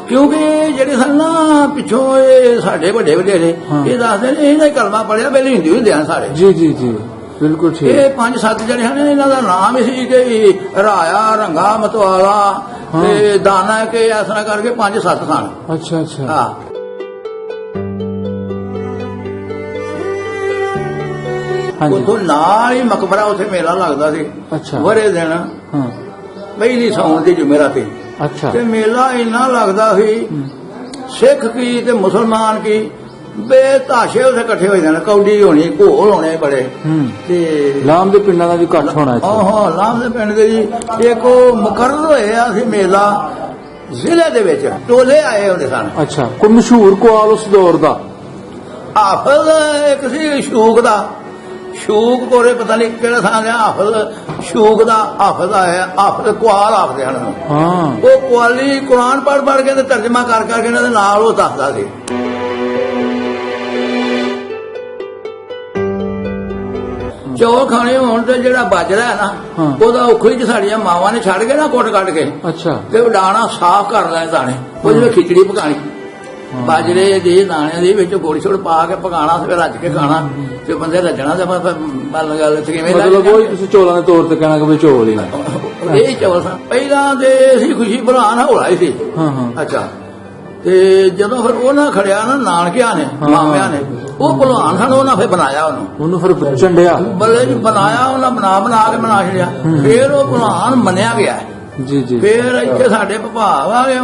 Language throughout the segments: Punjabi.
ਕਿਉਂਕਿ ਜਿਹੜੇ ਸਨ ਨਾ ਪਿੱਛੋਂ ਇਹ ਸਾਡੇ ਵੱਡੇ ਵਡੇਰੇ ਇਹ ਦੱਸਦੇ ਨੇ ਇਹਨਾਂ ਕਲਮਾ ਪੜਿਆ ਪਹਿਲੇ ਹਿੰਦੂ ਹੁੰਦੇ ਹਨ ਸਾਰੇ। ਜੀ ਜੀ ਜੀ ਬਿਲਕੁਲ ਠੀਕ। ਇਹ 5-7 ਜਿਹੜੇ ਹਨ ਇਹਨਾਂ ਦਾ ਨਾਮ ਹੀ ਸੀ ਕਿ ਰਾਇਆ, ਰੰਗਾ, ਮਤਵਾਲਾ ਤੇ ਦਾਨਾ ਕੇ ਇਸ ਤਰ੍ਹਾਂ ਕਰਕੇ 5-7 ਸਨ। ਅੱਛਾ ਅੱਛਾ। ਹਾਂ ਉਥੋਂ ਨਾਲ ਹੀ ਮਕਬਰਾ ਉੱਥੇ ਮੇਲਾ ਲੱਗਦਾ ਸੀ। ਅੱਛਾ। ਵਰੇ ਦਿਨ ਪਹਿਲੀ ਸੌਣ ਦੀ ਜੁਮੇਰਾਤ। ਅੱਛਾ। ਤੇ ਮੇਲਾ ਇੰਨਾ ਲੱਗਦਾ ਸੀ ਸਿੱਖ ਕੀ ਤੇ ਮੁਸਲਮਾਨ ਕੀ ਬੇਤਾਸ਼ੇ ਉੱਥੇ ਇਕੱਠੇ ਹੋਏ ਜਾਣ, ਕੌਡੀ ਹੋਣੀ, ਘੋਲ ਹੋਣੇ ਬੜੇ। ਤੇ ਲਾਮ ਦੇ ਪਿੰਡਾਂ ਦਾ ਵੀ ਇਕੱਠ ਹੋਣਾ ਇੱਥੇ। ਹਾਂ ਲਾਮ ਦੇ ਪਿੰਡ ਦੇ ਜੀ ਇੱਕ ਉਹ ਮੁਕਰਰ ਹੋਇਆ ਸੀ ਮੇਲਾ ਜ਼ਿਲ੍ਹੇ ਦੇ ਵਿੱਚ, ਟੋਲੇ ਆਏ ਹੁੰਦੇ ਸਨ। ਅੱਛਾ। ਕੋਈ ਮਸ਼ਹੂਰ ਕੁਆਲ ਉਸ ਦੌਰ ਦਾ? ਹਾਫਜ਼ ਇੱਕ ਸੀ ਸ਼ੂਕ ਦਾ, ਸ਼ੂਕ ਕੋਰੇ ਪਤਾ ਨਹੀਂ ਕਿਹੜਾ ਥਾਂ ਦੇ ਹਾਫਜ਼ ਸ਼ੂਕ ਦਾ ਹਾਫਜ਼ ਆਇਆ, ਹਾਫਜ਼ ਕੁਆਲ ਆਖਦੇ ਹਨ। ਉਹ ਕੁਆਲੀ ਕੁਰਾਨ ਪੜ੍ਹ ਕੇ ਤੇ ਤਰਜਮਾ ਕਰ ਕਰਕੇ ਇਹਨਾਂ ਦੇ ਨਾਲ ਉਹ ਦੱਸਦਾ ਸੀ। ਚੌਲ ਖਾਣੇ ਹੋਣ ਤੇ ਜਿਹੜਾ ਬਾਜਰਾ ਹੈ ਨਾ ਉਹਦਾ ਉਖਲੀ ਚ ਸਾਡੀਆਂ ਮਾਵਾਂ ਨੇ ਛੱਡ ਕੇ ਨਾ ਕੁੱਟ ਕੱਢ ਕੇ ਤੇ ਉਡਾਣਾ ਸਾਫ਼ ਕਰ ਲੈਣੇ ਦਾਣੇ, ਉਹਦੇ ਵਿੱਚ ਖਿਚੜੀ ਪਕਾਣੀ ਬਾਜਰੇ ਦੇ ਦਾਣਿਆਂ ਦੇ ਵਿੱਚ ਗੋੜੀ ਛੋੜ ਪਾ ਕੇ ਪਕਾਣਾ, ਫਿਰ ਰੱਜ ਕੇ ਖਾਣਾ ਤੇ ਬੰਦੇ ਰੱਜਣਾ ਤੇ ਬਲ ਗੱਲ ਕਿਵੇਂ ਮਤਲਬ ਉਹ ਤੁਸੀਂ ਚੌਲਾਂ ਦੇ ਤੌਰ ਤੇ ਕਹਿਣਾ ਕਿ ਚੌਲ ਹੀ ਇਹ ਚੌਲ ਸਨ। ਪਹਿਲਾਂ ਤੇ ਅਸੀਂ ਖੁਸ਼ੀ ਭਰਾਨ ਹੌਲਾ ਹੀ ਸੀ। ਅੱਛਾ। ਤੇ ਜਦੋਂ ਫਿਰ ਉਹਨਾਂ ਖੜਿਆ ਨਾ ਨਾਨਕਿਆਂ ਨੇ ਮਾਮਿਆਂ ਨੇ ਉਹ ਭਲਵਾਨ ਸਨ, ਉਹਨਾਂ ਫਿਰ ਬਣਾਇਆ ਉਹਨੂੰ ਫਿਰ ਚੰਡਿਆ ਬੱਲੇ ਜੀ ਬਣਾਇਆ ਉਹਨਾਂ ਬਣਾ ਕੇ ਬਣਾ ਛੜਿਆ। ਫਿਰ ਉਹ ਭਲਵਾਨ ਮੰਨਿਆ ਗਿਆ। ਜੀ ਜੀ। ਫਿਰ ਇੱਥੇ ਸਾਡੇ ਭਪਾਵ ਆ ਗਏ,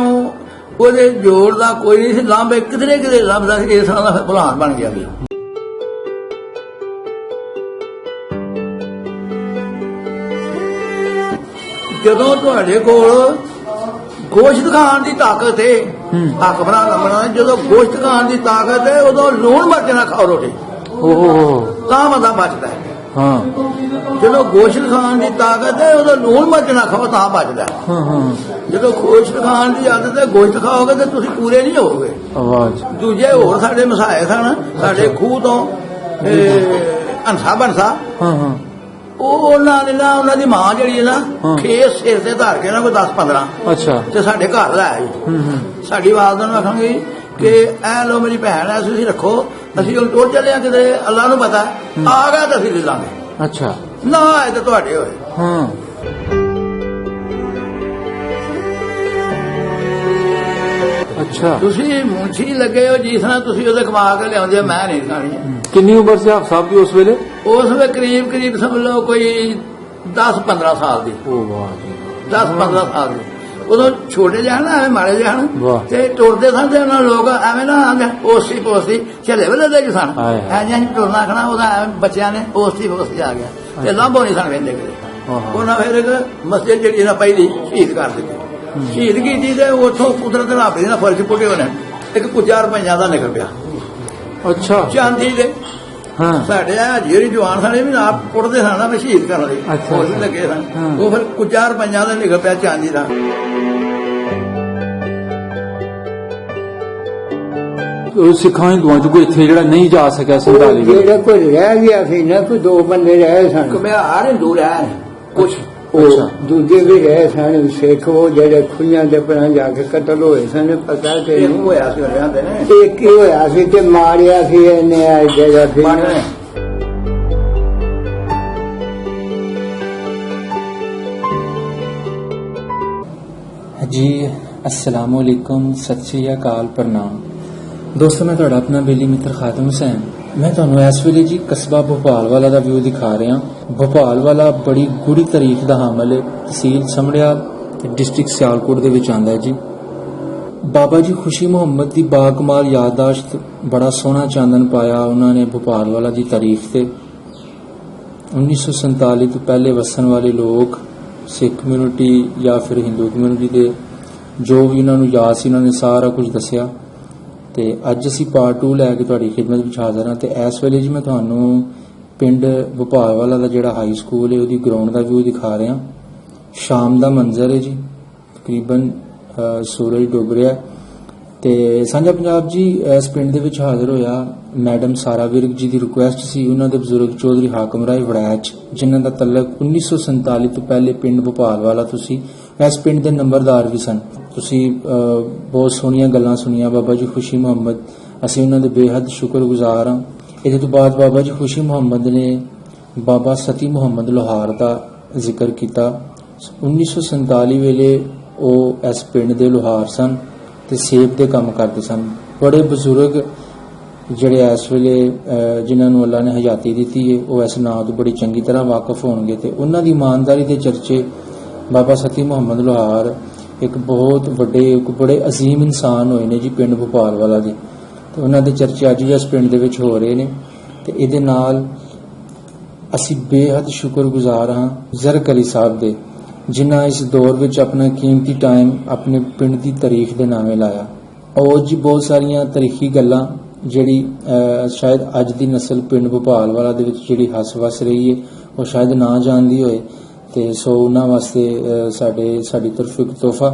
ਉਹਦੇ ਜੋੜ ਦਾ ਕੋਈ ਨਹੀਂ ਸੀ, ਲਾਂਬੇ ਕਿਧਰੇ ਲੱਭਦਾ ਸੀ, ਇਸ ਤਰ੍ਹਾਂ ਦਾ ਫਿਰ ਭਲਵਾਨ ਬਣ ਗਿਆ। ਜਦੋਂ ਤੁਹਾਡੇ ਕੋਲ ਗੋਸ਼ਤ ਖਾਣ ਦੀ ਤਾਕਤ ਹੈ, ਅਕਬਰਾਂ ਲੰਮਣਾ ਜਦੋਂ ਗੋਸ਼ਤ ਖਾਣ ਦੀ ਤਾਕਤ ਹੈ ਉਦੋਂ ਲੂਣ ਮਿਰਚ ਨਾ ਖਾਓ ਰੋਟੀ, ਤਾਂ ਬੰਦਾ ਬਚਦਾ ਹੈ। ਜਦੋਂ ਗੋਸ਼ਤ ਖਾਣ ਦੀ ਤਾਕਤ ਹੈ ਉਦੋਂ ਲੂਣ ਮਿਰਚ ਨਾ ਖਾਓ ਤਾਂ ਬਚਦਾ। ਜਦੋਂ ਗੋਸ਼ਤ ਖਾਣ ਦੀ ਆਦਤ ਹੈ ਗੋਸ਼ਤ ਖਾਓਗੇ ਤੇ ਤੁਸੀਂ ਪੂਰੇ ਨਹੀਂ ਹੋਵੋਗੇ। ਦੂਜੇ ਹੋਰ ਸਾਡੇ ਮਸਾਏ ਸਨ ਸਾਡੇ ਖੂਹ ਤੋਂ ਹੰਸਾ ਬੰਸਾ, ਉਹਨਾਂ ਨੇ ਨਾ ਉਹਨਾਂ ਦੀ ਮਾਂ ਜਿਹੜੀ ਹੈ ਨਾ ਖੇਸ ਸਿਰ ਤੇ ਧਰ ਕੇ ਨਾ ਕੋਈ 10-15 ਤੇ ਸਾਡੇ ਘਰ ਲੈ ਆਈ। ਸਾਡੀ ਵਾਲਦਾ ਨੂੰ ਆਖਾਂਗੀ ਕਿ ਐ ਲੋ ਮੇਰੀ ਭੈਣ ਐ, ਤੁਸੀਂ ਰੱਖੋ, ਅਸੀਂ ਹੁਣ ਟੁਰ ਚੱਲੇ ਆ ਕਿਤੇ, ਅੱਲਾ ਨੂੰ ਪਤਾ ਆ ਗਿਆ ਤਾਂ ਅਸੀਂ ਲੈ ਲਾਂਗੇ। ਅੱਛਾ। ਨਾ ਆਏ ਤਾਂ ਤੁਹਾਡੇ ਹੋਏ। ਅੱਛਾ। ਤੁਸੀਂ ਮੁੰਸ਼ੀ ਲੱਗੇ ਹੋ ਜਿਸ ਤਰ੍ਹਾਂ ਤੁਸੀਂ ਉਹਦੇ ਕਮਾ ਕੇ ਲਿਆਉਂਦੇ, ਮੈਂ ਨਹੀਂ ਖਾਣੀ। ਕਿੰਨੀ ਉਮਰ ਸੀ ਆਪ ਸਾਹਿਬ ਦੀ ਉਸ ਵੇਲੇ? ਉਸ ਵੇਲੇ ਕਰੀਬ ਸਮਝ ਲਓ ਕੋਈ 10-15 ਸਾਲ ਦੀ। 10-15 ਸਾਲ ਦੀ। ਉਦੋਂ ਛੋਟੇ ਜਿਹੇ ਨਾ ਐਵੇਂ ਮਾੜੇ ਜਿਹੇ ਹਨ ਤੇ ਟੁਰਦੇ ਸਨ ਤੇ ਉਹਨਾਂ ਲੋਕ ਐਵੇਂ ਨਾ ਪੋਸਤੀ ਝੱਲੇ ਵੇਲੇ ਦੇ ਸਨ, ਐਂ ਟੁਰਨਾ ਖਾਣਾ ਉਹਦਾ ਐਵੇਂ ਬੱਚਿਆਂ ਨੇ ਪੋਸਤੀ ਆ ਗਿਆ ਤੇ ਲਾਂਭੋ ਨਹੀਂ ਸਨ ਵੇਂਦੇ ਕਿਤੇ। ਉਹਨਾਂ ਫਿਰ ਇੱਕ ਮਸਜਿਦ ਜਿਹੜੀ ਨਾ ਪਹਿਲੀ ਸ਼ਹੀਦ ਕਰ ਦਿੱਤੀ, ਸ਼ਹੀਦ ਕੀਤੀ ਤੇ ਉੱਥੋਂ ਕੁਦਰਤ ਰੱਬ ਦੇ ਨਾਲ ਫਰਜ਼ ਪੁੱਟੇ ਹੋਣੇ ਇੱਕ ਕੁਝਾ ਰੁਪਈਆ ਦਾ ਨਿਕਲ ਪਿਆ। ਅੱਛਾ। ਚਾਂਦੀ ਦੇ ਸਾਡੇ ਜਿਹੜੀ ਜਵਾਨ ਸਾਡੇ ਵੀ ਆਪ ਕੁੱਟਦੇ ਸਨ ਨਾ ਸ਼ਹੀਦ ਕਰਨ ਲਈ, ਹੋਰ ਵੀ ਲੱਗੇ ਸਨ, ਉਹ ਫਿਰ ਕੁਝਾ ਰੁਪਈਆ ਦਾ ਨਿਕਲ ਪਿਆ ਚਾਂਦੀ ਦਾ। ਸਿੱਖਾਂ ਹਿੰਦੂਆਂ ਚ ਕੋਈ ਇੱਥੇ ਜਿਹੜਾ ਨਹੀਂ ਜਾ ਸਕਿਆ 47 ਜਿਹੜਾ ਕੋਈ ਰਹਿ ਗਿਆ ਸੀ ਨਾ, ਕੋਈ 2 ਬੰਦੇ ਰਹੇ ਸਨ। ਘੁਮਿਆਰ ਹਿੰਦੂ ਰਹਿ ਕੁਛ, ਦੂਜੇ ਵੀ ਰਹੇ ਸਨ ਸਿੱਖ, ਉਹ ਜਿਹੜੇ ਖੁਈਆਂ ਦੇ ਪਰਾਂ ਜਾ ਕੇ ਕਤਲ ਹੋਏ ਸਨ। ਪਤਾ ਤੇ ਹੋਇਆ ਸੀ ਰਹਿੰਦੇ ਨੇ, ਇੱਕ ਹੀ ਹੋਇਆ ਸੀ ਤੇ ਮਾਰਿਆ ਸੀ ਇਹਨੇ ਆ ਜਗ੍ਹਾ ਤੇ। जी अस्सलाम वालेकुम, सत श्री अकाल, प्रणाम दोस्तों। मैं ਤੁਹਾਡਾ ਆਪਣਾ ਬੇਲੀ ਮਿੱਤਰ ਖਾਤਮ ਹੁਸੈਨ। मैं ਤੁਹਾਨੂੰ ਇਸ ਵੇਲੇ ਜੀ ਕਸਬਾ ਭੋਪਾਲ ਵਾਲਾ ਦਾ ਵਿਊ ਦਿਖਾ ਰਿਹਾ। ਭੋਪਾਲ ਵਾਲਾ ਬੜੀ ਗੂੜੀ ਤਾਰੀਖ ਦਾ ਹਾਮਲ ਹੈ, ਤਹਿਸੀਲ ਸਮੜਿਆਲ ਤੇ ਡਿਸਟ੍ਰਿਕਟ ਸਿਆਲਕੋਟ ਦੇ ਵਿੱਚ ਆਂਦਾ ਹੈ ਜੀ। ਬਾਬਾ ਜੀ ਖੁਸ਼ੀ ਮੁਹੰਮਦ ਦੀ ਬਾਕਮਾਲ ਯਾਦਦਾਸ਼ਤ, ਬੜਾ ਸੋਹਣਾ ਚਾਨਣ ਪਾਇਆ ਉਹਨਾਂ ਨੇ ਭੋਪਾਲ ਵਾਲਾ ਦੀ ਤਾਰੀਖ ਤੇ। 1947 ਤੋਂ ਪਹਿਲੇ ਵਸਣ ਵਾਲੇ ਲੋਕ, ਸਿੱਖ ਕਮਿਊਨਿਟੀ ਜਾਂ ਫਿਰ ਹਿੰਦੂ ਕਮਿਊਨਿਟੀ ਦੇ ਜੋ ਵੀ ਉਹਨਾਂ ਨੂੰ ਯਾਦ ਸੀ ਉਹਨਾਂ ਨੇ ਸਾਰਾ ਕੁਝ ਦੱਸਿਆ। ਤੇ ਅੱਜ ਅਸੀਂ ਪਾਰਟ 2 ਲੈ ਕੇ ਤੁਹਾਡੀ ਖਿਦਮਤ ਵਿੱਚ ਹਾਜ਼ਰ ਹਾਂ। ਤੇ ਇਸ ਵੇਲੇ ਜੀ ਮੈਂ ਤੁਹਾਨੂੰ ਪਿੰਡ ਭੋਪਾਲ ਵਾਲਾ ਦਾ ਜਿਹੜਾ ਹਾਈ ਸਕੂਲ ਹੈ ਉਹਦੀ ਗਰਾਊਂਡ ਦਾ ਵਿਊ ਦਿਖਾ ਰਿਹਾ। ਸ਼ਾਮ ਦਾ ਮੰਜ਼ਰ ਹੈ ਜੀ, ਤਕਰੀਬਨ ਸੂਰਜ ਡੁੱਬ ਰਿਹਾ ਤੇ ਸਾਂਝਾ ਪੰਜਾਬ ਜੀ ਇਸ ਪਿੰਡ ਦੇ ਵਿੱਚ ਹਾਜ਼ਰ ਹੋਇਆ। ਮੈਡਮ ਸਾਰਾ ਵਿਰਕ ਜੀ ਦੀ ਰਿਕੁਐਸਟ ਸੀ, ਉਹਨਾਂ ਦੇ ਬਜ਼ੁਰਗ ਚੌਧਰੀ ਹਾਕਮ ਰਾਏ ਵੜੈਚ ਜਿਨ੍ਹਾਂ ਦਾ ਤਲਕ 1947 ਤੋਂ ਪਹਿਲੇ ਪਿੰਡ ਭੋਪਾਲ ਵਾਲਾ ਤੁਸੀਂ ਇਸ ਪਿੰਡ ਦੇ ਨੰਬਰਦਾਰ ਵੀ ਸਨ। ਤੁਸੀਂ ਬਹੁਤ ਸੋਹਣੀਆਂ ਗੱਲਾਂ ਸੁਣੀਆਂ ਬਾਬਾ ਜੀ ਖੁਸ਼ੀ ਮੁਹੰਮਦ, ਅਸੀਂ ਉਹਨਾਂ ਦੇ ਬੇਹੱਦ ਸ਼ੁਕਰਗੁਜ਼ਾਰ ਹਾਂ। ਇਹਦੇ ਤੋਂ ਬਾਅਦ ਬਾਬਾ ਜੀ ਖੁਸ਼ੀ ਮੁਹੰਮਦ ਨੇ ਬਾਬਾ ਸਤੀ ਮੁਹੰਮਦ ਲੋਹਾਰ ਦਾ ਜ਼ਿਕਰ ਕੀਤਾ। 1947 ਵੇਲੇ ਉਹ ਇਸ ਪਿੰਡ ਦੇ ਲੋਹਾਰ ਸਨ ਤੇ ਸੇਬ ਦੇ ਕੰਮ ਕਰਦੇ ਸਨ। ਬੜੇ ਬਜ਼ੁਰਗ ਜਿਹੜੇ ਇਸ ਵੇਲੇ ਜਿਨ੍ਹਾਂ ਨੂੰ ਅੱਲਾ ਨੇ ਹਯਾਤੀ ਦਿੱਤੀ ਹੈ, ਉਹ ਇਸ ਨਾਂ ਤੋਂ ਬੜੀ ਚੰਗੀ ਤਰ੍ਹਾਂ ਵਾਕਿਫ ਹੋਣਗੇ ਤੇ ਉਹਨਾਂ ਦੀ ਇਮਾਨਦਾਰੀ ਦੇ ਚਰਚੇ। ਬਾਬਾ ਸਤੀ ਮੁਹੰਮਦ ਲੋਹਾਰ ਇੱਕ ਬਹੁਤ ਵੱਡੇ, ਇੱਕ ਬੜੇ ਅਜ਼ੀਮ ਇਨਸਾਨ ਹੋਏ ਨੇ ਜੀ ਪਿੰਡ ਭੋਪਾਲ ਵਾਲਾ ਦੇ, ਤੇ ਉਹਨਾਂ ਦੇ ਚਰਚੇ ਅੱਜ ਵੀ ਇਸ ਪਿੰਡ ਦੇ ਵਿੱਚ ਹੋ ਰਹੇ ਨੇ। ਤੇ ਇਹਦੇ ਨਾਲ ਅਸੀਂ ਬੇਹੱਦ ਸ਼ੁਕਰਗੁਜ਼ਾਰ ਹਾਂ ਜ਼ਰਕ ਅਲੀ ਸਾਹਿਬ ਦੇ, ਜਿਨ੍ਹਾਂ ਇਸ ਦੌਰ ਵਿੱਚ ਆਪਣਾ ਕੀਮਤੀ ਟਾਈਮ ਆਪਣੇ ਪਿੰਡ ਦੀ ਤਾਰੀਖ ਦੇ ਨਾਵੇਂ ਲਾਇਆ। ਔਰ ਜੀ ਬਹੁਤ ਸਾਰੀਆਂ ਤਾਰੀਖੀ ਗੱਲਾਂ ਜਿਹੜੀ ਸ਼ਾਇਦ ਅੱਜ ਦੀ ਨਸਲ ਪਿੰਡ ਭੋਪਾਲ ਵਾਲਾ ਦੇ ਵਿੱਚ ਜਿਹੜੀ ਹੱਸ-ਵਸ ਰਹੀ ਹੈ, ਉਹ ਸ਼ਾਇਦ ਨਾ ਜਾਣਦੀ ਹੋਏ। ਤੇ ਸੋ ਉਹਨਾਂ ਵਾਸਤੇ ਸਾਡੀ ਤਰਫ ਇੱਕ ਤੋਹਫਾ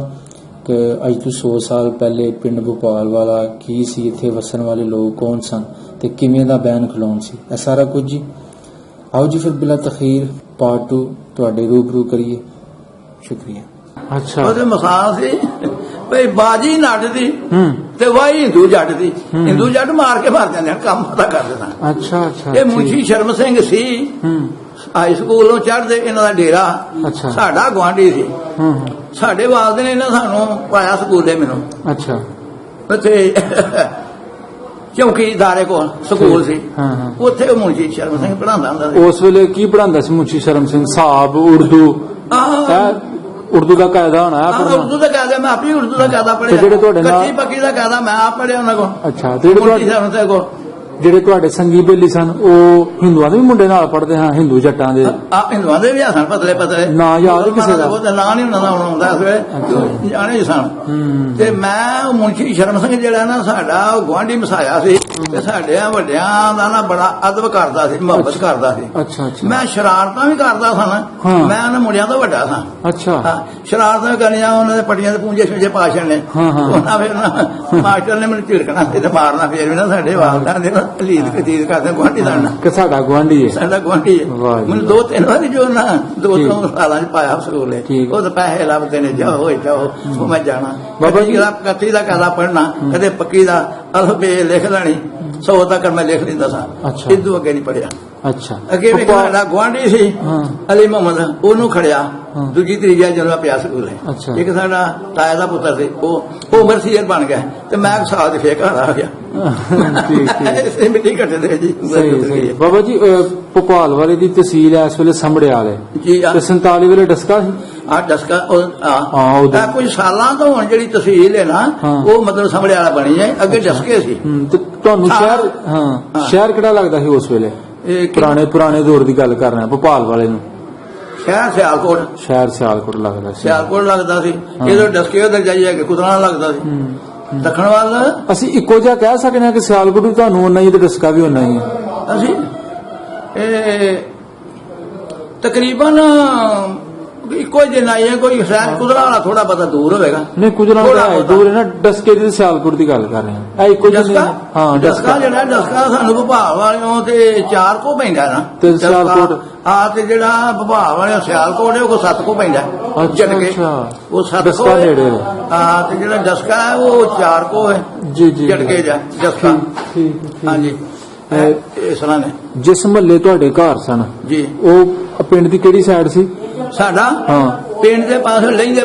ਕਿ ਅੱਜ ਤੋਂ 100 ਸਾਲ ਪਹਿਲੇ ਪਿੰਡ ਭੋਪਾਲ ਵਾਲਾ ਕੀ ਸੀ, ਇੱਥੇ ਵਸਣ ਵਾਲੇ ਲੋਕ ਕੌਣ ਸਨ ਤੇ ਕਿਵੇਂ ਦਾ ਬੈਨ ਖਲੋਣ ਸੀ, ਇਹ ਸਾਰਾ ਕੁਝ ਜੀ। ਆਓ ਜੀ ਫਿਰ ਬਿਲਾ ਤਖੀਰ ਪਾਰਟ 2 ਤੁਹਾਡੇ ਰੂਬਰੂ ਕਰੀਏ। ਸ਼ੁਕਰੀਆ। ਅੱਛਾ, ਉਹਦੇ ਮਿਸਾਲ ਸੀ ਭਈ ਬਾਜੀ ਨੱਟ ਦੀ ਤੇ ਵਾਹੀ ਹਿੰਦੂ ਜੱਟ ਦੀ। ਹਿੰਦੂ ਜੱਟ ਮਾਰ ਕੇ ਮਰ ਜਾਂਦੇ ਹਨ, ਕੰਮ ਪਤਾ ਕਰ ਦੇਣਾ। ਅੱਛਾ ਅੱਛਾ। ਇਹ ਮੁਨਸ਼ੀ ਸ਼ਰਮ ਸਿੰਘ ਸੀ, ਹਾਈ ਸਕੂਲੋਂ ਚੜ੍ਹਦੇ ਇਹਨਾਂ ਦਾ ਡੇਰਾ ਅੱਛਾ। ਸਾਡਾ ਗੁਆਂਢੀ ਸੀ। ਸਾਡੇ ਵਾਲਦੇ ਨੇ ਇਹਨਾਂ ਸਾਨੂੰ ਪਾਇਆ ਸਕੂਲੇ, ਮੈਨੂੰ ਅੱਛਾ। ਉੱਥੇ ਚੌਕੀਦਾਰੇ ਕੋਲ ਸਕੂਲ ਸੀ, ਉੱਥੇ ਮੁਨਸ਼ੀ ਸ਼ਰਮ ਸਿੰਘ ਪੜ੍ਹਾਉਂਦਾ ਹੁੰਦਾ ਸੀ। ਉਸ ਵੇਲੇ ਕੀ ਪੜ੍ਹਾਉਂਦਾ ਸੀ ਮੁਨਸ਼ੀ ਸ਼ਰਮ ਸਿੰਘ ਸਾਹਿਬ? ਉਰਦੂ ਦਾ ਕਾਇਦਾ ਹੋਣਾ ਉਰਦੂ ਦਾ ਕਾਇਦਾ, ਮੈਂ ਆਪੀ ਉਰਦੂ ਦਾ ਕਾਇਦਾ ਪੜ੍ਹਿਆ। ਜਿਹੜੇ ਤੁਹਾਡੇ ਨਾਲ ਕੱਚੀ ਪੱਕੀ ਦਾ ਕਾਇਦਾ ਮੈਂ ਆਪ ਪੜ੍ਹਿਆ ਉਹਨਾਂ ਕੋਲ। ਅੱਛਾ। ਜਿਹੜੇ ਤੁਹਾਡੇ ਸੰਗੀ ਬੇਲੀ ਸਨ ਉਹ ਹਿੰਦੂਆਂ ਦੇ ਵੀ ਮੁੰਡੇ ਨਾਲ ਪੜ੍ਹਦੇ? ਹਾਂ, ਹਿੰਦੂ ਜੱਟਾਂ ਦੇ। ਹਿੰਦੂਆਂ ਦੇ ਵੀ ਸਨ, ਪਤਲੇ ਪਤਲੇ। ਨਾ ਯਾਦ ਕਿਸੇ ਦਾ? ਉਹਦਾ ਨਾਂ ਨਹੀਂ ਉਹਨਾਂ ਦਾ ਹੁਣ ਆਉਂਦਾ, ਇਸ ਵੇਲੇ ਜਾਣੇ ਹੀ ਸਨ। ਤੇ ਮੈਂ ਮੁਨਸ਼ੀ ਸ਼ਰਮ ਸਿੰਘ ਜਿਹੜਾ ਨਾ ਸਾਡਾ ਗੁਆਂਢੀ ਮਸਾਇਆ ਸੀ, ਤੇ ਸਾਡੇ ਵੱਡਿਆਂ ਦਾ ਨਾ ਬੜਾ ਅਦਬ ਕਰਦਾ ਸੀ, ਮੁਹੱਬਤ ਕਰਦਾ ਸੀ। ਅੱਛਾ ਅੱਛਾ। ਮੈਂ ਸ਼ਰਾਰਤਾਂ ਵੀ ਕਰਦਾ ਸਾਂ, ਮੈਂ ਉਹਨਾਂ ਮੁੰਡਿਆਂ ਤੋਂ ਵੱਡਾ ਸਾਂ। ਅੱਛਾ। ਸ਼ਰਾਰਤਾਂ ਵੀ ਕਰਨੀਆਂ, ਉਹਨਾਂ ਦੇ ਪੱਟੀਆਂ ਦੇ ਪੂੰਜੇ ਛੁੰਜੇ ਪਾ ਛੱਡਣੇ। ਉਹਨਾਂ ਫਿਰ ਮਾਸਟਰ ਨੇ ਮੈਨੂੰ ਝਿੜਕਣਾ ਸੀ ਤੇ ਮਾਰਨਾ। ਫਿਰ ਵੀ ਨਾ ਸਾਡੇ ਵਾਲਦਾਂ ਦੇ ਲੀਦ ਕਤੀਦ ਕਰਦੇ ਗੁਆਂਢੀ ਦਾ ਕਿ ਸਾਡਾ ਗੁਆਂਢੀ ਹੈ, ਸਾਡਾ ਗੁਆਂਢੀ ਹੈ। ਮੈਨੂੰ 2-3 ਵਾਰੀ ਜੋ ਨਾ 2-3 ਸਾਲਾਂ ਚ ਪਾਇਆ ਸਕੂਲੇ। ਉਹ ਤਾਂ ਪੈਸੇ ਲੱਭਦੇ ਨੇ, ਜਾਓ ਉਹ ਮੈਂ ਜਾਣਾ। ਬਾਬਾ ਜੀ ਦਾ ਕੱਤੀ ਦਾ ਕਾਇਦਾ ਪੜ੍ਹਨਾ, ਕਦੇ ਪੱਕੀ ਦਾ ਅਲਫਬੇ ਲਿਖ ਲੈਣੀ, 100 ਤੱਕ ਮੈਂ ਲਿਖ ਲੈਂਦਾ ਸਾਂ। ਇਦੋਂ ਅੱਗੇ ਨਹੀਂ ਪੜਿਆ। ਅੱਛਾ। ਅੱਗੇ ਵੀ ਸਾਡਾ ਗੁਆਂਢੀ ਸੀ ਅਲੀ ਮੁਹੰਮਦ, ਉਹਨੂੰ ਖੜਿਆ ਦੂਜੀ ਤੀਜੀ ਜਦੋਂ ਪਿਆ ਸਕੂਲੇ। ਇੱਕ ਸਾਡਾ ਤਾਇਆ ਦਾ ਪੁੱਤਰ ਸੀ, ਉਹ ਉਮਰ ਸੀਅਰ ਬਣ ਗਿਆ ਤੇ ਮੈਂ ਇੱਕ ਸਾਲ ਦੇ ਫੇਰ ਘਰ ਆ ਗਿਆ। ਮਿੱਟੀ ਘਟਦੇ ਜੀ। ਬਾਬਾ ਜੀ ਭੋਪਾਲ ਵਾਲੇ ਦੀ ਤਹਿਸੀਲ ਇਸ ਵੇਲੇ ਸੰਭੜਿਆਲ ਹੈ ਜੀ। 47 ਵੇਲੇ ਡਸਕਾ ਸੀ। ਡਸਕਾ ਕੁਝ ਸਾਲਾਂ ਤੋਂ ਹੁਣ ਜਿਹੜੀ ਤਹਿਸੀਲ ਹੈ ਨਾ, ਉਹ ਮਤਲਬ ਸੰਭੜਿਆਲਾ ਬਣੀ ਹੈ। ਅੱਗੇ ਡਸਕੇ ਸੀ। ਤੁਹਾਨੂੰ ਸ਼ਹਿਰ ਕਿਹੜਾ ਲੱਗਦਾ ਸੀ ਉਸ ਵੇਲੇ? ਪੁਰਾਣੇ ਦੌਰ ਦੀ ਗੱਲ ਕਰ ਰਹੇ ਭੋਪਾਲ ਵਾਲੇ ਨੂੰ। ਸ਼ਹਿਰ ਸਿਆਲਕੋਟ। ਸ਼ਹਿਰ ਸਿਆਲਕੋਟ ਲੱਗਦਾ ਸੀ। ਸਿਆਲਕੋਟ ਲੱਗਦਾ ਸੀ। ਜਦੋਂ ਡਸਕੇ ਉਧਰ ਜਾਈਏ ਕਿ ਕੁਤਰਾ ਲੱਗਦਾ ਸੀ। ਦੱਖਣ ਵੱਲ ਅਸੀਂ ਇੱਕੋ ਜਿਹਾ ਕਹਿ ਸਕਦੇ ਹਾਂ ਕਿ ਸਿਆਲਕੋਟ ਵੀ ਤੁਹਾਨੂੰ ਉਨਾ ਹੀ ਤੇ ਡਸਕਾ ਵੀ ਉਨਾ ਹੀ ਹੈ। ਅਸੀਂ ਤਕਰੀਬਨ ਇੱਕੋ ਜਿਹਾ ਹੀ ਹੈ। ਕੋਈ ਸ਼ਾਇਦ ਕੁਦਰਾ ਵਾਲਾ ਥੋੜਾ ਬਹੁਤਾ ਦੂਰ ਹੋਵੇਗਾ। ਨਹੀਂ, ਕੁਦਰਾ ਦੂਰ ਹੈ ਨਾ। ਡਸਕੇ ਦੀ ਸਿਆਲਕੋਟ ਦੀ ਗੱਲ ਕਰ ਰਹੇ ਹਾਂ। ਇੱਕੋ ਜਿਹਾ। ਹਾਂ, ਡਸਕਾ ਜਿਹੜਾ ਡਸਕਾ ਸਾਨੂੰ ਵਿਭਾਗ ਵਾਲਿਓ ਤੇ 4 ਕੋ ਪੈਂਦਾ ਨਾ। ਤੇ ਸਿਆਲਕੋਟ ਤੇ ਜਿਹੜਾ ਵਿਭਾਗ ਵਾਲਿਓ ਸਿਆਲਕੋਟ ਹੈ ਉਹ 7 ਕੋ ਪੈਂਦਾ। ਜਟਕੇ ਉਹ 7 ਕੋ ਨੇੜੇ। ਤੇ ਜਿਹੜਾ ਡਸਕਾ ਹੈ ਉਹ 4 ਕੋ ਹੈ ਜੀ। ਜਟਕੇ ਜਾ ਡਸਕਾ। ਹਾਂਜੀ, ਇਸ ਤਰ੍ਹਾਂ ਨੇ। ਜਿਸ ਮਹੱਲੇ ਤੁਹਾਡੇ ਘਰ ਸਨ ਜੀ, ਉਹ ਪਿੰਡ ਦੀ ਕਿਹੜੀ ਸਾਈਡ ਸੀ? ਸਾਡਾ ਪਿੰਡ ਦੇ ਪਾਸੇ ਲਹਿੰਦੇ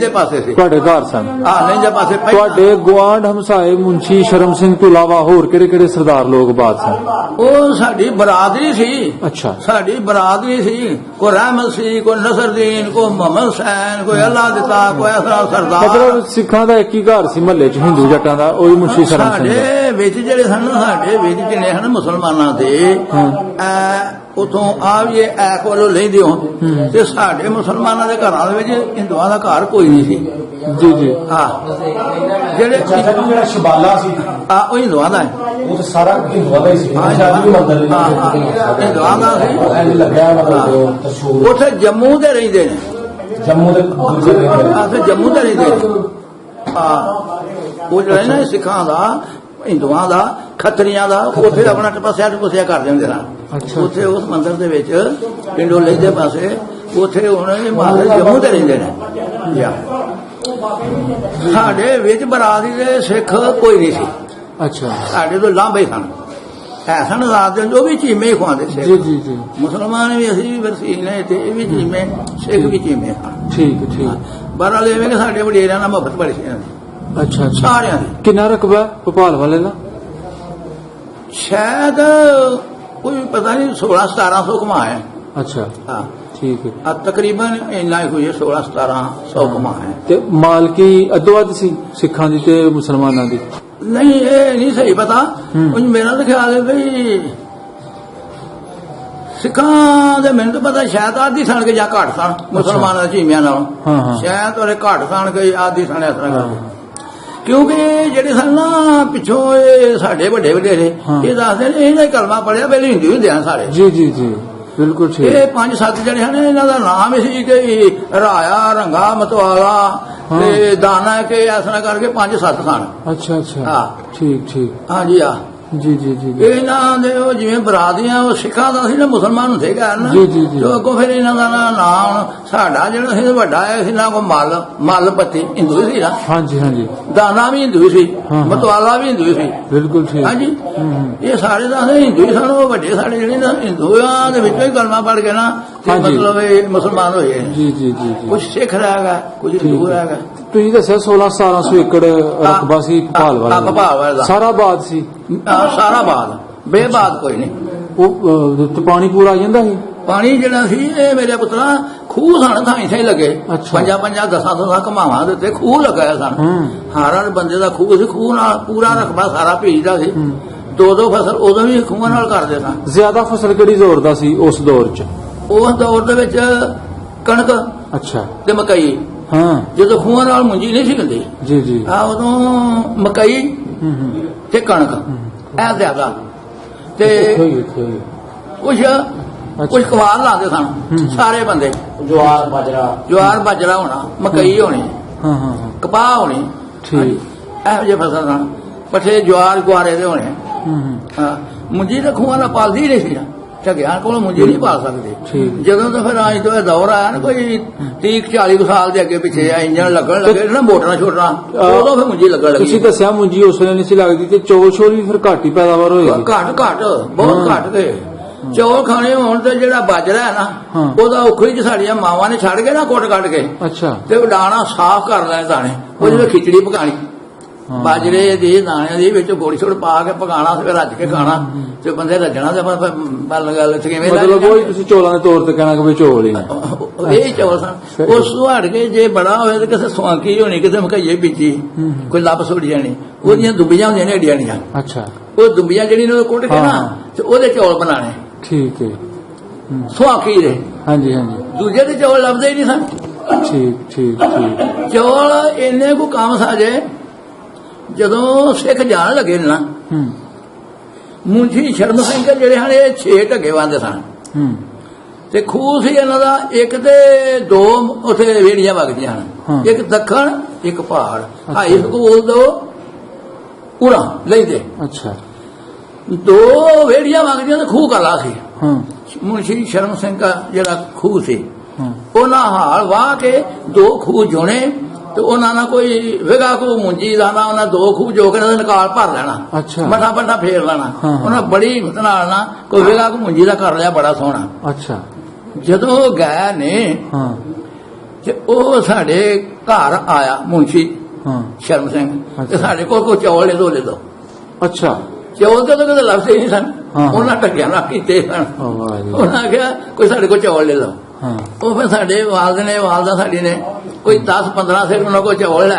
ਪਾਸੇ ਸੀ ਤੁਹਾਡੇ ਘਰ ਸਨ। ਲਹਿੰਦੇ ਪਾਸੇ ਤੁਹਾਡੇ ਗੁਆਂਢ ਹਮਸਾਏ ਮੁਨਸ਼ੀ ਸ਼ਰਮ ਸਿੰਘ ਤੋਂ ਇਲਾਵਾ ਹੋਰ ਕਿਹੜੇ ਕਿਹੜੇ ਸਰਦਾਰ ਲੋਕ ਬਾਤ ਸਨ? ਉਹ ਸਾਡੀ ਬਰਾਦਰੀ ਸੀ। ਅੱਛਾ। ਸਾਡੀ ਬਰਾਦਰੀ ਸੀ। ਕੋਈ ਰਹਿਮਤ ਸੀ, ਕੋਈ ਨਸਰਦੀਨ, ਕੋਈ ਮੁਹੰਮਦ ਹੁਸੈਨ, ਕੋਈ ਅੱਲਾ ਦਿੱਤਾ, ਕੋਈ ਐਸਾ ਸਰਦਾਰ। ਮਤਲਬ ਸਿੱਖਾਂ ਦਾ ਇੱਕ ਹੀ ਘਰ ਸੀ ਮਹੱਲੇ ਚ, ਹਿੰਦੂ ਜੱਟਾਂ ਦਾ, ਉਹੀ ਮੁਨਸ਼ੀ ਸ਼ਰਮ ਸਿੰਘ। ਸਾਡੇ ਵਿੱਚ ਜਿਹੜੇ ਸਨ, ਸਾਡੇ ਵਿੱਚ ਜਿੰਨੇ ਹਨ ਮੁਸਲਮਾਨਾਂ ਦੇ, ਉਥੋਂ ਆ ਵੀ ਐ ਕੋਲੋਂ ਲੈਂਦੇ ਹੋ ਤੇ ਸਾਡੇ ਮੁਸਲਮਾਨਾਂ ਦੇ ਘਰਾਂ ਦੇ ਵਿੱਚ ਹਿੰਦੂਆਂ ਦਾ ਘਰ ਕੋਈ ਨਹੀਂ ਸੀ ਜੀ ਜੀ। ਜਿਹੜੇ ਜਿਹੜਾ ਸ਼ਬਾਲਾ ਸੀ ਉਹ ਹਿੰਦੂਆਂ ਦਾ ਹੈ। ਉਹ ਤਾਂ ਸਾਰਾ ਹਿੰਦੂਆਂ ਦਾ ਹੀ ਸੀ। ਹਿੰਦੂਆਂ ਦਾ ਸੀ। ਲੱਗਿਆ ਮਤਲਬ ਤਸ਼ੂਰ ਉੱਥੇ ਜੰਮੂ ਦੇ ਰਹਿੰਦੇ ਨੇ। ਜੰਮੂ ਦੇ ਜੰਮੂ ਦੇ ਰਹਿੰਦੇ ਨੇ। ਉਹ ਜਿਹੜਾ ਨਾ ਸਿੱਖਾਂ ਦਾ, ਹਿੰਦੂਆਂ ਦਾ, ਖੱਤਰੀਆਂ ਦਾ, ਉੱਥੇ ਆਪਣਾ ਤਪੱਸਿਆ ਕਰ ਦਿੰਦੇ ਨੇ। ਉੱਥੇ ਉਸ ਮੰਦਿਰ ਦੇ ਵਿੱਚ ਪਿੰਡੋਂ ਲੈਂਦੇ ਪਾਸੇ ਉੱਥੇ ਹੁਣ ਜੰਮੂ ਤੇ ਰਹਿੰਦੇ ਨੇ। ਸਾਡੇ ਵਿੱਚ ਬਰਾਦਰੀ ਦੇ ਸਿੱਖ ਕੋਈ ਨਹੀਂ ਸੀ। ਅੱਛਾ ਸਾਡੇ ਤੋਂ ਲਾਂਭੇ ਸਨ, ਹੈ ਸਨ ਰਾਤ ਦੇ ਜੋ ਵੀ ਚੀਮੇ ਹੀ ਖਵਾਉਂਦੇ ਸੀ। ਜੀ ਜੀ ਜੀ ਮੁਸਲਮਾਨ ਵੀ ਅਸੀਂ ਵੀ ਵਰਸੀਨ ਹੈ ਤੇ ਇਹ ਵੀ ਚੀਮੇ, ਸਿੱਖ ਵੀ ਚੀਮੇ ਹਨ। ਠੀਕ ਠੀਕ ਬਹਰਾਲ ਐਵੇਂ ਕਿ ਸਾਡੇ ਵਡੇਰਿਆਂ ਨਾਲ ਮੁਹੱਬਤ ਬੜੀ ਸੀ ਇਹਨਾਂ ਦੀ, ਅੱਛਾ ਅੱਛਾ ਸਾਰਿਆਂ ਦੀ। ਕਿੰਨਾ ਰਕਬਾ ਭੋਪਾਲ ਵਾਲੇ ਦਾ? ਸ਼ਾਇਦ ਕੋਈ ਪਤਾ ਨਹੀਂ 16-1700 ਕਮਾ ਹੈ। ਅੱਛਾ ਹਾਂ ਠੀਕ ਹੈ। ਤਕਰੀਬਨ ਇੰਨਾ ਹੀ ਹੋਈ 16-1700 ਕਮਾ ਹੈ। ਤੇ ਮਾਲਕੀ ਅੱਧੋ ਅੱਧ ਸੀ ਸਿੱਖਾਂ ਦੀ ਤੇ ਮੁਸਲਮਾਨਾਂ ਦੀ? ਨਹੀਂ ਇਹ ਨਹੀਂ ਸਹੀ ਪਤਾ। ਉਂਝ ਮੇਰਾ ਤਾਂ ਖਿਆਲ ਹੈ ਵੀ ਸਿੱਖਾਂ ਦੇ ਮੈਨੂੰ ਤਾਂ ਪਤਾ ਸ਼ਾਇਦ ਆਦੀ ਸਣ ਕੇ ਜਾਂ ਘੱਟ ਸਣ ਮੁਸਲਮਾਨਾਂ ਦੇ ਝੀਮਿਆਂ ਨਾਲ। ਹਾਂ ਹਾਂ ਸ਼ਾਇਦ ਉਹਦੇ ਘੱਟ ਸਣ ਕੇ ਆਦੀ ਸਣ ਇਸ ਤਰ੍ਹਾਂ ਕਰਦੇ, ਕਿਉਂਕਿ ਜਿਹੜੇ ਸਨ ਨਾ ਪਿੱਛੋਂ ਇਹ ਸਾਡੇ ਵੱਡੇ ਵਡੇਰੇ ਇਹ ਦੱਸਦੇ ਨੇ ਇਹਨਾਂ ਕਲਮਾ ਪੜਿਆ ਪਹਿਲੇ ਹਿੰਦੂ ਹੁੰਦੇ ਆ ਸਾਰੇ। ਜੀ ਜੀ ਜੀ ਬਿਲਕੁਲ ਠੀਕ। ਇਹ 5-7 ਜਣੇ ਹਨ, ਇਹਨਾਂ ਦਾ ਨਾਮ ਸੀ ਕਿ ਰਾਇਆ, ਰੰਗਾ, ਮਤਵਾਲਾ ਤੇ ਦਾਨਾ ਕੇ ਇਸ ਤਰ੍ਹਾਂ ਕਰਕੇ 5-7 ਸਨ। ਅੱਛਾ ਅੱਛਾ ਹਾਂ ਠੀਕ ਠੀਕ ਹਾਂਜੀ ਆ ਜੀ ਜੀ ਜੀ ਜੀ ਇਹਨਾਂ ਦੇ ਉਹ ਜਿਵੇਂ ਬਰਾਦਰੀਆਂ ਉਹ ਸਿੱਖਾਂ ਦਾ ਸੀ ਨਾ, ਮੁਸਲਮਾਨ ਹੁੰਦੇ ਗਏ ਨਾ। ਜੀ, ਜੀ, ਜੀ। ਤੇ ਅੱਗੋਂ ਫਿਰ ਇਹਨਾਂ ਦਾ ਨਾਮ ਸਾਡਾ ਜਿਹੜਾ ਸੀ ਵੱਡਾ ਹੈ, ਇਹਨਾਂ ਕੋ ਮੱਲ ਪੱਤੀ ਹਿੰਦੂ ਸੀ ਨਾ। ਹਾਂਜੀ ਹਾਂਜੀ ਦਾਨਾ ਵੀ ਹਿੰਦੂ ਸੀ, ਹਾਂ। ਮਤਵਾਲਾ ਵੀ ਹਿੰਦੂ ਸੀ। ਬਿਲਕੁਲ ਠੀਕ। ਹਾਂਜੀ ਇਹ ਸਾਰੇ ਦਾ ਹਿੰਦੂ ਹੀ ਸਨ। ਉਹ ਵੱਡੇ ਸਾਡੇ ਜਿਹੜੇ ਨਾ ਹਿੰਦੂਆਂ ਦੇ ਵਿੱਚੋਂ ਹੀ ਕਲਮਾ ਪੜ ਕੇ ਨਾ ਤੇ ਹਾਂਜੀ। ਮਤਲਬ ਇਹ ਮੁਸਲਮਾਨ ਹੋਏ। ਜੀ ਜੀ ਜੀ ਜੀ ਕੁਝ ਸਿੱਖ ਰਹਿ ਗਿਆ, ਕੁਝ ਹਿੰਦੂ ਰਹਿ ਗਿਆ। ਤੁਸੀਂ ਦੱਸਿਆ 16-1700 ਏਕੜ ਰਕਬਾ ਸੀ ਭੋਪਾਲ ਵਾਲੇ ਦਾ। ਭੋਪਾਲ ਵਾਲੇ ਦਾ ਸਾਰਾ ਬਾਦ ਸੀ? ਸਾਰਾ ਬਾਦ, ਬੇਬਾਦ ਕੋਈ ਨਹੀਂ। ਉਹ ਤੇ ਪਾਣੀ ਪੂਰਾ ਆ ਜਾਂਦਾ ਸੀ? ਪਾਣੀ ਜਿਹੜਾ ਸੀ ਇਹ ਮੇਰੇ ਪੁੱਤਰਾ ਖੂਹ ਸਨ, ਥਾਂ ਇੱਥੇ ਲੱਗੇ ਅੱਛਾ। 5-5 10 ਘਮਾਵਾਂ ਦੇ ਉੱਤੇ ਖੂਹ ਲਗਾਇਆ ਸਨ। ਹਾਰਾਂ ਬੰਦੇ ਦਾ ਖੂਹ ਸੀ, ਖੂਹ ਨਾਲ ਪੂਰਾ ਰਕਬਾ ਸਾਰਾ ਭੀਜਦਾ ਸੀ। 2-2 ਫਸਲ ਉਦੋਂ ਵੀ ਖੂਹਾਂ ਨਾਲ ਕਰਦੇ ਸਨ। ਜ਼ਿਆਦਾ ਫਸਲ ਕਿਹੜੀ ਜ਼ੋਰ ਦਾ ਸੀ ਉਸ ਦੌਰ 'ਚ? ਉਸ ਦੌਰ ਦੇ ਵਿੱਚ ਕਣਕ ਅੱਛਾ ਤੇ ਮਕਈ। ਹਾਂ ਜਦੋਂ ਖੂਹਾਂ ਨਾਲ ਮੁੰਜੀ ਨਹੀਂ ਸੀ ਹੁੰਦੀ ਜੀ ਜੀ ਆ ਉਦੋਂ ਮਕਈ ਤੇ ਕਣਕ ਇਹ ਜ਼ਿਆਦਾ ਤੇ ਕੁਝ ਕਵਾਰ ਲਾਉਂਦੇ ਸਨ ਸਾਰੇ ਬੰਦੇ। ਜਵਾਰ ਬਾਜਰਾ ਹੋਣਾ, ਮਕਈ ਹੋਣੀ, ਹਾਂ ਹਾਂ ਕਪਾਹ ਹੋਣੀ, ਠੀਕ ਇਹੋ ਜਿਹੇ ਫਸਲ ਸਨ। ਪੱਠੇ ਜਵਾਰ ਗੁਆਰੇ ਦੇ ਹੋਣੇ। ਹਾਂ ਮੁੰਜੀ ਤਾਂ ਖੂਹਾਂ ਨਾਲ ਪਾਲਦੀ ਨਹੀਂ ਸੀ ਨਾ, ਝੱਗਿਆਂ ਕੋਲ ਮੁੰਜੀ ਨਹੀਂ ਪਾਲ ਸਕਦੇ। ਠੀਕ। ਜਦੋਂ ਤਾਂ ਫਿਰ ਅੱਜ ਤੋਂ ਇਹ ਦੌਰ ਆਇਆ ਨਾ ਕੋਈ 30-40 ਸਾਲ ਦੇ ਅੱਗੇ ਪਿੱਛੇ ਆ ਇੰਜਣ ਲੱਗਣ ਲੱਗੇ ਨਾ ਮੋਟਰਾਂ ਛੋਟਰਾਂ, ਉਦੋਂ ਫਿਰ ਮੁੰਜੀ ਲੱਗਣ ਲੱਗੀ। ਤੁਸੀਂ ਦੱਸਿਆ ਮੁੰਜੀ ਉਸ ਵੇਲੇ ਨਹੀਂ ਸੀ ਲੱਗਦੀ ਤੇ ਚੌਲ ਛੋਲ ਵੀ ਫਿਰ ਘੱਟ ਹੀ ਪੈਦਾਵਾਰ ਹੋਏਗੀ? ਘੱਟ ਬਹੁਤ ਘੱਟ ਗਏ। ਚੌਲ ਖਾਣੇ ਹੋਣ ਤੇ ਜਿਹੜਾ ਬਾਜਰਾ ਹੈ ਨਾ ਉਹਦਾ ਉਖੜੀ ਚ ਸਾਡੀਆਂ ਮਾਵਾਂ ਨੇ ਛੱਡ ਕੇ ਨਾ ਕੁੱਟ ਕੱਢ ਕੇ ਅੱਛਾ ਤੇ ਉਹ ਦਾਣਾ ਸਾਫ਼ ਕਰ ਲੈਣੇ ਦਾਣੇ, ਉਹ ਜਿਵੇਂ ਖਿਚੜੀ ਪਕਾਣੀ ਬਾਜਰੇ ਦੇ ਦਾਣਿਆਂ ਦੇ ਵਿੱਚ ਗੋੜੀ ਛੋੜ ਪਾ ਕੇ ਪਕਾਣਾ ਤੇ ਰੱਜ ਕੇ ਖਾਣਾ ਤੇ ਬੰਦੇ ਰੱਜਣਾ ਤੇ ਬਲ ਗੱਲ ਕਿਵੇਂ ਮਤਲਬ ਉਹ ਤੁਸੀਂ ਚੌਲਾਂ ਦੇ ਤੌਰ ਤੇ ਕਹਿਣਾ ਕਿ ਵੀ ਚੌਲ ਹੀ ਇਹ ਚੌਲ ਸਨ। ਉਹ ਸੁਹਾੜ ਕੇ ਜੇ ਬੜਾ ਹੋਵੇ ਤੇ ਕਿਸੇ ਸਵਾਂਕੀ ਹੋਣੀ, ਕਿਸੇ ਮਕਈਏ ਬੀਜੀ ਕੋਈ ਲੱਭ ਸੁੱਟ ਜਾਣੀ, ਉਹਦੀਆਂ ਦੁੱਬੀਆਂ ਹੁੰਦੀਆਂ ਨੇ ਏਡੀਆਂ ਏਡੀਆਂ, ਅੱਛਾ ਉਹ ਦੁੱਬੀਆਂ ਜਿਹੜੀ ਨੇ ਕੁੱਟ ਕੇ ਨਾ ਤੇ ਉਹਦੇ ਚੌਲ ਬਣਾਣੇ। ਠੀਕ ਹੈ ਸੁਹਾਕੀ ਦੇ ਹਾਂਜੀ ਹਾਂਜੀ ਦੂਜੇ ਦੇ ਚੌਲ ਲੱਭਦੇ ਹੀ ਨਹੀਂ ਸਨ। ਠੀਕ ਠੀਕ ਠੀਕ ਚੌਲ ਇੰਨੇ ਕੋ ਕੰਮ ਸਾਜੇ ਜਦੋਂ ਸਿੱਖ ਜਾਣ ਲੱਗੇ ਨਾ ਮੁੰਸ਼ੀ ਸ਼ਰਮ ਸਿੰਘ ਜਿਹੜੇ ਹਨ ਇਹ 6 ਢੱਗੇ ਬੰਦੇ ਸਨ ਤੇ ਖੂਹ ਸੀ ਇਹਨਾਂ ਦਾ, ਇੱਕ ਤੇ 2 ਉੱਥੇ ਵੇੜੀਆਂ ਵਗਦੀਆਂ ਹਨ, ਇੱਕ ਦੱਖਣ ਇੱਕ ਪਹਾੜ। ਹਾਈ ਸਕੂਲ ਦੋ ਪੂਰਾ ਲੈਂਦੇ, ਅੱਛਾ 2 ਵੇੜੀਆਂ ਵਗਦੀਆਂ ਤੇ ਖੂਹ ਕਾਲਾ ਸੀ। ਮੁੰਸ਼ੀ ਸ਼ਰਮ ਸਿੰਘ ਦਾ ਜਿਹੜਾ ਖੂਹ ਸੀ ਉਹਨਾਂ ਹਾਲ ਵਾਹ ਕੇ 2 ਖੂਹ ਜੋਣੇ ਤੇ ਉਹਨਾਂ ਨਾਲ ਕੋਈ ਵਿਗਾ ਕੋ ਮੁੰਜੀ ਦਾ ਨਾ, ਉਹਨਾਂ 2 ਖੂਹ ਜੋ ਕੇ ਨਿਕਾਲ ਭਰ ਲੈਣਾ, ਮੱਠਾ ਫੇਰ ਲੈਣਾ। ਉਹਨਾਂ ਬੜੀ ਹਿੰਮਤ ਨਾਲ ਨਾ ਕੋਈ ਵਿਗਾ ਕੋ ਮੁੰਜੀ ਦਾ ਕਰ ਲਿਆ ਬੜਾ ਸੋਹਣਾ। ਅੱਛਾ ਜਦੋਂ ਗਏ ਨੇ ਤੇ ਉਹ ਸਾਡੇ ਘਰ ਆਇਆ ਮੁੰਸ਼ੀ ਸ਼ਰਮ ਸਿੰਘ ਤੇ ਸਾਡੇ ਕੋਲ ਕੋਈ ਚੌਲ ਲੈ ਦੋ। ਅੱਛਾ ਚੌਲ ਤੇ ਕਦੇ ਲੱਭਦੇ ਹੀ ਨਹੀਂ ਸਨ, ਉਹਨਾਂ ਢੱਕਿਆਂ ਨਾਲ ਕੀਤੇ ਸਨ। ਉਹਨਾਂ ਆਖਿਆ ਕੋਈ ਸਾਡੇ ਕੋਲ ਚੌਲ ਲੈ ਲਓ। ਉਹ ਫਿਰ ਸਾਡੇ ਵਾਲਦ ਨੇ ਵਾਲਦਾ ਸਾਡੀ ਨੇ ਕੋਈ 10-15 ਸਿਰ ਉਹਨਾਂ ਕੋਲ ਚੌਲ ਲੈ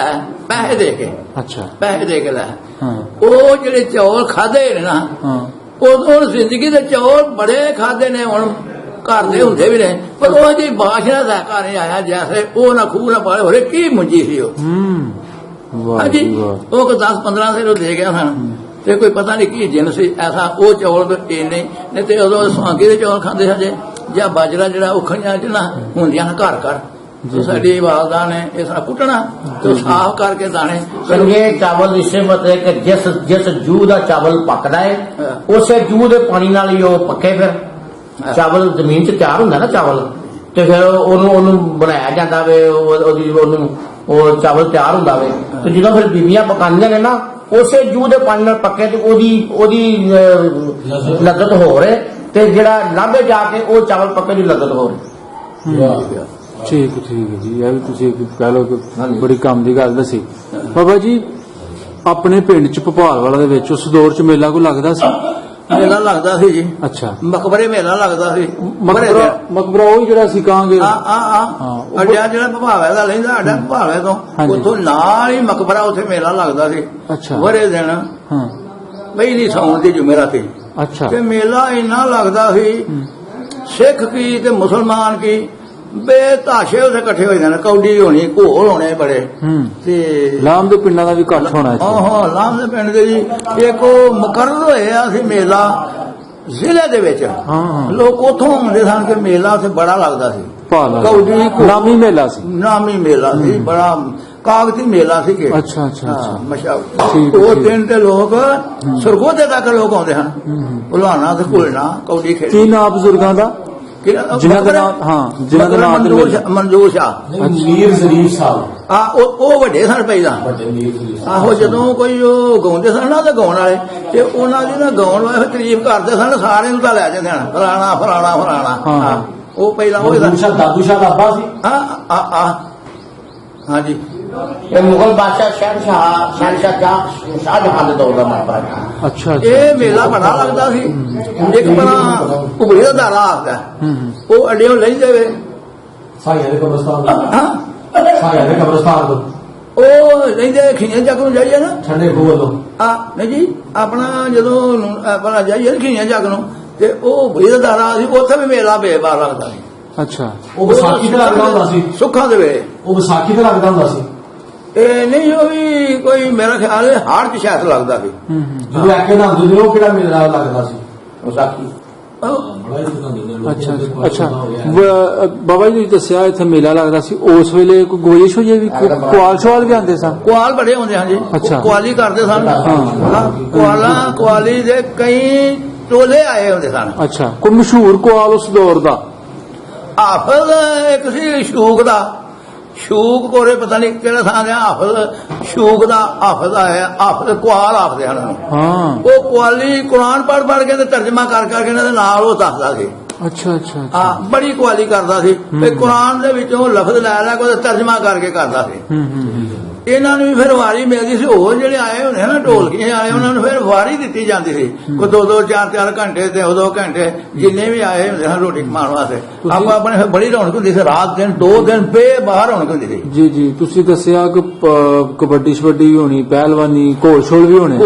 ਪੈਸੇ ਦੇ ਕੇ, ਅੱਛਾ ਪੈਸੇ ਦੇ ਕੇ ਲੈ। ਉਹ ਜਿਹੜੇ ਚੌਲ ਖਾਦੇ ਨੇ ਨਾ ਉਦੋਂ ਜ਼ਿੰਦਗੀ ਦੇ ਚੌਲ ਬੜੇ ਖਾਦੇ ਨੇ, ਹੁਣ ਘਰ ਦੇ ਹੁੰਦੇ ਵੀ ਨੇ, ਪਰ ਉਹ ਜੀ ਬਾਸ਼ਨਾ ਦਾ ਘਰ ਨਹੀਂ ਆਇਆ ਜੈਸੇ ਉਹ ਨਾ ਖੂਹ ਨਾ ਪਾਲੇ ਹੋਰੇ ਕੀ ਮੁੰਜੀ ਸੀ ਉਹ। ਹਾਂਜੀ ਉਹ ਕੋਈ 10-15 ਸਿਰ ਉਹ ਦੇ ਗਿਆ ਸਨ ਤੇ ਕੋਈ ਪਤਾ ਨਹੀਂ ਕੀ ਜਿੰਨ ਸੀ ਐਸਾ ਉਹ ਚੌਲ ਇੰਨੇ ਨਹੀਂ ਤੇ ਉਦੋਂ ਸਵਾਂਗੀ ਦੇ ਚੌਲ ਖਾਂਦੇ ਹਜੇ ਜਾਂ ਬਾਜਰਾ ਜਿਹੜਾ ਉਖੜੀਆਂ ਚ ਨਾ ਹੁੰਦੀਆਂ ਘਰ ਘਰ। ਸਾਡੀ ਵਾਲਦਾ ਨੇ ਇਸ ਤਰ੍ਹਾਂ ਕੁੱਟਣਾ ਤੇ ਸਾਫ਼ ਕਰਕੇ ਦਾਣੇ ਚੰਗੇ ਚਾਵਲ ਇਸੇ ਮਤਲਬ ਕਿ ਜਿਸ ਜੂਹ ਦਾ ਚਾਵਲ ਪੱਕਦਾ ਹੈ ਉਸੇ ਜੂਹ ਦੇ ਪਾਣੀ ਨਾਲ ਹੀ ਉਹ ਪੱਕੇ। ਫਿਰ ਚਾਵਲ ਜ਼ਮੀਨ 'ਚ ਤਿਆਰ ਹੁੰਦਾ ਨਾ ਚਾਵਲ ਤੇ ਫਿਰ ਉਹਨੂੰ ਬਣਾਇਆ ਜਾਂਦਾ ਵੇ, ਉਹਨੂੰ ਉਹ ਚਾਵਲ ਤਿਆਰ ਹੁੰਦਾ ਵੇ ਤੇ ਜਦੋਂ ਫਿਰ ਬੀਬੀਆਂ ਪਕਾਉਂਦੀਆਂ ਨੇ ਨਾ ਉਸੇ ਜੂਹ ਦੇ ਪਾਣੀ ਨਾਲ ਪੱਕੇ ਤੇ ਉਹਦੀ ਲੱਦਤ ਹੋ ਰਹੇ ਤੇ ਜਿਹੜਾ ਲਾਂਭੇ ਜਾ ਕੇ ਉਹ ਚਾਵਲ ਪੱਕੇ ਦੀ ਲੱਦਤ ਹੋ ਰਹੀ। ਠੀਕ ਹੈ ਜੀ, ਇਹ ਵੀ ਤੁਸੀਂ ਕਹਿ ਲਓ ਕਿ ਬੜੀ ਕੰਮ ਦੀ ਗੱਲ ਦੱਸੀ। ਬਾਬਾ ਜੀ ਆਪਣੇ ਪਿੰਡ ਚ ਭੋਪਾਲਵਾਲਾ ਦੇ ਵਿੱਚ ਉਸ ਦੌਰ ਚ ਮੇਲਾ ਕੋਈ ਲੱਗਦਾ ਸੀ? ਮੇਲਾ ਲੱਗਦਾ ਸੀ ਜੀ। ਅੱਛਾ, ਮਕਬਰੇ ਮੇਲਾ ਲੱਗਦਾ ਸੀ। ਮਕਬਰਾ ਉਹ ਜਿਹੜਾ ਅਸੀਂ ਕਹਾਂਗੇ ਅੱਡਾ ਜਿਹੜਾ ਭਵਾਵੇ ਦਾ ਲੈਂਦਾ ਅੱਡਾ ਭਵਾਵੇ ਤੋਂ ਉੱਥੋਂ ਨਾਲ ਹੀ ਮਕਬਰਾ, ਉੱਥੇ ਮੇਲਾ ਲੱਗਦਾ ਸੀ। ਅੱਛਾ, ਬੜੇ ਦਿਨ ਹਾਂ ਪਹਿਲੀ ਸੌਣ ਦੀ ਜੁਮੇਰਾਤ ਸੀ। ਅੱਛਾ, ਤੇ ਮੇਲਾ ਇੰਨਾ ਲੱਗਦਾ ਸੀ, ਸਿੱਖ ਕੀ ਤੇ ਮੁਸਲਮਾਨ ਕੀ ਬੇਤਾਸ਼ੇ ਉੱਥੇ ਇਕੱਠੇ ਹੋ ਜਾਂਦੇ, ਕੌਡੀ ਹੋਣੀ, ਘੋਲ ਹੋਣੇ ਬੜੇ। ਤੇ ਲਾਮ ਦੇ ਪਿੰਡਾਂ ਦਾ ਵੀ ਇਕੱਠ ਹੋਣਾ ਇੱਥੇ। ਹਾਂ, ਲਾਮ ਦੇ ਪਿੰਡ ਦੇ ਜੀ ਇੱਕ ਉਹ ਮੁਕਰਰ ਹੋਇਆ ਸੀ ਮੇਲਾ ਜ਼ਿਲ੍ਹੇ ਦੇ ਵਿੱਚ। ਲੋਕ ਉੱਥੋਂ ਆਉਂਦੇ ਸਨ ਕਿ ਮੇਲਾ ਉੱਥੇ ਬੜਾ ਲੱਗਦਾ ਸੀ। ਕੌਡੀ ਨਾਮੀ ਮੇਲਾ ਸੀ, ਨਾਮੀ ਮੇਲਾ ਸੀ, ਬੜਾ ਕਾਗਤੀ ਮੇਲਾ ਸੀ ਕਿ ਅੱਛਾ ਅੱਛਾ ਅੱਛਾ ਮਸ਼ਹੂਰ। ਉਹ ਦਿਨ ਤੇ ਲੋਕ ਸਰਗੋਧੇ ਤੱਕ ਲੋਕ ਆਉਂਦੇ ਹਨ, ਭੁਲਾਣਾ ਤੇ ਭੁੱਲਣਾ, ਕੌਡੀ ਖੇਡ। ਕੀ ਨਾਮ ਬਜ਼ੁਰਗਾਂ ਦਾ ਜਿਨ੍ਹਾਂ ਦਾ ਨਾਮ ਜਿਨ੍ਹਾਂ ਦਾ ਨਾਮ ਮਨਜ਼ੂਰ ਸ਼ਾਹ, ਮੀਰ ਜ਼ਰੀਫ ਸਾਹਿਬ। ਉਹ ਵੱਡੇ ਸਨ ਪਹਿਲਾਂ। ਆਹੋ, ਜਦੋਂ ਕੋਈ ਉਹ ਗਾਉਂਦੇ ਸਨ ਨਾ ਤੇ ਗਾਉਣ ਵਾਲੇ ਤੇ ਉਹਨਾਂ ਦੀ ਨਾ ਗਾਉਣ ਵਾਲੇ ਤਾਰੀਫ ਕਰਦੇ ਸਨ, ਸਾਰਿਆਂ ਨੂੰ ਤਾਂ ਲੈ ਜਾਂਦੇ ਹਨ, ਫਲਾਣਾ ਫਲਾਣਾ ਫਲਾਣਾ। ਉਹ ਪਹਿਲਾਂ ਉਹ ਦਾਦੂ ਸ਼ਾਹ ਦਾ ਅੱਬਾ ਸੀ। ਹਾਂਜੀ, ਇਹ ਮੁਗਲ ਬਾਦਸ਼ਾਹ ਸ਼ਹਿਨਸ਼ਾਹ ਸ਼ਾਹਜਹਾਨ ਦੇ ਦੌਰ ਦਾ ਮਾਮਲਾ ਹੈ। ਅੱਛਾ, ਇਹ ਮੇਲਾ ਬੜਾ ਲੱਗਦਾ ਸੀ। ਇੱਕ ਬੜਾ ਉਭਰੀ ਦਾ ਦਾਰਾ ਆਖਦਾ, ਉਹ ਅੱਡਿਓਂ ਲਈ ਜਾਵੇ ਸਾਈਆਂ ਦੇ ਕਬਰਸਤਾਨ ਤੋਂ ਉਹ ਲੈਂਦੇ ਖੀਆਂ ਚੱਕ ਨੂੰ ਜਾਈਏ ਨਾ, ਠੰਡੇ ਖੂਹ ਤੋਂ। ਨਹੀਂ ਜੀ, ਆਪਣਾ ਜਦੋਂ ਆਪਣਾ ਜਾਈਏ ਖੀਆਂ ਚੱਕ ਨੂੰ ਤੇ ਉਹ ਉਭਰੀ ਦਾ ਦਾਰਾ ਸੀ, ਉੱਥੇ ਵੀ ਮੇਲਾ ਬੇਬਾਰ ਲੱਗਦਾ ਸੀ। ਅੱਛਾ, ਉਹ ਵਿਸਾਖੀ ਤੇ ਲੱਗਦਾ ਹੁੰਦਾ ਸੀ, ਸੁੱਖਾਂ ਦੇ ਵੇਲੇ। ਉਹ ਵਿਸਾਖੀ ਤੇ ਲੱਗਦਾ ਹੁੰਦਾ ਸੀ। ਇਹ ਨਹੀਂ, ਉਹ ਵੀ ਕੋਈ ਮੇਰਾ ਖਿਆਲ ਹੈ ਹਾੜ ਚ ਸ਼ਾਇਦ ਲੱਗਦਾ ਸੀ। ਜਦੋਂ ਐਕੇ ਨਾ ਹੁੰਦੇ ਉਹ ਕਿਹੜਾ ਮੇਲਾ ਲੱਗਦਾ ਸੀ? ਵਿਸਾਖੀ। ਅੱਛਾ ਅੱਛਾ। ਬਾਬਾ ਜੀ ਨੇ ਦੱਸਿਆ ਇੱਥੇ ਮੇਲਾ ਲੱਗਦਾ ਸੀ, ਉਸ ਵੇਲੇ ਕੋਈ ਗੋਇਸ਼ ਹੋਈ ਵੀ ਕੁਆਲ ਸ਼ਵਾਲ ਵੀ ਆਉਂਦੇ ਸਨ? ਕੁਆਲ ਬੜੇ ਹੁੰਦੇ ਹਨ ਜੀ, ਕੁਆਲੀ ਕਰਦੇ ਸਨ। ਕੁਆਲੀ ਦੇ ਕਈ ਟੋਲੇ ਆਏ ਹੁੰਦੇ ਸਨ। ਅੱਛਾ, ਕੋਈ ਮਸ਼ਹੂਰ ਕੁਆਲ ਉਸ ਦੌਰ ਦਾ? ਹਾਫਜ਼ ਇੱਕ ਸੀ ਸ਼ੂਕ ਦਾ, ਸ਼ੂਕ ਕੋਰੇ ਪਤਾ ਨਹੀਂ ਕਿਹੜਾ ਥਾਂ ਦੇ ਹਾਫਜ਼ ਸ਼ੂਕ ਦਾ ਹਾਫਜ਼ ਆਇਆ, ਹਾਫਜ਼ ਕੁਆਲ ਆਖਦੇ ਹਨ ਉਹਨੂੰ। ਉਹ ਕੁਆਲੀ ਕੁਰਾਨ ਪੜ੍ਹ ਕੇ ਤੇ ਤਰਜਮਾ ਕਰ ਕਰਕੇ ਇਹਨਾਂ ਦੇ ਨਾਲ ਉਹ ਦੱਸਦਾ ਸੀ। ਅੱਛਾ ਅੱਛਾ, ਬੜੀ ਕੁਆਲੀ ਕਰਦਾ ਸੀ ਤੇ ਕੁਰਾਨ ਦੇ ਵਿੱਚੋਂ ਲਫ਼ਜ਼ ਲੈ ਕੇ ਤਰਜਮਾ ਕਰਕੇ ਕਰਦਾ ਸੀ। ਇਹਨਾਂ ਨੂੰ ਵੀ ਫਿਰ ਵਾਰੀ ਮਿਲਦੀ ਸੀ, ਹੋਰ ਜਿਹੜੇ ਆਏ ਹੁੰਦੇ ਨਾ ਢੋਲਕੀਆਂ ਵਾਲੇ, ਉਹਨਾਂ ਨੂੰ ਫਿਰ ਵਾਰੀ ਦਿੱਤੀ ਜਾਂਦੀ ਸੀ, ਕੋਈ 2-2 4-4 ਘੰਟੇ ਤੇ 2 ਘੰਟੇ ਜਿੰਨੇ ਵੀ ਆਏ ਹੁੰਦੇ ਹਨ ਰੋਟੀ ਕਮਾਉਣ ਵਾਸਤੇ। ਆਪਾਂ ਆਪਣੇ ਫਿਰ ਬੜੀ ਰੌਣਕ ਹੁੰਦੀ ਸੀ, ਰਾਤ ਦਿਨ 2 ਦਿਨ ਬੇਬਾਰ ਰੌਣਕ ਹੁੰਦੀ ਸੀ। ਜੀ ਜੀ, ਤੁਸੀਂ ਦੱਸਿਆ ਕਿ ਕਬੱਡੀ ਸ਼ਬੱਡੀ ਵੀ ਹੋਣੀ, ਪਹਿਲਵਾਨੀ, ਘੋਲ ਛੋਲ ਵੀ ਹੋਣੇ।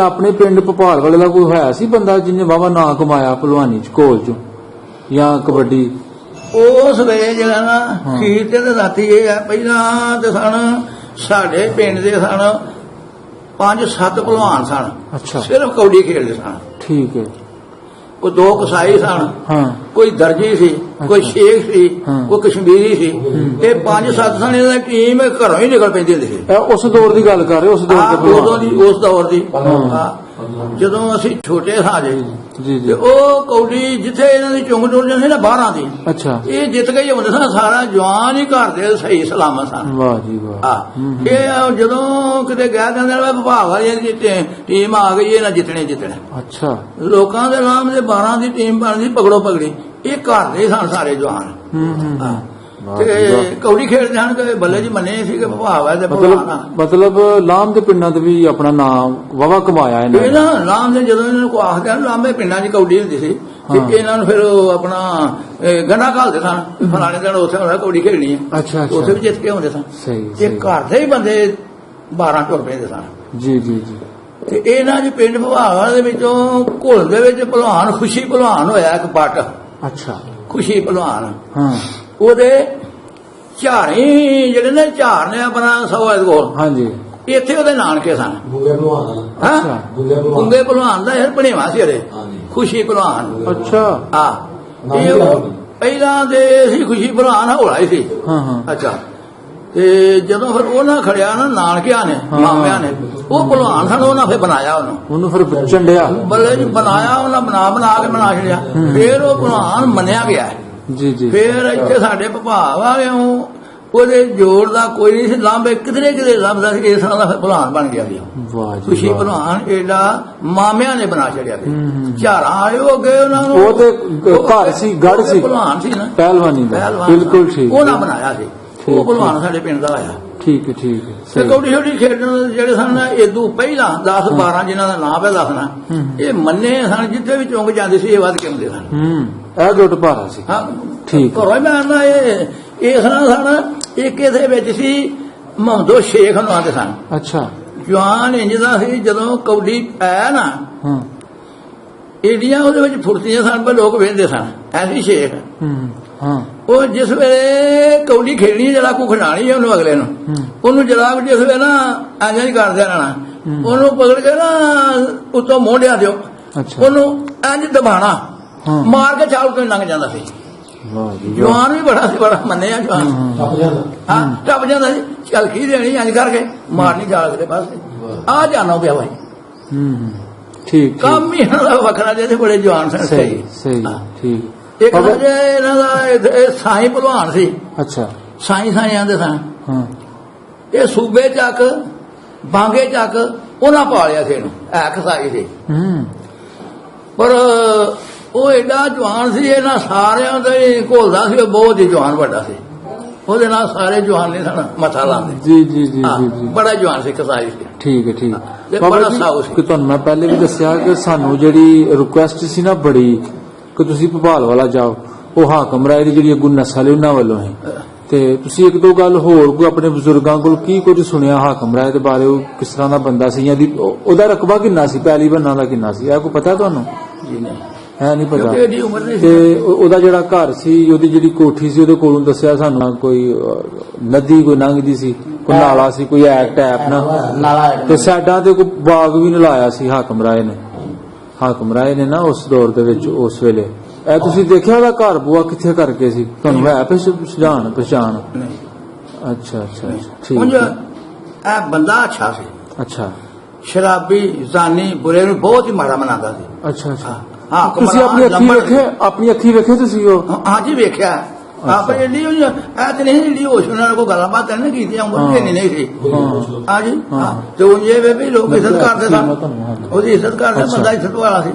ਆਪਣੇ ਪਿੰਡ ਭੋਪਾਲ ਵਾਲੇ ਦਾ ਕੋਈ ਹੋਇਆ ਸੀ ਬੰਦਾ ਜਿਹਨੇ ਵਾਹਵਾ ਨਾਂ ਕਮਾਇਆ ਪਹਿਲਵਾਨੀ ਚ, ਘੋਲ ਚ ਜਾਂ ਕਬੱਡੀ? ਉਸ ਵੇਲੇ ਜਿਹੜਾ ਨਾ ਖੀਰ ਤੇ ਰਾਤੀ ਇਹ ਹੈ, ਪਹਿਲਾਂ ਤੇ ਸਨ ਸਾਡੇ ਪਿੰਡ ਦੇ ਸਨ 5-7 ਭਲਵਾਨ ਸਨ। ਅੱਛਾ, ਸਿਰਫ ਕੌਡੀ ਖੇਡਦੇ ਸਨ। ਠੀਕ ਹੈ। ਕੋਈ 2 ਕਸਾਈ ਸਨ, ਕੋਈ ਦਰਜੀ ਸੀ, ਕੋਈ ਸ਼ੇਖ ਸੀ, ਕੋਈ ਕਸ਼ਮੀਰੀ ਸੀ। ਇਹ 5-7 ਸਨ, ਇਹਨਾਂ ਦੀ ਟੀਮ ਘਰੋਂ ਹੀ ਨਿਕਲ ਪੈਂਦੀ ਹੁੰਦੀ ਸੀ। ਉਸ ਦੌਰ ਦੀ ਗੱਲ ਕਰ ਰਹੇ, ਉਸ ਦੌਰ ਦੀ। ਜਦੋਂ ਅਸੀਂ ਛੋਟੇ ਸਾਂ ਜੀ, ਉਹ ਕੌਡੀ ਜਿੱਥੇ ਇਹਨਾਂ ਦੀ ਚੁੰਗ ਟੁੱਟ ਜਾਂਦੀ ਨਾ 12 ਦੀ, ਅੱਛਾ, ਇਹ ਜਿੱਤ ਗਈ ਹੁੰਦੇ ਸਨ। ਸਾਰਾ ਜਵਾਨ ਹੀ ਘਰ ਦੇ ਸਹੀ ਸਲਾਮਤ ਸਨ। ਵਾਹ ਜੀ ਵਾਹ। ਇਹ ਜਦੋਂ ਕਿਤੇ ਗਿਆ ਕਹਿੰਦੇ ਵਿਭਾਗ ਵਾਲੀ ਟੀਮ ਆ ਗਈ, ਇਹਨਾਂ ਜਿੱਤਣੇ। ਅੱਛਾ, ਲੋਕਾਂ ਦੇ ਨਾਮ ਦੇ 12 ਦੀ ਟੀਮ ਬਣਦੀ, ਪਕੜੋ ਪਕੜੀ। ਇਹ ਘਰ ਦੇ ਸਨ ਸਾਰੇ ਜਵਾਨ। ਤੇ ਕੌਡੀ ਖੇਡਦੇ ਹਨ ਕਿ ਬੱਲੇ ਜੀ ਮੰਨੇ ਸੀ ਕਿ ਭਾਵ ਹੈ ਤੇ ਮਤਲਬ ਲਾਮ ਦੇ ਪਿੰਡਾਂ ਤੇ ਵੀ ਆਪਣਾ ਨਾਮ ਵਾਵਾ ਕਮਾਇਆ ਇਹਨਾਂ ਨੇ। ਲਾਮ ਦੇ ਜਦੋਂ ਇਹਨਾਂ ਨੂੰ ਆਖਦੇ ਹਨ, ਲਾਮੇ ਪਿੰਡਾਂ 'ਚ ਕੌਡੀ ਹੁੰਦੀ ਸੀ ਤੇ ਇਹਨਾਂ ਨੂੰ ਫਿਰ ਆਪਣਾ ਗੰਡਾ ਘਾਲਦੇ ਸਨ, ਫਲਾਣੇ ਦਿਨ ਉੱਥੇ ਹੋਣਾ ਕੌਡੀ ਖੇਡਣੀ ਹੈ। ਅੱਛਾ, ਉੱਥੇ ਵੀ ਜਿੱਤ ਕੇ ਹੁੰਦੇ ਸਨ। ਇਹ ਘਰ ਦੇ ਹੀ ਬੰਦੇ 12 ਟੁਰ ਪੈਂਦੇ ਸਨ। ਜੀ ਜੀ ਜੀ। ਤੇ ਇਹਨਾਂ ਦੇ ਪਿੰਡ ਵਿਭਾਗ ਦੇ ਵਿੱਚੋਂ ਘੁਲ ਦੇ ਵਿੱਚ ਭਲਵਾਨ ਖੁਸ਼ੀ ਭਲਵਾਨ ਹੋਇਆ ਇੱਕ ਪੱਟ। ਅੱਛਾ, ਖੁਸ਼ੀ ਭਲਵਾਨ। ਉਹਦੇ ਝਾਰੀ ਜਿਹੜੇ ਨੇ ਝਾਰ ਨੇ ਆਪਣਾ ਸਵਾਦ ਕੋਲ। ਹਾਂਜੀ, ਇੱਥੇ ਉਹਦੇ ਨਾਨਕੇ ਸਨ। ਗੁੰਗੇ ਭਲਵਾਨ ਦਾ ਇਹ ਬਣੇਵਾ ਸੀ ਉਹਦੇ, ਖੁਸ਼ੀ ਭਲਵਾਨ। ਅੱਛਾ, ਪਹਿਲਾਂ ਦੇ ਸੀ ਖੁਸ਼ੀ ਭਲਵਾਨ ਹੌਲਾ ਹੀ ਸੀ। ਅੱਛਾ, ਤੇ ਜਦੋਂ ਫਿਰ ਉਹਨਾਂ ਖੜਿਆ ਨਾ ਨਾਨਕਿਆਂ ਨੇ, ਮਾਮਿਆਂ ਨੇ, ਉਹ ਭਲਵਾਨ ਸਨ, ਉਹਨਾਂ ਫਿਰ ਬਣਾਇਆ ਉਹਨੂੰ ਫਿਰ ਚੰਡਿਆ ਬੱਲੇ ਜੀ, ਬਣਾਇਆ ਉਹਨਾਂ, ਬਣਾ ਕੇ ਬਣਾ ਛੜਿਆ। ਫਿਰ ਉਹ ਭਲਵਾਨ ਮੰਨਿਆ ਗਿਆ। ਜੀ ਜੀ। ਫਿਰ ਇੱਥੇ ਸਾਡੇ ਭਪਾਵ ਵਾਲਿਓ ਉਹਦੇ ਜੋੜ ਦਾ ਕੋਈ ਨਹੀਂ ਸੀ ਲਾਂਭੇ, ਕਿਧਰੇ ਕਿਧਰੇ ਲੱਭਦਾ ਸੀ। ਇਸ ਤਰ੍ਹਾਂ ਦਾ ਫਿਰ ਭਲਵਾਨ ਬਣ ਗਿਆ ਸੀ ਉਹ। ਵਾਹ ਜੀ ਖੁਸ਼ੀ ਵਾਹ। ਭਲਵਾਨ ਏਡਾ ਮਾਮਿਆਂ ਨੇ ਬਣਾ ਛੜਿਆ ਸੀ। ਝਾਰਾਂ ਆਏ ਹੋ ਗਏ ਉਹਨਾਂ ਨੂੰ। ਉਹ ਤੇ ਘਰ ਸੀ, ਗੜ੍ਹ ਸੀ, ਭਲਵਾਨ ਸੀ ਨਾ, ਪਹਿਲਵਾਨੀ ਦਾ, ਪਹਿਲਵਾਨ ਬਿਲਕੁਲ ਠੀਕ। ਉਹਨਾਂ ਬਣਾਇਆ ਸੀ। ਠੀਕ, ਉਹ ਭਲਵਾਨ ਸਾਡੇ ਪਿੰਡ ਦਾ ਆਇਆ। ਠੀਕ ਹੈ, ਠੀਕ ਹੈ, ਤੇ ਸਹੀ। ਕੌਡੀ ਛੋਟੀ ਖੇਡਣ ਜਿਹੜੇ ਸਨ ਇਦੋਂ ਪਹਿਲਾਂ 10-12 ਜਿਨ੍ਹਾਂ ਦਾ ਨਾਮ ਹੈ ਦੱਸਣਾ, ਇਹ ਮੰਨੇ ਸਨ। ਜਿੱਥੇ ਵੀ ਚੁੰਗ ਜਾਂਦੇ ਸੀ ਇਹ ਵੱਧ ਕੇ ਹੁੰਦੇ ਸਨ। ਇਹ ਜੁੱਟ ਭਾਰਾ ਸੀ। ਹਾਂ ਠੀਕ। ਘਰੋਂ ਮੈਂ ਆਉਂਦਾ ਇਹ ਇਸ ਤਰ੍ਹਾਂ ਸਨ। ਇੱਕ ਇਹਦੇ ਵਿੱਚ ਸੀ ਮਹੰਦੋ ਸ਼ੇਖ ਨੂੰ ਆਉਂਦੇ ਸਨ। ਅੱਛਾ। ਜਵਾਨ ਇੰਜ ਦਾ ਸੀ, ਜਦੋਂ ਕੌਡੀ ਆਇਆ ਨਾ ਹਾਂ ਏਡੀਆਂ ਉਹਦੇ ਵਿੱਚ ਫੁਰਤੀਆਂ ਸਨ, ਪਰ ਲੋਕ ਵੇਖਦੇ ਸਨ। ਐਸੀ ਸ਼ੇਖ ਹਾਂ ਉਹ ਜਿਸ ਵੇਲੇ ਕੌਡੀ ਖੇਡਣੀ ਜਰਾ ਕੋ ਖਿਡਾਣੀ ਉਹਨੂੰ ਅਗਲੇ ਨੂੰ, ਉਹਨੂੰ ਜਰਾ ਵੀ ਜਿਸ ਵੇਲੇ ਨਾ ਐਂ ਨਹੀਂ ਕਰਦੇ ਰਹਿਣਾ, ਉਹਨੂੰ ਪਕੜ ਕੇ ਨਾ ਉੱਤੋਂ ਮੋਢਿਆਂ ਦਿਓ, ਅੱਛਾ। ਉਹਨੂੰ ਇੰਜ ਦਬਾਣਾ, ਹਾਂ। ਮਾਰ ਕੇ ਚਾਲ ਤੋਂ ਲੰਘ ਜਾਂਦਾ ਸੀ। ਵਾਹ ਜੀ ਵਾਹ। ਜਵਾਨ ਵੀ ਬੜਾ ਸੀ, ਬੜਾ ਮੰਨਿਆ ਜਵਾਨ। ਹਾਂ ਟੱਪ ਜਾਂਦਾ ਸੀ। ਚੱਲ ਕੀ ਦੇਣੀ ਇੰਜ ਕਰਕੇ ਮਾਰਨੀ ਚਾਲ ਅਗਲੇ ਪਾਸੇ। ਆ ਜਾਣਾ ਪਿਆ ਭਾਈ। ਠੀਕ। ਕੰਮ ਹੀ ਇਹਨਾਂ ਦਾ ਵੱਖਰਾ ਜਿਹੇ ਬੜੇ ਜਵਾਨ ਸਨ। ਸਹੀ ਸਹੀ। ਹਾਂ। ਠੀਕ। ਇੱਕ ਜੇ ਇਹਨਾਂ ਦਾ ਇਹ ਸਾਈਂ ਭਲਵਾਨ ਸੀ। ਅੱਛਾ। ਸਾਈਂ ਆਂਦੇ ਸਨ। ਹਾਂ ਇਹ ਸੂਬੇ ਚੱਕ ਬਾਂਗੇ ਚੱਕ ਉਹਨਾਂ ਪਾਲਿਆ ਸੀ ਇਹਨੂੰ, ਐ ਖਸਾਈ ਸੀ। ਪਰ ਉਹ ਏਡਾ ਜਵਾਨ ਸੀ, ਇਹਨਾਂ ਸਾਰਿਆਂ ਦਾ ਹੀ ਘੋਲਦਾ ਸੀ। ਉਹ ਬਹੁਤ ਹੀ ਜਵਾਨ ਵੱਡਾ ਸੀ। ਉਹਦੇ ਨਾਲ ਸਾਰੇ ਜਵਾਨ ਨਹੀਂ ਸਨ ਮੱਥਾ ਲਾਉਂਦੇ। ਜੀ ਜੀ ਜੀ ਹਾਂ, ਜੀ ਜੀ। ਬੜਾ ਜਵਾਨ ਸੀ, ਕਸਾਈ ਸੀ। ਠੀਕ ਹੈ, ਠੀਕ। ਤੇ ਬਾਬਾ ਬੜਾ ਜੀ, ਸਾਊ ਸੀ। ਕਿ ਤੁਹਾਨੂੰ ਮੈਂ ਪਹਿਲੇ ਵੀ ਦੱਸਿਆ ਕਿ ਸਾਨੂੰ ਜਿਹੜੀ ਰਿਕੁਐਸਟ ਸੀ ਨਾ ਬੜੀ, ਕਿ ਤੁਸੀਂ ਭੋਪਾਲ ਵਾਲਾ ਜਾਓ, ਉਹ ਹਾਕਮ ਰਾਏ ਦੀ ਜਿਹੜੀ ਅੱਗੂ ਨਸਲ ਉਹਨਾਂ ਵੱਲੋਂ ਹੈ। ਤੇ ਤੁਸੀਂ ਇੱਕ ਦੋ ਗੱਲ ਹੋਰ ਕੋਈ ਆਪਣੇ ਬਜ਼ੁਰਗਾਂ ਕੋਲ ਕੀ ਕੁਝ ਸੁਣਿਆ ਹਾਕਮ ਰਾਏ ਦੇ ਬਾਰੇ? ਉਹ ਕਿਸ ਤਰ੍ਹਾਂ ਦਾ ਬੰਦਾ ਸੀ, ਜਾਂ ਉਹਦਾ ਰਕਬਾ ਕਿੰਨਾ ਸੀ, ਪਹਿਲੀ ਬੰਨਾ ਦਾ ਕਿੰਨਾ ਸੀ, ਇਹ ਕੋਈ ਪਤਾ ਤੁਹਾਨੂੰ? ਜੀ ਨਹੀਂ, ਹੈ ਨਹੀਂ ਪਤਾ। ਕਿਉਂਕਿ ਇਹਦੀ ਉਮਰ ਨਹੀਂ ਸੀ। ਤੇ ਉਹਦਾ ਜਿਹੜਾ ਘਰ ਸੀ, ਉਹਦੀ ਜਿਹੜੀ ਕੋਠੀ ਸੀ, ਉਹਦੇ ਕੋਲੋਂ ਦੱਸਿਆ ਸਾਨੂੰ ਕੋਈ ਨਦੀ ਕੋਈ ਲੰਘਦੀ ਸੀ, ਕੋਈ ਨਾਲਾ ਸੀ, ਕੋਈ ਐਕ ਟੈਪ ਨਾ, ਨਾਲਾ ਤੇ ਸਾਈਡਾਂ ਤੇ ਕੋਈ ਬਾਗ ਵੀ ਲਾਇਆ ਸੀ ਹਾਕਮ ਰਾਏ ਨੇ। ਹਾਕਮ ਰਾਏ ਨੇ ਨਾ ਉਸ ਦੌਰ ਦੇ ਵਿੱਚ, ਉਸ ਵੇਲੇ ਇਹ ਤੁਸੀਂ ਦੇਖਿਆ ਉਹਦਾ ਘਰ ਬੂਆ ਕਿੱਥੇ ਕਰਕੇ ਸੀ? ਤੁਹਾਨੂੰ ਹੈ ਪਛਾਣ? ਨਹੀਂ। ਅੱਛਾ ਅੱਛਾ ਉਂਝ ਠੀਕ ਹੈ। ਇਹ ਬੰਦਾ ਅੱਛਾ ਸੀ। ਅੱਛਾ ਸ਼ਰਾਬੀ ਜ਼ਾਨੀ ਬੁਰੇ ਨੂੰ ਬਹੁਤ ਹੀ ਮਾੜਾ ਮਨਾਉਂਦਾ ਸੀ। ਅੱਛਾ ਅੱਛਾ। ਹਾਂ ਤੁਸੀਂ ਆਪਣੀ ਅੱਖੀ ਵੇਖੇ ਤੁਸੀਂ ਉਹ? ਹਾਂਜੀ ਵੇਖਿਆ। ਆਪੇ ਜਿਹੜੀ ਇਹ ਤੇ ਨਹੀਂ ਜਿਹੜੀ ਹੋਸ਼ ਉਹਨਾਂ ਕੋਲ ਗੱਲਬਾਤ ਨਹੀਂ ਕੀਤੀ, ਉਮਰ ਇੰਨੀ ਨਹੀਂ ਸੀ। ਹਾਂਜੀ ਹਾਂ। ਤੇ ਉਹ ਇਹ ਵੀ ਲੋਕ ਇੱਜ਼ਤ ਕਰਦੇ ਸਨ, ਉਹਦੀ ਇੱਜ਼ਤ ਕਰਦੇ। ਬੰਦਾ ਇੱਜ਼ਤ ਵਾਲਾ ਸੀ।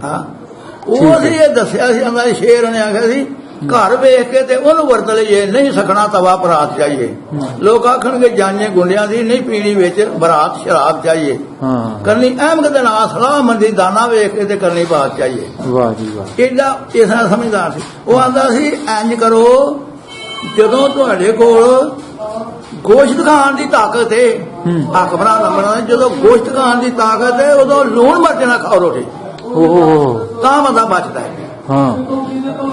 ਹਾਂ ਉਹ ਸੀ। ਇਹ ਦੱਸਿਆ ਸੀ ਉਹਨਾਂ ਦੇ ਸ਼ੇਰ ਨੇ ਆਖਿਆ ਸੀ, ਘਰ ਵੇਖ ਕੇ ਤੇ ਉਹਨੂੰ ਵਰਤ ਲਈਏ, ਨਹੀਂ ਸਕਣਾ ਤਵਾ ਬਰਾਤ ਚਾਹੀਏ। ਲੋਕ ਆਖਣਗੇ ਜਾਨੇ ਗੁੰਡਿਆਂ ਦੀ ਨਹੀਂ ਪੀਣੀ ਵਿੱਚ ਬਰਾਤ ਸ਼ਰਾਬ ਚਾਹੀਏ, ਕਰਨੀ ਅਹਿਮਦ ਦੇ ਨਾਲ ਸਲਾਹ ਮੰਦੀ ਦਾਣਾ ਵੇਖ ਕੇ ਤੇ ਕਰਨੀ ਬਾਤ ਚਾਹੀਏ। ਵਾਹ ਜੀ ਵਾਹ। ਇਹਦਾ ਇਸ ਨਾਲ ਸਮਝਦਾਰ ਸੀ। ਉਹ ਆਂਦਾ ਸੀ ਇੰਜ ਕਰੋ, ਜਦੋਂ ਤੁਹਾਡੇ ਕੋਲ ਗੋਸ਼ਤ ਖਾਣ ਦੀ ਤਾਕਤ ਹੈ, ਅਕਬਰਾਂ ਨੰਬਰਾਂ ਜਦੋਂ ਗੋਸ਼ਤ ਖਾਣ ਦੀ ਤਾਕਤ ਹੈ, ਉਦੋਂ ਲੂਣ ਮਿਰਚ ਨਾ ਖਾਓ ਰੋਟੀ, ਤਾਂ ਬੰਦਾ ਬਚਦਾ ਹੈ।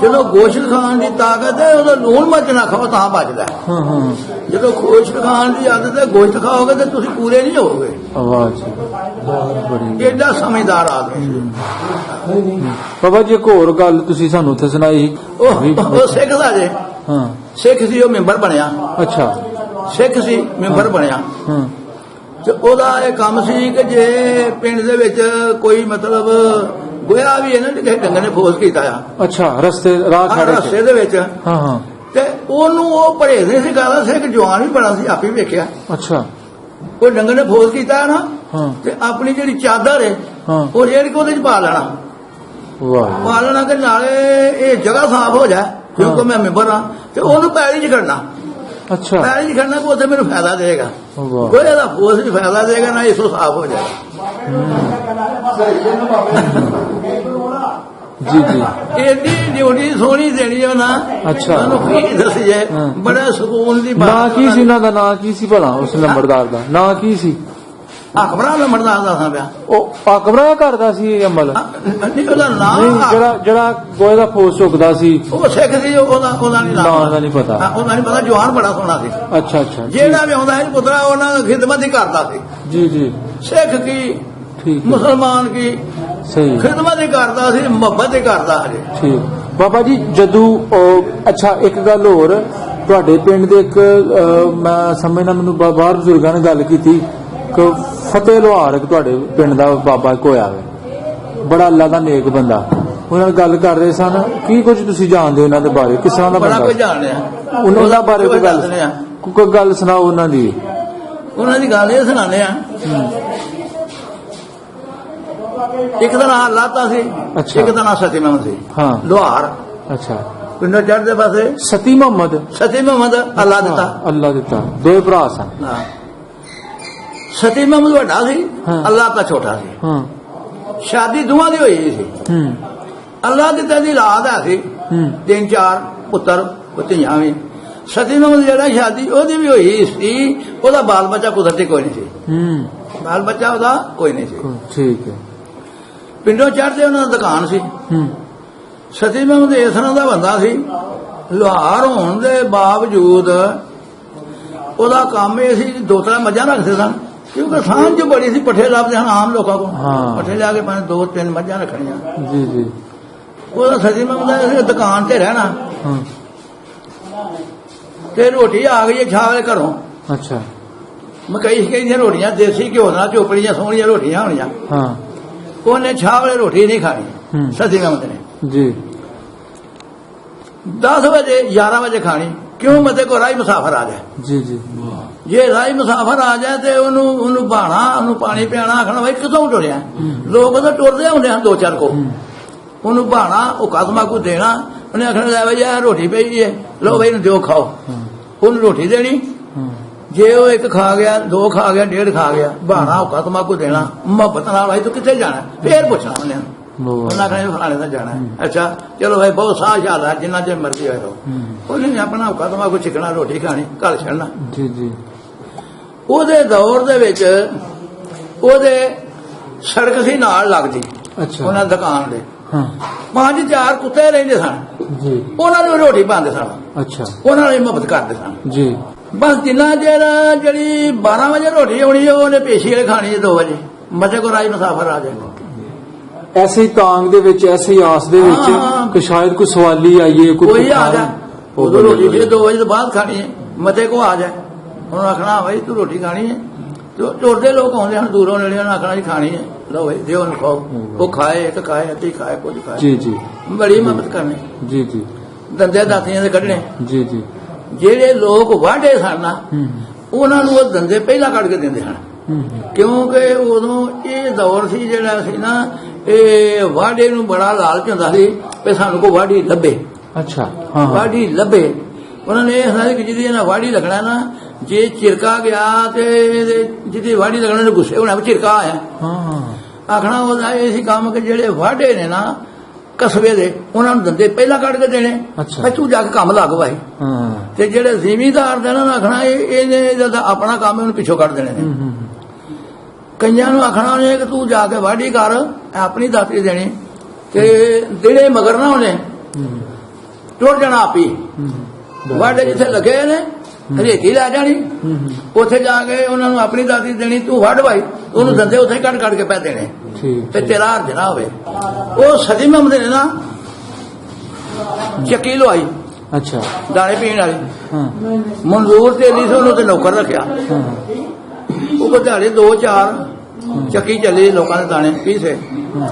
ਜਦੋਂ ਗੋਸ਼ਤ ਖਾਣ ਦੀ ਤਾਕਤ ਹੈ, ਉਦੋਂ ਲੂਣ ਮਿਰਚ ਨਾ ਖਾਓ ਤਾਂ ਬਚਦਾ ਹੈ। ਜਦੋਂ ਗੋਸ਼ਤ ਖਾਣ ਦੀ ਆਦਤ ਹੈ, ਗੋਸ਼ਤ ਖਾਓਗੇ ਤੇ ਤੁਸੀਂ ਪੂਰੇ ਨਹੀਂ ਹੋਵੋਗੇ। ਬੜੀ ਏਡਾ ਸਮਝਦਾਰ ਆਦਮੀ। ਬਾਬਾ ਜੀ ਇੱਕ ਹੋਰ ਗੱਲ ਤੁਸੀਂ ਸਾਨੂੰ ਉੱਥੇ ਸੁਣਾਈ। ਉਹ ਸਿੱਖ ਦਾ ਜੇ। ਸਿੱਖ ਸੀ, ਉਹ ਮੈਂਬਰ ਬਣਿਆ। ਅੱਛਾ। ਸਿੱਖ ਸੀ, ਮੈਂਬਰ ਬਣਿਆ। ਤੇ ਉਹਦਾ ਇਹ ਕੰਮ ਸੀ ਕਿ ਜੇ ਪਿੰਡ ਦੇ ਵਿੱਚ ਕੋਈ ਮਤਲਬ ਗੋਇਆ ਵੀ ਹੈ ਨਾ, ਕਿਸੇ ਡੰਗਰ ਨੇ ਫੋਸ ਕੀਤਾ ਆ, ਅੱਛਾ, ਰਸਤੇ ਰਾਹ ਖੜੇ ਰਸਤੇ ਦੇ ਵਿੱਚ, ਤੇ ਉਹਨੂੰ ਉਹ ਪਰਹੇਜ਼ ਨਹੀਂ ਸੀ ਕਰਦਾ। ਸਿੱਖ ਜਵਾਨ ਵੀ ਬੜਾ ਸੀ, ਆਪੇ ਵੇਖਿਆ। ਅੱਛਾ। ਕੋਈ ਡੰਗਰ ਨੇ ਫੋਸ ਕੀਤਾ ਨਾ, ਤੇ ਆਪਣੀ ਜਿਹੜੀ ਚਾਦਰ ਹੈ ਉਹ ਜਿਹੜੀ ਉਹਦੇ ਚ ਪਾ ਲੈਣਾ। ਪਾ ਲੈਣਾ ਕਿ ਨਾਲੇ ਇਹ ਜਗ੍ਹਾ ਸਾਫ਼ ਹੋ ਜਾਏ, ਕਿਉਂਕਿ ਮੈਂ ਮੈਂਬਰ ਹਾਂ, ਤੇ ਉਹਨੂੰ ਪੈਲੀ ਚ ਖੜਨਾ। ਅੱਛਾ। ਪੈਲੀ ਚ ਖੜਨਾ, ਉੱਥੇ ਮੈਨੂੰ ਫਾਇਦਾ ਦੇਗਾ। ਕੋਈ ਇਹਦਾ ਫੋਸ ਵੀ ਫਾਇਦਾ ਦੇਗਾ, ਨਾ ਇਸੋ ਸਾਫ਼ ਹੋ ਜਾਏ। ਜੀ ਜੀ। ਏਡੀ ਡਿਊਟੀ ਸੋਹਣੀ ਦੇਣੀ ਉਹ ਨਾ। ਅੱਛਾ। ਉਹਨੂੰ ਕੀ ਦੱਸੀਏ, ਬੜਾ ਸਕੂਨ ਦੀ ਬਾਤ। ਨਾਂ ਕੀ ਸੀ ਉਹਨਾਂ ਦਾ? ਨਾਂ ਕੀ ਸੀ ਭਲਾ ਉਸ ਲੰਬੜਦਾਰ ਦਾ? ਨਾਂ ਕੀ ਸੀ? ਅਕਬਰਾਂ ਲੰਬੜਦਾਰ ਦੱਸਾਂ ਪਿਆ। ਉਹ ਅਕਬਰਾਂ ਕਰਦਾ ਸੀ ਅਮਲ? ਨਹੀਂ, ਉਹਦਾ ਨਾਮ ਜਿਹੜਾ ਗੋਏ ਦਾ ਫੋਸ ਚੁੱਕਦਾ ਸੀ, ਉਹ ਸਿੱਖ ਸੀ। ਉਹਦਾ ਨਹੀਂ ਨਾਮ, ਉਹਦਾ ਨਹੀਂ ਪਤਾ। ਉਹਦਾ ਨਹੀਂ ਪਤਾ। ਜਵਾਨ ਬੜਾ ਸੋਹਣਾ ਸੀ। ਅੱਛਾ ਅੱਛਾ। ਜਿਹੜਾ ਵੀ ਆਉਂਦਾ ਸੀ ਪੁੱਤਰਾ, ਉਹਨਾਂ ਦੀ ਖਿਦਮਤ ਹੀ ਕਰਦਾ ਸੀ। ਜੀ ਜੀ। ਸਿੱਖ ਕੀ, ਠੀਕ, ਮੁਸਲਮਾਨ ਕੀ, ਸਹੀ ਖਿਦਮਤ ਹੀ ਕਰਦਾ ਸੀ, ਮੁਹੱਬਤ ਹੀ ਕਰਦਾ ਸੀ। ਠੀਕ। ਬਾਬਾ ਜੀ ਜਦੋਂ ਅੱਛਾ, ਇੱਕ ਗੱਲ ਹੋਰ, ਤੁਹਾਡੇ ਪਿੰਡ ਦੇ ਇੱਕ ਮੈਂ ਸਮਝਦਾ, ਮੈਨੂੰ ਬਾਹਰ ਬਜ਼ੁਰਗਾਂ ਨੇ ਗੱਲ ਕੀਤੀ ਕਿ ਫਤਿਹ ਲੋਹਾਰ ਇੱਕ ਤੁਹਾਡੇ ਪਿੰਡ ਦਾ ਬਾਬਾ ਇੱਕ ਹੋਇਆ ਵੇ, ਬੜਾ ਅੱਲਾ ਦਾ ਨੇਕ ਬੰਦਾ। ਉਹਨਾਂ ਨਾਲ ਗੱਲ ਕਰ ਰਹੇ ਸਨ। ਕੀ ਕੁਝ ਤੁਸੀਂ ਜਾਣਦੇ ਹੋ ਉਹਨਾਂ ਦੇ ਬਾਰੇ? ਕਿਸ ਤਰ੍ਹਾਂ ਦਾ ਬੜਾ ਬੰਦਾ? ਕੁਝ ਜਾਣਦੇ ਆ। ਉਹਨਾਂ ਦਾ ਬਾਰੇ ਕੋਈ ਗੱਲ ਦੱਸਦੇ ਆ। ਕੋਈ ਗੱਲ ਸੁਣਾਓ ਉਹਨਾਂ ਦੀ। ਉਹਨਾਂ ਦੀ ਗੱਲ ਇਹ ਸੁਣਾਉਂਦੇ ਆ। ਇੱਕ ਦਾ ਨਾਂ ਲਾਤਾ ਸੀ, ਅੱਛਾ। ਇੱਕ ਦਾ ਨਾਂ ਸਤੀ ਮੁਹੰਮਦ ਸੀ। ਹਾਂ। ਲੋਹਾਰ ਅੱਛਾ। ਪਿੰਡੋਂ ਚੜ੍ਹਦੇ ਪਾਸੇ ਸਤੀ ਮੁਹੰਮਦ। ਸਤੀ ਮੁਹੰਮਦ ਅੱਲਾ ਦਿੱਤਾ। ਅੱਲਾ ਦਿੱਤਾ। ਦੋ ਭਰਾ ਸਨ। ਹਾਂ। ਸਤੀ ਮੁਹੰਮਦ ਵੱਡਾ ਸੀ, ਹਾਂ। ਅੱਲਾ ਤਾਂ ਛੋਟਾ ਸੀ। ਹਾਂ। ਸ਼ਾਦੀ ਦੋਵਾਂ ਦੀ ਹੋਈ ਸੀ। ਅੱਲਾ ਦਿੱਤਾ ਦੀ ਔਲਾਦ ਹੈ ਸੀ, 3-4 ਪੁੱਤਰ ਧੀਆਂ ਵੀ। ਸਤੀ ਮੁਹੰਮਦ ਜਿਹੜਾ ਸ਼ਾਦੀ ਉਹਦੀ ਵੀ ਹੋਈ ਸੀ, ਉਹਦਾ ਬਾਲ ਬੱਚਾ ਕੁਦਰਤੀ ਕੋਈ ਨਹੀਂ ਸੀ। ਬਾਲ ਬੱਚਾ ਉਹਦਾ ਕੋਈ ਨਹੀਂ ਸੀ। ਠੀਕ ਹੈ। ਪਿੰਡੋਂ ਚੜ੍ਹਦੇ ਉਹਨਾਂ ਦੀ ਦੁਕਾਨ ਸੀ। ਸਤੀ ਮੁਹੰਮਦ ਇਸ ਤਰ੍ਹਾਂ ਦਾ ਬੰਦਾ ਸੀ, ਲੋਹਾਰ ਹੋਣ ਦੇ ਬਾਵਜੂਦ ਉਹਦਾ ਕੰਮ ਇਹ ਸੀ 2-3 ਮੱਝਾਂ ਰੱਖਦੇ ਸਨ, ਕਿਉਂਕਿ ਸਾਂਝ ਬੜੀ ਸੀ। ਪੱਠੇ ਲੱਭਦੇ ਹਨ ਆਮ ਲੋਕਾਂ ਕੋਲ, ਪੱਠੇ ਲਿਆ ਕੇ 2-3 ਮੱਝਾਂ ਰੱਖਣੀਆਂ। ਜੀ ਜੀ। ਉਹਦਾ ਸਤੀ ਮੁਹੰਮਦ ਨੇ ਦੁਕਾਨ ਤੇ ਰਹਿਣਾ ਤੇ ਰੋਟੀ ਆ ਗਈ ਛਾਲੇ ਘਰੋਂ। ਅੱਛਾ। ਮਕਈ ਦੀਆਂ ਰੋਟੀਆਂ ਦੇਸੀ ਘਿਓ ਨਾਲ ਚੋਪੜੀਆਂ ਸੋਹਣੀਆਂ ਰੋਟੀਆਂ ਹੋਣੀਆਂ। ਹਾਂ। ਉਹਨੇ ਛਾਲੇ ਰੋਟੀ ਨਹੀਂ ਖਾਣੀ ਸਤੀ ਮੁਹੰਮਦ ਨੇ ਜੀ। 10 ਵਜੇ 11 ਵਜੇ ਖਾਣੀ, ਕਿਉਂ ਮਤੇ ਕੋ ਰਾਈ ਮੁਸਾਫਰ ਆ ਜਾਏ। ਜੀ ਜੀ। ਜੇ ਰਾਈ ਮੁਸਾਫਰ ਆ ਜਾਏ ਤੇ ਉਹਨੂੰ ਬਹਾਣਾ, ਉਹਨੂੰ ਪਾਣੀ ਪਿਆਣਾ, ਆਖਣਾ ਬਈ ਕਿਦੋਂ ਟੁਰਿਆ। ਲੋਕ ਤਾਂ ਟੁਰਦੇ ਹੁੰਦੇ ਹਨ 2-4 ਕੋ। ਉਹਨੂੰ ਬਹਾਣਾ, ਉਹ ਕਦਮਾਂ ਕੋ ਦੇਣਾ, ਉਹਨੇ ਆਖਣਾ ਲੈ ਬਈ ਇਹ ਰੋਟੀ ਪਈ ਹੈ, ਲੋ ਬਈ ਇਹਨੂੰ ਦਿਓ ਖਾਓ। ਉਹਨੂੰ ਰੋਟੀ ਦੇਣੀ, ਜੇ ਉਹ 1 ਖਾ ਗਿਆ, 2 ਖਾ ਗਿਆ, 1.5 ਖਾ ਗਿਆ, ਬਹਾਣਾ ਉਹ ਕਦਮਾਂ ਕੋ ਦੇਣਾ, ਮੁਹੱਬਤ ਨਾਲ ਭਾਈ ਤੂੰ ਕਿੱਥੇ ਜਾਣਾ, ਫੇਰ ਪੁੱਛਣਾ ਉਹਨੇ। ਉਹਨਾਂ ਕਹਿੰਦੇ ਫਲਾਣੇ ਦਾ ਜਾਣਾ। ਅੱਛਾ ਚਲੋ ਭਾਈ ਬਹੁਤ ਸਾਹ ਸ਼ਾਦਾ ਜਿੰਨਾ ਚਿਰ ਮਰਜ਼ੀ ਹੋਏ। ਉਹਨੇ ਆਪਣਾ ਕਦਮਾਂ ਕੋ ਛਿਕਣਾ, ਰੋਟੀ ਖਾਣੀ, ਘਰ ਛੱਡਣਾ। ਜੀ ਜੀ। ਉਹਦੇ ਦੌਰ ਦੇ ਵਿੱਚ ਉਹਦੇ ਸੜਕ ਸੀ ਨਾਲ ਲੱਗਦੀ। ਅੱਛਾ। ਉਹਨਾਂ ਦੁਕਾਨ ਦੇ ਹਾਂ। 5-4 ਕੁੱਤੇ ਰਹਿੰਦੇ ਸਨ, ਜੀ। ਉਹਨਾਂ ਨੂੰ ਰੋਟੀ ਪਾਉਂਦੇ ਸਨ, ਅੱਛਾ। ਉਹਨਾਂ ਨਾਲ ਮੁਹੱਬਤ ਕਰਦੇ ਸਨ। ਜੀ। ਬਸ ਜਿੰਨਾ ਚਿਰ ਜਿਹੜੀ 12 ਵਜੇ ਰੋਟੀ ਆਉਣੀ ਉਹਨੇ ਪੇਸ਼ੀ ਵਾਲੇ ਖਾਣੀ ਹੈ 2 ਵਜੇ ਮੱਝੇ ਕੋ ਰਾਜ ਮੁਸਾਫਰ ਆ ਜਾਏ। ਐਸੇ ਹੀ ਤਾਂਗ ਦੇ ਵਿੱਚ, ਐਸੇ ਹੀ ਆਸ ਦੇ ਵਿੱਚ ਕਿ ਸ਼ਾਇਦ ਕੋਈ ਸਵਾਲੀ ਆਈਏ, ਕੋਈ ਆ ਜਾ, ਉਦੋਂ ਰੋਟੀ ਫਿਰ 2 ਵਜੇ ਤੋਂ ਬਾਅਦ ਖਾਣੀ ਹੈ, ਮੱਝੇ ਕੋ ਆ ਜਾਏ। ਉਹਨੂੰ ਆਖਣਾ ਭਾਈ ਤੂੰ ਰੋਟੀ ਖਾਣੀ ਹੈ। ਤੁਰਦੇ ਲੋਕ ਆਉਂਦੇ ਹਨ ਦੂਰੋਂ ਨੇੜੇ, ਉਹਨੂੰ ਆਖਣਾ ਜੀ ਖਾਣੀ ਹੈ, ਲਓ ਭਾਈ ਦਿਓ ਉਹਨੂੰ ਖਾਓ। ਉਹ ਖਾਏ, ਇੱਕ ਖਾਏ, ਅੱਧੀ ਖਾਏ, ਕੁਝ ਖਾਏ। ਜੀ ਜੀ। ਬੜੀ ਮੁਹੱਬਤ ਕਰਨੀ। ਜੀ ਜੀ। ਦੰਦੇ ਦਾਤੀਆਂ ਦੇ ਕੱਢਣੇ। ਜੀ ਜੀ। ਜਿਹੜੇ ਲੋਕ ਵਾਢੇ ਸਨ ਨਾ, ਉਹਨਾਂ ਨੂੰ ਉਹ ਦੰਦੇ ਪਹਿਲਾਂ ਕੱਢ ਕੇ ਦਿੰਦੇ ਹਨ, ਕਿਉਂਕਿ ਉਦੋਂ ਇਹ ਦੌਰ ਸੀ ਜਿਹੜਾ ਸੀ ਨਾ, ਇਹ ਵਾਢੇ ਨੂੰ ਬੜਾ ਲਾਲਚ ਹੁੰਦਾ ਸੀ ਵੀ ਸਾਨੂੰ ਕੋਈ ਵਾਢੀ ਲੱਭੇ। ਅੱਛਾ। ਹਾਂ। ਵਾਢੀ ਲੱਭੇ। ਉਹਨਾਂ ਨੇ ਇਹ ਸੁਣਿਆ ਕਿ ਜਿਹਦੀ ਇਹਨਾਂ ਵਾਢੀ ਲੱਗਣਾ ਨਾ, ਜੇ ਚਿਰਕਾ ਗਿਆ ਤੇ ਜਿਹਦੀ ਵਾਢੀ ਲੱਗਣਾ ਨੇ ਗੁੱਸੇ ਹੋਣਾ ਵੀ ਚਿਰਕਾ ਆਇਆ। ਹਾਂ। ਆਖਣਾ ਉਹਦਾ ਇਹ ਸੀ ਕੰਮ ਕਿ ਜਿਹੜੇ ਵਾਢੇ ਨੇ ਨਾ ਕਸਬੇ ਦੇ, ਉਹਨਾਂ ਨੂੰ ਦੰਦੇ ਪਹਿਲਾਂ ਕੱਢ ਕੇ ਦੇਣੇ। ਅੱਛਾ। ਤੂੰ ਜਾ ਕੇ ਕੰਮ ਲੱਗ ਭਾਈ। ਹਾਂ। ਤੇ ਜਿਹੜੇ ਜ਼ਿਮੀਂਦਾਰ ਦੇ ਨਾ ਆਖਣਾ ਇਹਨੇ ਜਦ ਆਪਣਾ ਕੰਮ ਉਹਨੂੰ ਪਿੱਛੋਂ ਕੱਢ ਦੇਣੇ ਨੇ। ਕਈਆਂ ਨੂੰ ਆਖਣਾ ਉਹਨੇ ਕਿ ਤੂੰ ਜਾ ਕੇ ਵਾਢੀ ਕਰ, ਆਪਣੀ ਦਾਤੀ ਦੇਣੀ, ਤੇ ਜਿਹੜੇ ਮਗਰ ਨਾ ਉਹਨੇ ਟੁੱਟ ਜਾਣਾ ਆਪੀ। ਵਾਢੇ ਜਿੱਥੇ ਲੱਗੇ ਨੇ ਰੇਤੀ ਲੈ ਜਾਣੀ, ਉੱਥੇ ਜਾ ਕੇ ਉਹਨਾਂ ਨੂੰ ਆਪਣੀ ਦਾਤੀ ਦੇਣੀ, ਤੂੰ ਵੱਢ ਭਾਈ, ਉਹਨੂੰ ਦੰਦੇ ਉੱਥੇ ਕੱਢ ਕੱਢ ਕੇ ਪੈ ਦੇਣੇ ਤੇ ਤੇਰਾ ਹਰਜ ਨਾ ਹੋਵੇ। ਉਹ ਸਤੀ ਮੁਹੰਮਦ ਨੇ ਨਾ ਚੱਕੀ ਲਵਾਈ। ਅੱਛਾ। ਦਾਣੇ ਪੀਣ ਵਾਲੀ। ਹਾਂ। ਮਨਜ਼ੂਰ ਤੇਲੀ ਸੀ, ਉਹਨੂੰ ਤੇ ਨੌਕਰ ਰੱਖਿਆ। ਉਹ ਦਿਹਾੜੇ 2-4 ਚੱਕੀ ਚੱਲੀ, ਲੋਕਾਂ ਦੇ ਦਾਣੇ ਪੀਸੇ।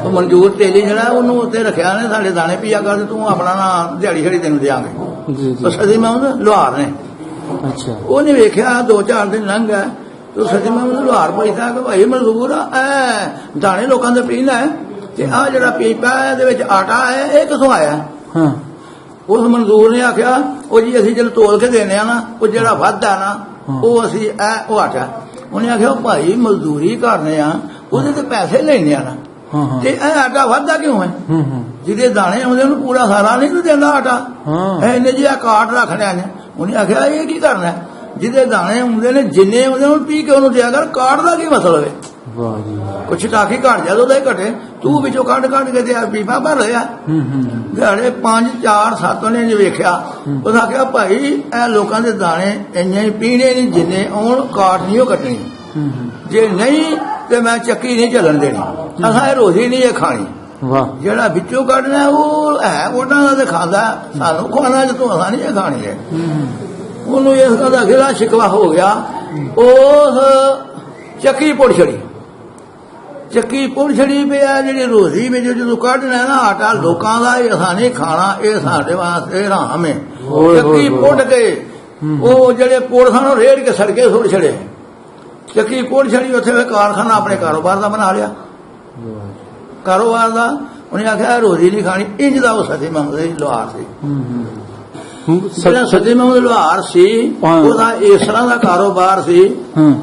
ਉਹ ਮਨਜ਼ੂਰ ਤੇਲੀ ਜਿਹੜਾ ਉਹਨੂੰ ਉੱਤੇ ਰੱਖਿਆ ਨੇ, ਸਾਡੇ ਦਾਣੇ ਪੀਆ ਕਰ, ਤੂੰ ਆਪਣਾ ਨਾ ਦਿਹਾੜੀ ਛੜੀ ਤੈਨੂੰ ਦਿਆਂਗੇ। ਜੀ ਜੀ। ਸਤੀ ਮੁਹੰਮਦ ਲੋਹਾਰ ਨੇ। ਅੱਛਾ। ਉਹਨੇ ਵੇਖਿਆ 2-4 ਦਿਨ ਲੰਘ ਗਏ, ਤੂੰ ਸਤੀ ਮੁਹੰਮਦ ਲੋਹਾਰ ਪੁੱਛਦਾ ਕਿ ਭਾਈ ਮਨਜ਼ੂਰ ਆ ਦਾਣੇ ਲੋਕਾਂ ਦੇ ਪੀਣਾ ਹੈ, ਤੇ ਆਹ ਜਿਹੜਾ ਪੀਪਾ ਇਹਦੇ ਵਿੱਚ ਆਟਾ ਹੈ ਇਹ ਕਿਥੋਂ ਆਇਆ? ਹਾਂ। ਉਸ ਮਨਜ਼ੂਰ ਨੇ ਆਖਿਆ ਉਹ ਜੀ ਅਸੀਂ ਜਦੋਂ ਤੋਲ ਕੇ ਦੇਣੇ ਆ ਨਾ, ਉਹ ਜਿਹੜਾ ਵੱਧਦਾ ਨਾ ਉਹ ਅਸੀਂ ਉਹ ਆਟਾ। ਉਹਨੇ ਆਖਿਆ ਭਾਈ ਮਜ਼ਦੂਰੀ ਕਰਨੇ ਆ, ਉਹਦੇ ਤੇ ਪੈਸੇ ਲੈਣੇ ਆ ਨਾ, ਤੇ ਇਹ ਆਟਾ ਵੱਧਦਾ ਕਿਉਂ ਹੈ? ਜਿਹਦੇ ਦਾਣੇ ਆਉਂਦੇ ਉਹਨੂੰ ਪੂਰਾ ਸਾਰਾ ਨਹੀਂ ਦਿੰਦਾ ਆਟਾ, ਇਹਨੇ ਜਿਹਾ ਕਾਟ ਰੱਖ ਲਿਆ ਨੇ। ਉਹਨੇ ਆਖਿਆ ਇਹ ਕੀ ਕਰਨਾ, ਜਿਹਦੇ ਦਾਣੇ ਆਉਂਦੇ ਨੇ ਜਿੰਨੇ ਆਉਂਦੇ ਉਹਨੂੰ ਪੀ ਕੇ ਉਹਨੂੰ ਦਿਆ ਕਰ, ਕਾਟ ਦਾ ਕੀ ਮਤਲਬ ਹੈ? ਵਾਹ ਜੀ। ਕੁਛ ਟਾਕੀ ਘਟ ਜਾ ਉਹਦਾ ਹੀ ਘਟੇ, ਤੂੰ ਵਿੱਚੋਂ ਕੱਢ ਕੇ ਤੇ ਪੀਪਾ ਭਰ ਲਿਆ। ਦਿਹਾੜੇ 5-4-7 ਨੇ ਜੇ ਵੇਖਿਆ, ਉਹਦਾ ਆਖਿਆ ਭਾਈ ਇਹ ਲੋਕਾਂ ਦੇ ਦਾਣੇ ਇੰਨੇ ਹੀ ਪੀਣੇ ਨਹੀਂ ਜਿੰਨੇ ਆਉਣ, ਕਾਟ ਨਹੀਂ ਉਹ ਕੱਟਣੀ, ਜੇ ਨਹੀਂ ਤੇ ਮੈਂ ਚੱਕੀ ਨਹੀਂ ਚੱਲਣ ਦੇਣੀ, ਅਸਾਂ ਇਹ ਰੋਜ਼ੀ ਨਹੀਂ ਇਹ ਖਾਣੀ। ਵਾਹ। ਜਿਹੜਾ ਵਿੱਚੋਂ ਕੱਢਣਾ ਉਹ ਹੈ ਉਹਨਾਂ ਦਾ ਤੇ ਖਾਂਦਾ, ਸਾਨੂੰ ਖਾਣਾ ਜਦੋਂ ਅਸਾਂ ਨਹੀਂ ਇਹ ਖਾਣੀ ਹੈ। ਉਹਨੂੰ ਇਸ ਗੱਲ ਦਾ ਗਿਲਾ ਸ਼ਿਕਵਾ ਹੋ ਗਿਆ। ਉਸ ਚੱਕੀ ਪੁੱਟ ਛੜੀ, ਚੱਕੀ ਪੁੱਟ ਛੜੀ ਪਿਆ ਜਿਹੜੀ ਰੋਜ਼ੀ ਵਿੱਚ ਜਦੋਂ ਕੱਢਣਾ ਨਾ ਆਟਾ ਲੋਕਾਂ ਦਾ, ਇਹ ਅਸਾਂ ਨਹੀਂ ਖਾਣਾ, ਇਹ ਸਾਡੇ ਵਾਸਤੇ ਹਰਾਮ ਹੈ। ਓਏ ਚੱਕੀ ਹੋਏ। ਪੁੱਟ ਕੇ ਉਹ ਜਿਹੜੇ ਪੁੜ ਸਨ ਉਹ ਰੇੜ ਕੇ ਸੜਕੇ ਸੁੱਟ ਛੜੇ। ਚੱਕੀ ਪੁੱਟ ਛੜੀ, ਉੱਥੇ ਫਿਰ ਕਾਰਖਾਨਾ ਆਪਣੇ ਕਾਰੋਬਾਰ ਦਾ ਬਣਾ ਲਿਆ। ਕਾਰੋਬਾਰ ਦਾ ਉਹਨੇ ਆਖਿਆ ਰੋਜ਼ੀ ਨਹੀਂ ਖਾਣੀ। ਇੰਜ ਦਾ ਉਹ ਸਤੀ ਮੁਹੰਮਦ ਦੀ ਲੋਹਾਰ ਸੀ। ਜਿਹੜਾ ਸਤੀ ਮੁਹੰਮਦ ਲੋਹਾਰ ਸੀ ਹਾਂ। ਉਹਦਾ ਇਸ ਤਰ੍ਹਾਂ ਦਾ ਕਾਰੋਬਾਰ ਸੀ, ਹਾਂ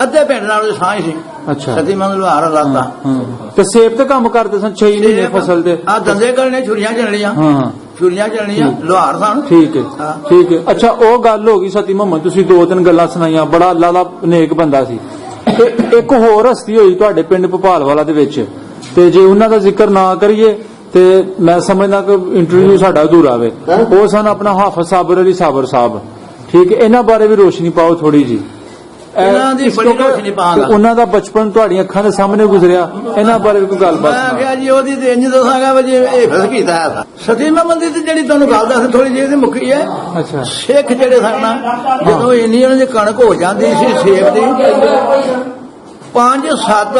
ਅੱਧੇ ਪਿੰਡ ਨਾਲ ਸਾਂਝ ਸੀ। ਅੱਛਾ। ਸਤੀ ਮੁਹੰਮਦ ਲੋਹਾਰ ਰਾਤਾ ਹਾਂ ਤੇ ਸੇਬ ਤੇ ਕੰਮ ਕਰਦੇ ਸਨ 6 ਮਹੀਨੇ ਫਸਲ ਦੇ। ਆ ਦੰਦੇ ਕਰਨੇ, ਛੁਰੀਆਂ ਚੱਲਣੀਆਂ, ਹਾਂ ਛੁਰੀਆਂ ਚੱਲਣੀਆਂ, ਲੋਹਾਰ ਸਨ। ਠੀਕ ਹੈ ਹਾਂ। ਠੀਕ ਹੈ। ਅੱਛਾ ਉਹ ਗੱਲ ਹੋ ਗਈ ਸਤੀ ਮੁਹੰਮਦ, ਤੁਸੀਂ 2-3 ਗੱਲਾਂ ਸੁਣਾਈਆਂ, ਬੜਾ ਅੱਲਾ ਦਾ ਨੇਕ ਬੰਦਾ ਸੀ। ਤੇ ਇੱਕ ਹੋਰ ਹਸਤੀ ਹੋਈ ਤੁਹਾਡੇ ਪਿੰਡ ਭੋਪਾਲਵਾਲਾ ਦੇ ਵਿੱਚ, ਤੇ ਜੇ ਉਹਨਾਂ ਦਾ ਜ਼ਿਕਰ ਨਾ ਕਰੀਏ ਤੇ ਮੈਂ ਸਮਝਦਾ ਕਿ ਇੰਟਰਵਿਊ ਸਾਡਾ ਅਧੂਰਾ ਆਵੇ। ਉਹ ਸਨ ਆਪਣਾ ਹਾਫਿਜ਼ ਸਾਬਰ ਅਲੀ ਸਾਬਰ ਸਾਹਿਬ। ਠੀਕ ਹੈ, ਇਹਨਾਂ ਬਾਰੇ ਵੀ ਰੋਸ਼ਨੀ ਪਾਓ ਥੋੜੀ ਜੀ। ਇਹਨਾਂ ਦੀ ਬੜੀ ਰੋਸ਼ਨੀ ਪਾਵਾਂਗਾ। ਉਹਨਾਂ ਦਾ ਬਚਪਨ ਤੁਹਾਡੀਆਂ ਅੱਖਾਂ ਦੇ ਸਾਹਮਣੇ ਗੁਜ਼ਰਿਆ, ਇਹਨਾਂ ਬਾਰੇ ਵੀ ਕੋਈ ਗੱਲਬਾਤ ਮੈਂ ਸੁਣਾਓ। ਕਿਹਾ ਜੀ ਉਹਦੀ ਤੇ ਇੰਜ ਦੱਸਾਂਗਾ ਵੀ ਜੇ ਇਹ ਫਸ ਕੀਤਾ ਹੈ। ਸਤੀ ਮੁਹੰਮਦ ਦੀ ਤੇ ਜਿਹੜੀ ਤੁਹਾਨੂੰ ਗੱਲ ਦੱਸ ਥੋੜੀ ਜਿਹੀ ਦੀ ਮੁੱਕੀ ਹੈ। ਅੱਛਾ ਸਿੱਖ ਜਿਹੜੇ ਸਨ ਨਾ, ਜਦੋਂ ਇੰਨੀ ਉਹਨਾਂ ਦੀ ਕਣਕ ਹੋ ਜਾਂਦੀ ਸੀ ਸੇਬ ਦੀ, 5, 7,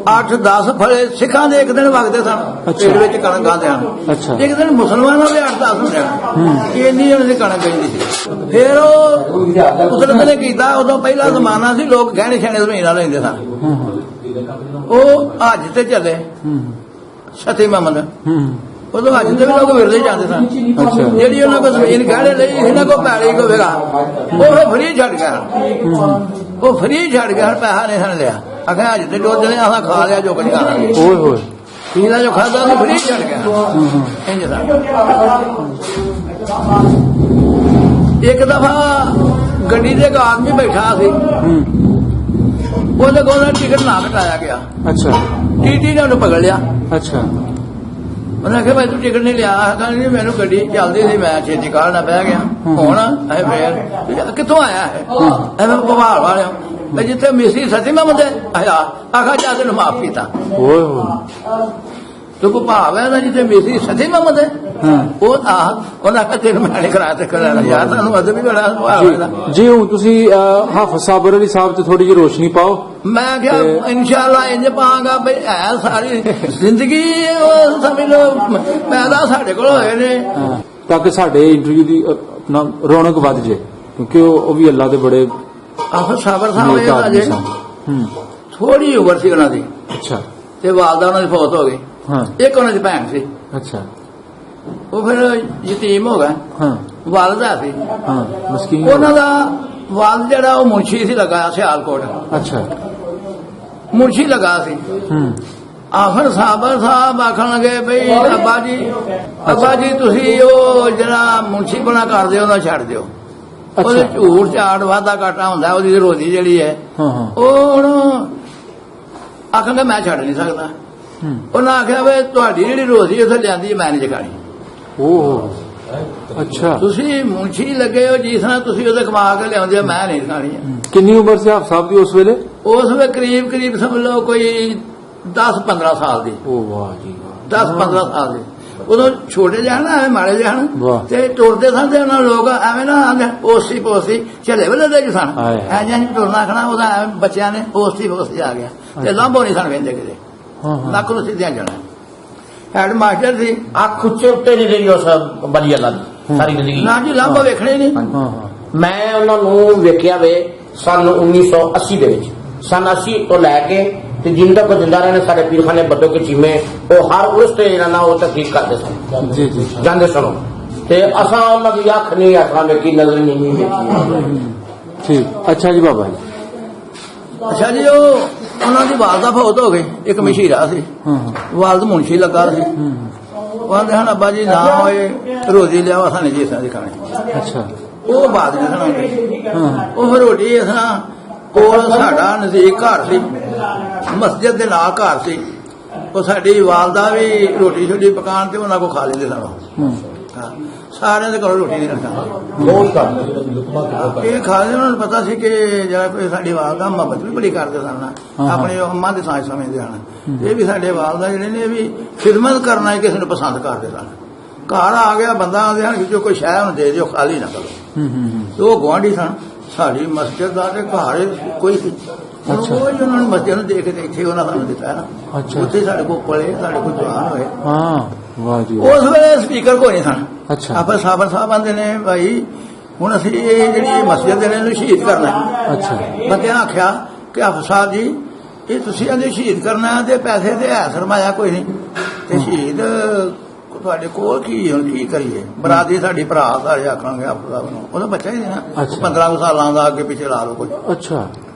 8, 10 ਫਲੇ ਸਿੱਖਾਂ ਦੇ ਇੱਕ ਦਿਨ ਵਗਦੇ ਸਨ ਪੇਟ ਵਿੱਚ ਕਣਕ ਗਾਂਦੇ ਹਨ। ਅੱਛਾ। ਇੱਕ ਦਿਨ ਮੁਸਲਮਾਨਾਂ ਦੇ 8-10 ਹੁੰਦੇ ਇੰਨੀ ਉਹਨਾਂ ਦੀ ਕਣਕ ਗਈ ਸੀ। ਫਿਰ ਉਹ ਕੁਦਰਤ ਨੇ ਕੀਤਾ, ਉਦੋਂ ਪਹਿਲਾ ਜ਼ਮਾਨਾ ਸੀ, ਲੋਕ ਗਹਿਣੇ ਛੇਣੇ ਜ਼ਮੀਨਾਂ ਲੈਂਦੇ ਸਨ। ਉਹ ਅੱਜ ਤੇ ਚੱਲੇ ਸਤੀ ਮੁਹੰਮਦ, ਉਦੋਂ ਅੱਜ ਦੇ ਵੀ ਲੋਕ ਵਿਰਦੇ ਜਾਂਦੇ ਸਨ। ਅੱਛਾ। ਜਿਹੜੀ ਉਹਨਾਂ ਕੋਲ ਜ਼ਮੀਨ ਗਹਿਣੇ ਲਈ ਇਹਨਾਂ ਕੋਲ ਪੈਲੀ ਕੋ ਵੇਗਾ, ਉਹ ਫਿਰ ਫਰੀ ਛੱਡ ਗਿਆ। ਉਹ ਫਰੀ ਛੱਡ ਗਿਆ, ਪੈਸਾ ਨਹੀਂ ਸਨ ਲਿਆ। ਆਖਿਆ ਅੱਜ ਤੇ ਡੋਦੇ ਨੇ ਆਹ ਖਾ ਲਿਆ ਜੋ ਕੁਝ ਖਾਣਾ। ਓਏ ਹੋਏ। ਇਹਦਾ ਜੋ ਖਾਦਾ ਉਹ ਫਰੀ ਛੱਡ ਗਿਆ। ਇੰਜ ਦਾ ਇੱਕ ਦਫਾ ਗੱਡੀ ਦੇ ਇੱਕ ਆਦਮੀ ਬੈਠਾ ਸੀ, ਉਹਦੇ ਕੋਲ ਟਿਕਟ ਨਾ ਕਟਾਇਆ ਗਿਆ। ਅੱਛਾ ਟੀਟੀ ਨੇ ਉਹਨੂੰ ਪਕੜ ਲਿਆ। ਅੱਛਾ ਉਹਨੇ ਆਖਿਆ ਭਾਈ ਤੂੰ ਟਿਕਟ ਨਹੀਂ ਲਿਆ। ਕਹਿੰਦਾ ਮੈਨੂੰ ਗੱਡੀ ਚੱਲਦੀ ਸੀ, ਮੈਂ ਛੇਤੀ ਕਾਹਲ ਨਾਲ ਬਹਿ ਗਿਆ। ਹੁਣ ਇਹ ਫੇਰ ਕਿੱਥੋਂ ਆਇਆ ਹੈ? ਐਵੇਂ ਭਵਾਲ ਵਾਲਿਓ ਮੈਂ ਜਿੱਥੇ ਮਿਸਰੀ ਸਤੀ ਮੁਹੰਮਦ ਆਇਆ ਆਖਾ ਜਾ ਤੈਨੂੰ ਮਾਫ ਕੀਤਾ। ਓਏ ਹੋਏ। ਤੂੰ ਭਾਵ ਹੈ ਨਾ ਜਿੱਥੇ ਮਿਸਰੀ ਸਤੀ ਮੁਹੰਮਦ ਉਹ ਉਹਨਾਂ ਆਖਿਆ ਤੈਨੂੰ ਮੈਂ ਨਹੀਂ ਕਰਾਇਆ ਤੇ ਕਰਾਇਆ ਯਾਰ, ਤੁਹਾਨੂੰ ਅਦਬ ਵੀ ਬੜਾ ਭਾਵ ਹੈ। ਜੀ ਹੁਣ ਤੁਸੀਂ ਹਾਫਿਜ਼ ਸਾਬਰ ਅਲੀ ਸਾਹਿਬ ਤੇ ਥੋੜੀ ਜਿਹੀ ਰੋਸ਼ਨੀ ਪਾਓ। ਮੈਂ ਕਿਹਾ ਇਨਸ਼ਾਅੱਲਾ ਇੰਜ ਪਾਵਾਂਗਾ ਬਈ ਹੈ ਸਾਰੀ ਜ਼ਿੰਦਗੀ ਉਹ ਸਮਝ ਲਓ ਪੈਦਾ ਸਾਡੇ ਕੋਲ ਹੋਏ ਨੇ ਤਾਂ ਕਿ ਸਾਡੇ ਇੰਟਰਵਿਊ ਦੀ ਆਪਣਾ ਰੌਣਕ ਵੱਧ ਜੇ, ਕਿਉਂਕਿ ਉਹ ਵੀ ਅੱਲਾ ਦੇ ਬੜੇ ਆਖਰ ਸਾਬਰ ਸਾਹਿਬ ਨੇਕ ਇਹ ਆਦਮੀ ਅਜੇ ਸਨ। ਥੋੜੀ ਉਮਰ ਸੀ ਉਹਨਾਂ ਦੀ, ਅੱਛਾ ਤੇ ਵਾਲਦਾ ਉਹਨਾਂ ਦੀ ਫੌਤ ਹੋ ਗਈ। ਹਾਂ ਇੱਕ ਉਹਨਾਂ ਦੀ ਭੈਣ ਸੀ, ਅੱਛਾ ਉਹ ਫਿਰ ਯਤੀਮ ਹੋ ਗਿਆ। ਹਾਂ ਵਾਲਦਾ ਸੀ, ਹਾਂ ਮਸਕੀਨ। ਉਹਨਾਂ ਦਾ ਵਾਲਦ ਜਿਹੜਾ ਉਹ ਮੁਨਸ਼ੀ ਸੀ ਲਗਾਇਆ ਸਿਆਲਕੋਟ, ਅੱਛਾ ਮੁਨਸ਼ੀ ਲਗਾ ਸੀ। ਆਖਰ ਸਾਬਰ ਸਾਹਿਬ ਆਖਣ ਲੱਗੇ ਬਈ ਅੱਬਾ ਜੀ ਤੁਸੀਂ ਉਹ ਜਿਹੜਾ ਮੁਨਸ਼ੀ ਬਣਾ ਕਰਦੇ ਉਹਦਾ ਛੱਡ ਦਿਓ। ਉਹਦੇ ਅੱਛਾ ਝੂਠ ਝਾੜ ਵਾਧਾ ਘਾਟਾ ਹੁੰਦਾ, ਉਹਦੀ ਰੋਜ਼ੀ ਜਿਹੜੀ ਹੈ ਹਾਂ ਹਾਂ ਉਹ ਹੁਣ ਆਖਾਂਗਾ ਮੈਂ ਛੱਡ ਨਹੀਂ ਸਕਦਾ। ਉਹਨਾਂ ਆਖਿਆ ਵੀ ਤੁਹਾਡੀ ਜਿਹੜੀ ਰੋਜ਼ੀ ਉੱਥੇ ਲਿਆਂਦੀ ਹੈ ਮੈਂ ਨਹੀਂ ਚਕਾਣੀ। ਓਹ ਅੱਛਾ। ਤੁਸੀਂ ਮੁਨਸ਼ੀ ਲੱਗੇ ਹੋ, ਜਿਸ ਤਰ੍ਹਾਂ ਤੁਸੀਂ ਉਹਦੇ ਕਮਾ ਕੇ ਲਿਆਉਂਦੇ ਹੋ, ਮੈਂ ਨਹੀਂ ਖਾਣੀ ਹੈ। ਕਿੰਨੀ ਉਮਰ ਸੀ ਹਾਫਿਜ਼ ਸਾਹਿਬ ਦੀ ਉਸ ਵੇਲੇ? ਉਸ ਵੇਲੇ ਕਰੀਬ ਸਮਝ ਲਓ ਕੋਈ 10-15 ਸਾਲ ਦੀ, ਓ ਵਾਹ ਜੀ ਵਾਹ। 10-15 ਸਾਲ ਦੀ। ਉਦੋਂ ਛੋਟੇ ਜਿਹੇ ਨਾ ਐਵੇਂ ਮਾੜੇ ਜਿਹੇ ਹਨ ਵਾਹ। ਤੇ ਟੁਰਦੇ ਸਨ ਤੇ ਉਹਨਾਂ ਲੋਕ ਐਵੇਂ ਨਾ ਆਂਦੇ ਪੋਸਤੀ ਚਲੇ ਵੇਲੇ ਦੇ ਸਨ ਹਾਏ। ਐ ਜਾਂ ਟੁਰਨਾ ਖਣਾ ਉਹਦਾ ਐਵੇਂ ਬੱਚਿਆਂ ਨੇ ਪੋਸਤੀ ਆ ਗਿਆ ਤੇ ਲਾਂਭੋ ਨਹੀਂ ਸਨ ਵੇਂਦੇ ਕਿਤੇ, ਹਾਂ ਹਾਂ ਲੱਕ ਨੂੰ ਸਿੱਧਿਆਂ ਜਾਣਾ। ਹੈਡ ਮਾਸਟਰ ਸੀ, ਅੱਖ ਉੱਚੇ ਉੱਤੇ ਨਹੀਂ ਰਹੀ ਉਸ ਬਲੀ ਅੱਲਾ ਦੀ ਸਾਰੀ ਜ਼ਿੰਦਗੀ। ਨਾ ਜੀ ਲਾਂਭੋ ਵੇਖਣੇ ਨਹੀਂ। ਹਾਂ ਹਾਂ ਮੈਂ ਉਹਨਾਂ ਨੂੰ ਵੇਖਿਆ ਵੇ ਸੰਨ 1980 ਦੇ ਵਿੱਚ, ਸੰਨ 80 ਤੋਂ ਲੈ ਕੇ ਤੇ ਜਿੰਨ ਤੱਕ ਜਿੰਦਾ ਰਹੇ ਨੇ ਸਾਡੇ ਪੀਰਖਾਨੇ ਬੱਦੋ ਕੇ ਚੀਮੇ, ਉਹ ਹਰ ਉਰਸ ਤੇ ਜਿਹੜਾ ਨਾ ਉਹ ਤਕਰੀਰ ਕਰਦੇ ਸਨ, ਜੀ ਜੀ ਜਾਂਦੇ ਸਨ। ਤੇ ਅਸਾਂ ਉਹਨਾਂ ਦੀ ਅੱਖ ਨਹੀਂ ਅਸਾਂ ਵੇਖੀ, ਨਜ਼ਰ ਨਹੀਂ ਵੇਖੀ। ਠੀਕ। ਅੱਛਾ ਜੀ ਬਾਬਾ ਜੀ। ਅੱਛਾ ਜੀ ਉਹ ਉਹਨਾਂ ਦੀ ਵਾਲਦਾ ਫੌਤ ਹੋ ਗਈ। ਇੱਕ ਮਸ਼ੀਰਾ ਸੀ, ਹਾਂ ਹਾਂ ਵਾਲਦ ਮੁਨਸ਼ੀ ਲੱਗਾ ਸੀ। ਉਹ ਆਂਦੇ ਹਨ ਅੱਬਾ ਜੀ ਨਾ ਹੋਏ ਰੋਜ਼ੀ ਲਿਆਓ, ਅਸਾਂ ਨਹੀਂ ਜੀ ਇਸ ਤਰ੍ਹਾਂ ਦੀ ਖਾਣੀ। ਅੱਛਾ ਉਹ ਬਾਤ ਨਹੀਂ ਸੁਣਾਉਂਦੇ। ਹਾਂ ਉਹ ਫਿਰ ਰੋਟੀ ਇਸ ਤਰ੍ਹਾਂ ਕੋਲ ਸਾਡਾ ਨਜ਼ਦੀਕ ਘਰ ਸੀ, ਮਸਜਿਦ ਦੇ ਨਾਲ ਘਰ ਸੀ। ਉਹ ਸਾਡੀ ਵਾਲਦਾ ਵੀ ਰੋਟੀ ਛੋਟੀ ਪਕਾਉਣ ਤੇ ਉਹਨਾਂ ਕੋ ਖਾ ਲੈਂਦੇ ਸਨ। ਹਾਂ, ਸਾਰਿਆਂ ਦੇ ਕੋਲ ਰੋਟੀ ਨਹੀਂ ਰੱਖਦਾ ਬਹੁਤ ਘੱਟ। ਇਹ ਖਾ ਲੈਂਦੇ। ਉਹਨਾਂ ਨੂੰ ਪਤਾ ਸੀ ਕਿ ਜਿਹੜਾ ਕੋਈ ਸਾਡੀ ਵਾਲਦਾ ਮੁਹੱਬਤ ਵੀ ਬੜੀ ਕਰਦੇ ਸਨ, ਆਪਣੇ ਅੰਮਾਂ ਦੇ ਸਾਂਝ ਸਮਝਦੇ ਹਨ। ਇਹ ਵੀ ਸਾਡੇ ਵਾਲਦਾ ਜਿਹੜੇ ਨੇ ਇਹ ਵੀ ਖਿਦਮਤ ਕਰਨਾ ਕਿਸੇ ਨੂੰ ਪਸੰਦ ਕਰਦੇ ਸਨ। ਘਰ ਆ ਗਿਆ ਬੰਦਾ ਆਉਂਦੇ ਹਨ ਕਿ ਜੋ ਕੋਈ ਸ਼ਹਿ ਨੂੰ ਦੇ ਦਿਓ, ਖਾਲੀ ਨਾ ਕਰੋ। ਤੇ ਉਹ ਗੁਆਂਢੀ ਸਨ ਸਾਡੀ ਮਸਜਿਦ ਦਾ, ਤੇ ਘਰ ਕੋਈ ਅੱਛਾ। ਉਹ ਉਹਨਾਂ ਨੂੰ ਮਸਜਿਦ ਨੂੰ ਦੇਖ ਕੇ ਇੱਥੇ ਉਹਨਾਂ ਸਾਨੂੰ ਦਿੱਤਾ ਨਾ, ਅੱਛਾ। ਉੱਥੇ ਸਾਡੇ ਕੋਲ ਪਲੇ, ਸਾਡੇ ਕੋਲ ਜਵਾਨ ਹੋਏ। ਹਾਂ ਵਾਹ ਜੀ ਉਸ ਵੇਲੇ ਸਪੀਕਰ ਕੋਈ ਨਹੀਂ ਸਨ। ਅੱਛਾ ਆਪਾਂ ਸਾਬਰ ਸਾਹਿਬ ਆਂਦੇ ਨੇ ਭਾਈ ਹੁਣ ਅਸੀਂ ਇਹ ਜਿਹੜੀ ਮਸਜਿਦ ਦੇ ਨੂੰ ਸ਼ਹੀਦ ਕਰਨਾ ਹੈ। ਅੱਛਾ ਬੰਦਿਆਂ ਆਖਿਆ ਕਿ ਹਾਫਿਜ਼ ਸਾਹਿਬ ਜੀ ਇਹ ਤੁਸੀਂ ਆਂਦੇ ਸ਼ਹੀਦ ਕਰਨਾ ਤੇ ਪੈਸੇ ਤੇ ਹੈ ਸਰਮਾਇਆ ਕੋਈ ਨਹੀਂ ਤੇ ਸ਼ਹੀਦ ਤੁਹਾਡੇ ਕੋਲ ਕੀ ਹੁਣ ਕੀ ਕਰੀਏ? ਬਰਾਦਰੀ ਸਾਡੀ ਭਰਾ ਸਾਰੇ ਆਖਾਂਗੇ ਹਾਫਿਜ਼ ਸਾਹਿਬ ਨੂੰ, ਉਹਦਾ ਬੱਚਾ ਹੀ ਨਾ ਅੱਛਾ। 15 ਸਾਲਾਂ ਦਾ ਅੱਗੇ ਪਿੱਛੇ ਲਾ ਲਓ ਕੁਝ। ਅੱਛਾ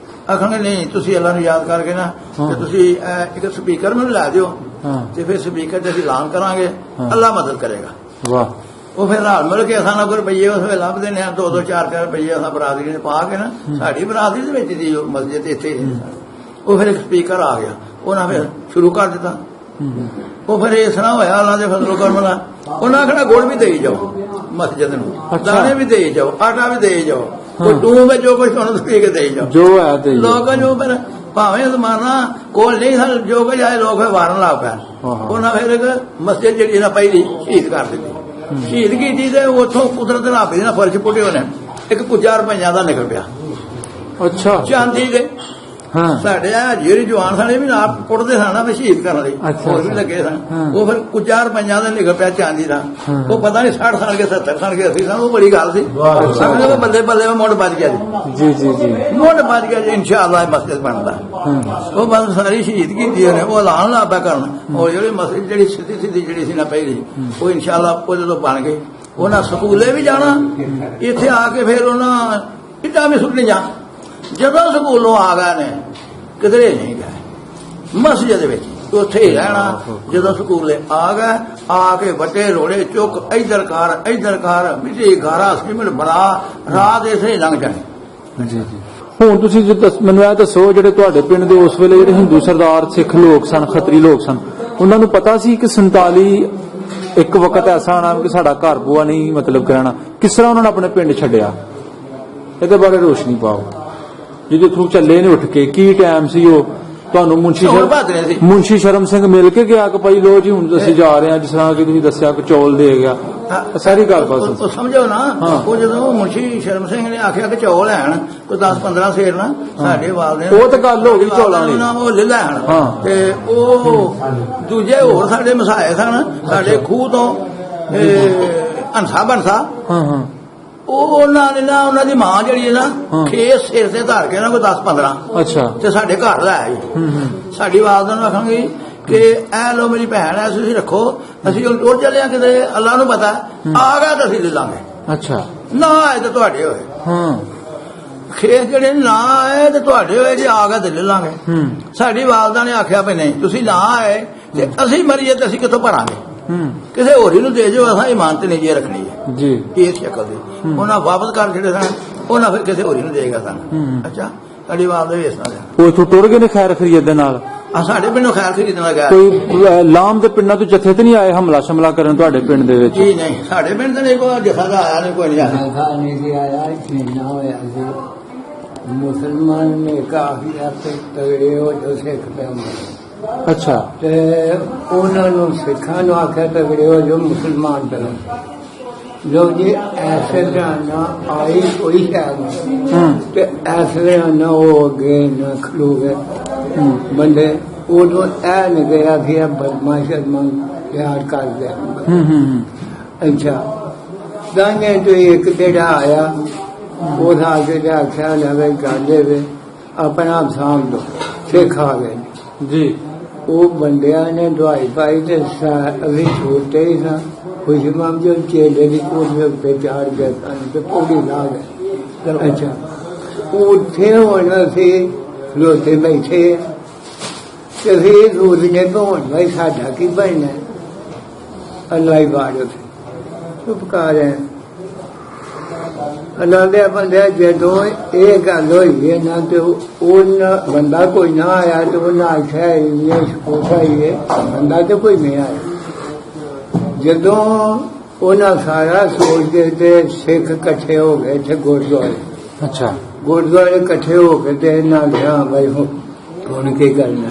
ਆਖਾਂਗੇ ਨਹੀਂ ਤੁਸੀਂ ਅੱਲਾ ਨੂੰ ਯਾਦ ਕਰਕੇ ਨਾ ਹਾਂ। ਤੇ ਤੁਸੀਂ ਇੱਕ ਸਪੀਕਰ ਮੈਨੂੰ ਲੈ ਦਿਓ ਹਾਂ ਤੇ ਫਿਰ ਸਪੀਕਰ ਤੇ ਅਸੀਂ ਐਲਾਨ ਕਰਾਂਗੇ, ਹਾਂ। ਅੱਲਾ ਮਦਦ ਕਰੇਗਾ। ਵਾਹ ਉਹ ਫਿਰ ਨਾਲ ਮਿਲ ਕੇ ਸਾਨੂੰ ਕੋਈ ਰੁਪਈਏ ਉਸ ਵੇਲੇ ਲੱਭਦੇ ਨੇ 2-2 4-4 ਰੁਪਈਏ ਅਸਾਂ ਬਰਾਦਰੀ ਨੇ ਪਾ ਕੇ ਨਾ ਸਾਡੀ ਬਰਾਦਰੀ ਦੇ ਵਿੱਚ ਦੀ ਮਸਜਿਦ ਇੱਥੇ ਹੀ ਉਹ ਫਿਰ ਇੱਕ ਸਪੀਕਰ ਆ ਗਿਆ, ਉਹਨਾਂ ਫਿਰ ਸ਼ੁਰੂ ਕਰ ਦਿੱਤਾ। ਉਹ ਫਿਰ ਇਸ ਤਰ੍ਹਾਂ ਹੋਇਆ ਅੱਲਾ ਦੇ ਫਜ਼ਲ ਕਰਮ ਨਾਲ ਉਹਨਾਂ ਆਖਣਾ ਗੁੜ ਵੀ ਦੇਈ ਜਾਓ ਮਸਜਿਦ ਨੂੰ, ਅੱਛਾ। ਦਾਣੇ ਵੀ ਦੇਈ ਜਾਓ, ਆਟਾ ਵੀ ਦੇਈ ਜਾਓ, ਉਹ ਟੂਮ ਵਿੱਚ ਜੋ ਕੁਝ ਤੁਹਾਨੂੰ ਦੇ ਕੇ ਦੇਈ ਜਾਓ। ਜੋ ਹੈ ਤੇ ਲੋਕ ਜੋ ਫਿਰ ਭਾਵੇਂ ਜ਼ਮਾਨਾ ਕੋਲ ਨਹੀਂ ਸਨ ਜੋ ਕੁਝ ਆਏ ਲੋਕ ਫਿਰ ਵਾਰਨ ਲੱਗ ਪਏ। ਉਹਨਾਂ ਫਿਰ ਇੱਕ ਮਸਜਿਦ ਜਿਹੜੀ ਨਾ ਪਹਿਲੀ ਸ਼ਹੀਦ ਕਰ ਦਿੱਤੀ। ਸ਼ਹੀਦ ਕੀਤੀ ਤੇ ਉੱਥੋਂ ਕੁਦਰਤ ਰੱਬ ਦੇ ਨਾਲ ਫਰਜ਼ ਪੁੱਟੇ ਉਹਨੇ ਇੱਕ ਕੁਝਾ ਰੁਪਈਆ ਦਾ ਨਿਕਲ ਪਿਆ ਅੱਛਾ ਚਾਂਦੀ ਦੇ। ਹਾਂ ਸਾਡੇ ਆ ਜਿਹੜੇ ਜਵਾਨ ਸਨ ਇਹ ਵੀ ਨਾਲ ਪੁੱਟਦੇ ਸਨ ਨਾ ਵੀ ਸ਼ਹੀਦ ਕਰਨ ਲਈ, ਅੱਛਾ, ਹੋਰ ਵੀ ਅੱਛਾ। ਲੱਗੇ ਸਨ। ਹਾਂ। ਉਹ ਫਿਰ ਕੁਝਾ ਰੁਪਈਆ ਦਾ ਨਿਕਲ ਪਿਆ ਚਾਂਦੀ ਦਾ। ਹਾਂ। ਉਹ ਪਤਾ ਨਹੀਂ 60 ਸਾਲ ਕੇ 70 ਸਾਲ ਕੇ 80 ਸਾਲ ਉਹ ਬੜੀ ਗੱਲ ਸੀ। ਸਮਝੋ ਕਿ ਬੱਲੇ ਬੱਲੇ ਮੁੱਢ ਵੱਜ ਗਿਆ ਜੀ, ਜੀ ਜੀ ਜੀ ਮੁੱਢ ਵੱਜ ਗਿਆ ਜੀ। ਇਨਸ਼ਾਅੱਲਾ ਇਹ ਮਸਜਿਦ ਬਣਦਾ। ਉਹ ਬਸ ਸਾਰੀ ਸ਼ਹੀਦ ਕੀਤੀ ਉਹਨੇ, ਉਹ ਐਲਾਨ ਲਾ ਪਿਆ ਕਰਨ। ਉਹ ਜਿਹੜੀ ਮਸਜਿਦ ਜਿਹੜੀ ਸਿੱਧੀ ਸਿੱਧੀ ਜਿਹੜੀ ਸੀ ਨਾ ਪਹਿਲੀ ਉਹ ਇਨਸ਼ਾਅੱਲਾ ਉਹ ਜਦੋਂ ਬਣ ਗਏ ਉਹਨਾਂ ਸਕੂਲੇ ਵੀ ਜਾਣਾ, ਇੱਥੇ ਆ ਕੇ ਫਿਰ ਉਹਨਾਂ ਇੱਟਾਂ ਵੀ ਸੁੱਟਣੀਆਂ। ਜਦੋਂ ਸਕੂਲੋਂ ਆ ਗਏ ਨੇ ਕਿਧਰੇ ਨਹੀਂ ਗਏ ਮਸਜਿਦ ਵਿੱਚ ਉੱਥੇ ਹੀ ਰਹਿਣਾ। ਜਦੋਂ ਸਕੂਲੇ ਆ ਗਏ ਆ ਕੇ ਵੱਡੇ ਰੋੜੇ ਚੁੱਕ ਇੱਧਰ ਕਰ ਮਿੱਟੀ ਗਾਰਾ ਸਿਮਟ ਬਣਾ ਰਾਤ ਇਸੇ ਲੰਘ ਜਾਣੀ। ਜੀ ਜੀ ਹੁਣ ਤੁਸੀਂ ਮੈਨੂੰ ਇਹ ਦੱਸੋ ਜਿਹੜੇ ਤੁਹਾਡੇ ਪਿੰਡ ਦੇ ਉਸ ਵੇਲੇ ਜਿਹੜੇ ਹਿੰਦੂ ਸਰਦਾਰ ਸਿੱਖ ਲੋਕ ਸਨ, ਖੱਤਰੀ ਲੋਕ ਸਨ, ਉਹਨਾਂ ਨੂੰ ਪਤਾ ਸੀ ਕਿ 47 ਇੱਕ ਵਕਤ ਐਸਾ ਆਣਾ ਕਿ ਸਾਡਾ ਘਰ ਬੂਆ ਨਹੀਂ ਮਤਲਬ ਕਰਾਣਾ? ਕਿਸ ਤਰ੍ਹਾਂ ਉਹਨਾਂ ਨੇ ਆਪਣੇ ਪਿੰਡ ਛੱਡਿਆ? ਇਹਦੇ ਬਾਰੇ ਰੋਸ਼ਨੀ ਪਾਓ। ਜਿਹਦੇ ਥਰੂ ਚੱਲੇ ਨੇ ਉੱਠ ਕੇ ਕੀ ਟਾਈਮ ਸੀ ਉਹ? ਤੁਹਾਨੂੰ ਮੁੰਸ਼ੀ ਸ਼ਰਮ ਸਿੰਘ ਮਿਲ ਕੇ ਗਿਆ ਕਿ ਭਾਈ ਲੋ ਜੀ ਹੁਣ ਅਸੀਂ ਜਾ ਰਹੇ ਹਾਂ, ਜਿਸ ਤਰ੍ਹਾਂ ਕਿ ਤੁਸੀਂ ਦੱਸਿਆ ਕਿ ਚੌਲ ਦੇ ਗਿਆ ਸਾਰੀ ਗੱਲ ਬਸ ਉਹ ਸਮਝੋ ਨਾ। ਉਹ ਜਦੋਂ ਮੁੰਸ਼ੀ ਸ਼ਰਮ ਸਿੰਘ ਨੇ ਆਖਿਆ ਕਿ ਚੌਲ ਲੈਣ ਕੋਈ 10-15 ਸੇਰ ਨਾ ਸਾਡੇ ਵਾਲਦੇ ਉਹ ਤਾਂ ਗੱਲ ਹੋ ਗਈ ਚੌਲਾਂ ਦੀ, ਉਹ ਲੈ ਲੈਣ ਤੇ ਉਹ ਦੂਜੇ ਹੋਰ ਸਾਡੇ ਮਸਾਏ ਸਨ ਸਾਡੇ ਖੂਹ ਤੋਂ ਹੰਸਾ ਬੰਸਾ। ਹਾਂ ਹਾਂ ਉਹ ਉਹਨਾਂ ਨੇ ਨਾ ਉਹਨਾਂ ਦੀ ਮਾਂ ਜਿਹੜੀ ਹੈ ਨਾ ਖੇਸ ਸਿਰ ਤੇ ਧਰ ਕੇ ਨਾ ਕੋਈ 10-15 ਅੱਛਾ ਤੇ ਸਾਡੇ ਘਰ ਲੈ ਆਈ। ਸਾਡੀ ਵਾਲਦਾ ਨੂੰ ਆਖਾਂਗੇ ਕਿ ਇਹ ਲੋ ਮੇਰੀ ਭੈਣ ਹੈ ਤੁਸੀਂ ਰੱਖੋ, ਅਸੀਂ ਉਹ ਚੱਲੇ ਆ ਕਿਤੇ ਅੱਲਾ ਨੂੰ ਪਤਾ ਆ ਗਿਆ ਤਾਂ ਅਸੀਂ ਲੈ ਲਾਂਗੇ। ਅੱਛਾ ਨਾ ਆਏ ਤਾਂ ਤੁਹਾਡੇ ਹੋਏ। ਹਾਂ ਖੇਸ ਜਿਹੜੇ ਨਾ ਆਏ ਤੇ ਤੁਹਾਡੇ ਹੋਏ, ਜੇ ਆ ਗਿਆ ਤੇ ਲੈ ਲਾਂਗੇ। ਸਾਡੀ ਵਾਲਦਾ ਨੇ ਆਖਿਆ ਵੀ ਨਹੀਂ ਤੁਸੀਂ ਨਾ ਆਏ ਤੇ ਅਸੀਂ ਮਰੀਏ ਤੇ ਅਸੀਂ ਕਿੱਥੋਂ ਭਰਾਂਗੇ? ਕਿਸੇ ਹੋਰ ਨੂੰ ਦੇ ਜੋ ਅਸਾਂ ਇਮਾਨਤ ਨਹੀਂ ਜੇ ਰੱਖਣੀ ਹੈ ਜੀ ਇਸ ਸ਼ਕਲ ਦੀ। ਉਹਨਾਂ ਵਾਪਸ ਕਰ ਜਿਹੜੇ ਸਨ ਉਹਨਾਂ ਫਿਰ ਕਿਸੇ ਹੋਰ ਨੂੰ ਦੇਗਾ ਸਾਨੂੰ। ਅੱਛਾ ਸਾਡੀ ਵਾਲਦਾ ਵੀ ਇਸ ਤਰ੍ਹਾਂ ਉਹ ਇੱਥੋਂ ਟੁਰ ਗਏ ਨੇ ਖੈਰ ਖਰੀਦ ਦੇ ਨਾਲ? ਆ ਸਾਡੇ ਪਿੰਡੋਂ ਖੈਰ ਖਰੀਦਣ ਗਿਆ ਕੋਈ ਲਾਮ ਦੇ ਪਿੰਡਾਂ ਤੋਂ ਜਥੇ ਤੇ ਨਹੀਂ ਆਏ ਹਮਲਾ ਸ਼ਮਲਾ ਕਰਨ ਤੁਹਾਡੇ ਪਿੰਡ ਦੇ ਵਿੱਚ? ਜੀ ਨਹੀਂ ਸਾਡੇ ਪਿੰਡ ਤੇ ਨਹੀਂ ਕੋਈ ਜਥਾ ਦਾ ਆਇਆ ਨਹੀਂ, ਕੋਈ ਨਹੀਂ ਆਇਆ। ਨਹੀਂ ਸੀ ਆਇਆ, ਨਾ ਹੋਇਆ ਸੀ। ਮੁਸਲਮਾਨ ਨੇ ਕਾਫੀ ਆਪੇ ਤਗੜੇ ਹੋ ਜੋ ਸਿੱਖ ਪੈ ਅੱਛਾ ਤੇ ਉਹਨਾਂ ਨੂੰ ਸਿੱਖਾਂ ਨੂੰ ਆਖਿਆ ਤਗੜੇ ਹੋ ਜੋ ਮੁਸਲਮਾਨ ਬਣੋ। ਜੋ ਜੀ ਐਸੇ ਜਾਨਾ ਆਈ ਕੋਈ ਸ਼ਾਇਦ ਤੇ ਐਸੇ ਨਾ ਉਹ ਅੱਗੇ ਨਾ ਖਲੋ ਗਏ ਬੰਦੇ। ਉਦੋਂ ਇਹ ਨਹੀਂ ਗਿਆ ਕਿ ਇਹ ਬਦਮਾਸ਼ ਅਦਮਾਨ ਯਾਦ ਕਰ ਲਿਆ। ਅੱਛਾ ਦਾਨੇ ਤੋਂ ਇੱਕ ਜਿਹੜਾ ਆਇਆ ਉਹ ਆ ਕੇ ਆਖਿਆ ਨਾ ਵੇ ਗਾਲੇ ਵੇ ਆਪਣਾ ਆਪ ਸਾਂਭ ਲੋ ਸਿੱਖ ਆ ਗਏ ਜੀ। ਉਹ ਬੰਦਿਆਂ ਨੇ ਦਵਾਈ ਪਾਈ ਤੇ ਅਸੀਂ ਛੋਟੇ ਹੀ ਸਾਂ ਖੁਸ਼ਮਾਮ ਜੋ ਚੇਲੇ ਦੀ ਕੋਲ ਉੱਤੇ ਚਾੜ ਗਏ ਤੇ ਪੂਰੀ ਲਾ ਗਏ। ਅੱਛਾ ਉੱਥੇ ਹੁਣ ਅਸੀਂ ਲੋਤੇ ਬੈਠੇ ਤੇ ਫਿਰ ਸੋਚਦੇ ਭਵਨ ਭਾਈ ਸਾਡਾ ਕੀ ਬਣਨਾ? ਅੱਲਾ ਹੀ ਬਾੜ ਚੁੱਪ ਕਰ ਰਹੇ ਅੱਲਾ ਦੇ ਬੰਦੇ। ਜਦੋਂ ਇਹ ਗੱਲ ਹੋਈ ਹੈ ਨਾ ਤੇ ਉਹਨਾਂ ਬੰਦਾ ਕੋਈ ਨਾ ਆਇਆ ਤੇ ਉਹਨਾਂ ਆਖਿਆ ਇਹ ਸ਼ਕੋਸਾ ਹੀ ਹੈ ਬੰਦਾ ਤੇ ਕੋਈ ਨਹੀਂ ਆਇਆ। ਜਦੋਂ ਉਹਨਾਂ ਸਾਰਾ ਸੋਚਦੇ ਤੇ ਸਿੱਖ ਇਕੱਠੇ ਹੋ ਗਏ ਇੱਥੇ ਗੁਰਦੁਆਰੇ। ਅੱਛਾ ਗੁਰਦੁਆਰੇ ਇਕੱਠੇ ਹੋ ਕੇ ਤੇ ਇਹਨਾਂ ਗਿਆ ਬਈ ਹੁਣ ਕੀ ਕਰਨਾ?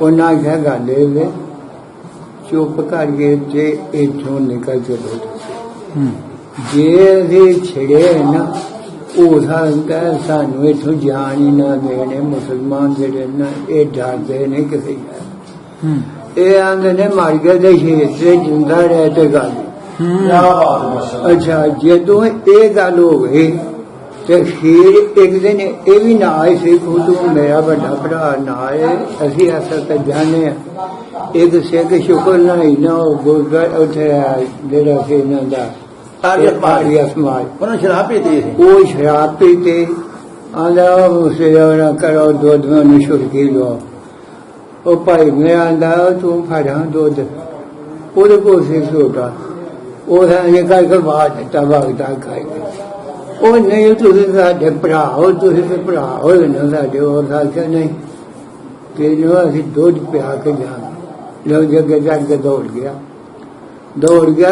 ਉਹਨਾਂ ਆਖਿਆ ਗੱਲ ਇਹ ਚੁੱਪ ਕਰਕੇ ਤੇ ਇੱਥੋਂ ਨਿਕਲ ਚਲੋ। ਜੇ ਅਸੀਂ ਛਿੜੇ ਨਾ ਉਹ ਸਾਨੂੰ ਇੱਥੋਂ ਜਾਣ ਹੀ ਨਾ ਦੇਣੇ। ਮੁਸਲਮਾਨ ਜਿਹੜੇ ਨਾ ਇਹ ਡਰਦੇ ਨੇ ਕਿਸੇ ਇਹ ਆਂਦੇ ਨੇ ਮਾਰ ਕੇ ਦੇ ਸ਼ੇਰ ਤੇ ਜਿੰਦਾ ਰਹਿ ਤੇ ਗੱਲ ਅੱਛਾ ਜਦੋਂ ਇਹ ਗੱਲ ਹੋ ਗਈ ਤੇ ਫਿਰ ਇੱਕ ਦਿਨ ਇਹ ਵੀ ਨਾ ਆਏ ਸੀ ਖੁਦ ਮੇਰਾ ਵੱਡਾ ਭਰਾ ਨਾ ਆਏ ਅਸੀਂ ਅਸਲ ਤੇ ਜਾਣੇ ਇੱਕ ਸਿੱਖ ਸ਼ੁਕਰ ਨਹੀਂ ਨਾ ਉਹ ਗੁਰਦੁਆਰਾ ਉੱਥੇ ਜਿਹੜਾ ਸੀ ਇਹਨਾਂ ਦਾ ਆਰੀਆ ਸਮਾਜ ਉਹਨਾਂ ਸ਼ਰਾਬ ਪੀਤੀ ਸੀ ਉਹ ਸ਼ਰਾਬ ਪੀਤੇ ਆਂਦਾ ਮੁਸਲਿਮਾਂ ਕਰੋ ਦੁੱਧ ਨੂੰ ਛੁੜਕੀ ਲਓ ਉਹ ਭਾਈ ਮੇਰਾ ਆਂਦਾ ਤੂੰ ਫੜਾਂ ਦੁੱਧ ਉਹਦੇ ਕੋਲ ਸੀ ਛੋਟਾ ਉਹ ਇਹ ਕਰਕੇ ਬਾਤ ਤਬਾਗਦਾ ਖਾਈ ਉਹ ਨਹੀਂ ਤੁਸੀਂ ਸਾਡੇ ਭਰਾ ਹੋ ਤੁਸੀਂ ਤੇ ਭਰਾ ਹੋ ਨਾ ਸਾਡੇ ਹੋਰ ਸਾਥੀ ਨਹੀਂ ਤੇ ਜੋ ਅਸੀਂ ਦੁੱਧ ਪਿਆ ਕੇ ਜਾਣਾ ਲੋ ਜੱਗੇ ਜਾ ਕੇ ਦੌੜ ਗਿਆ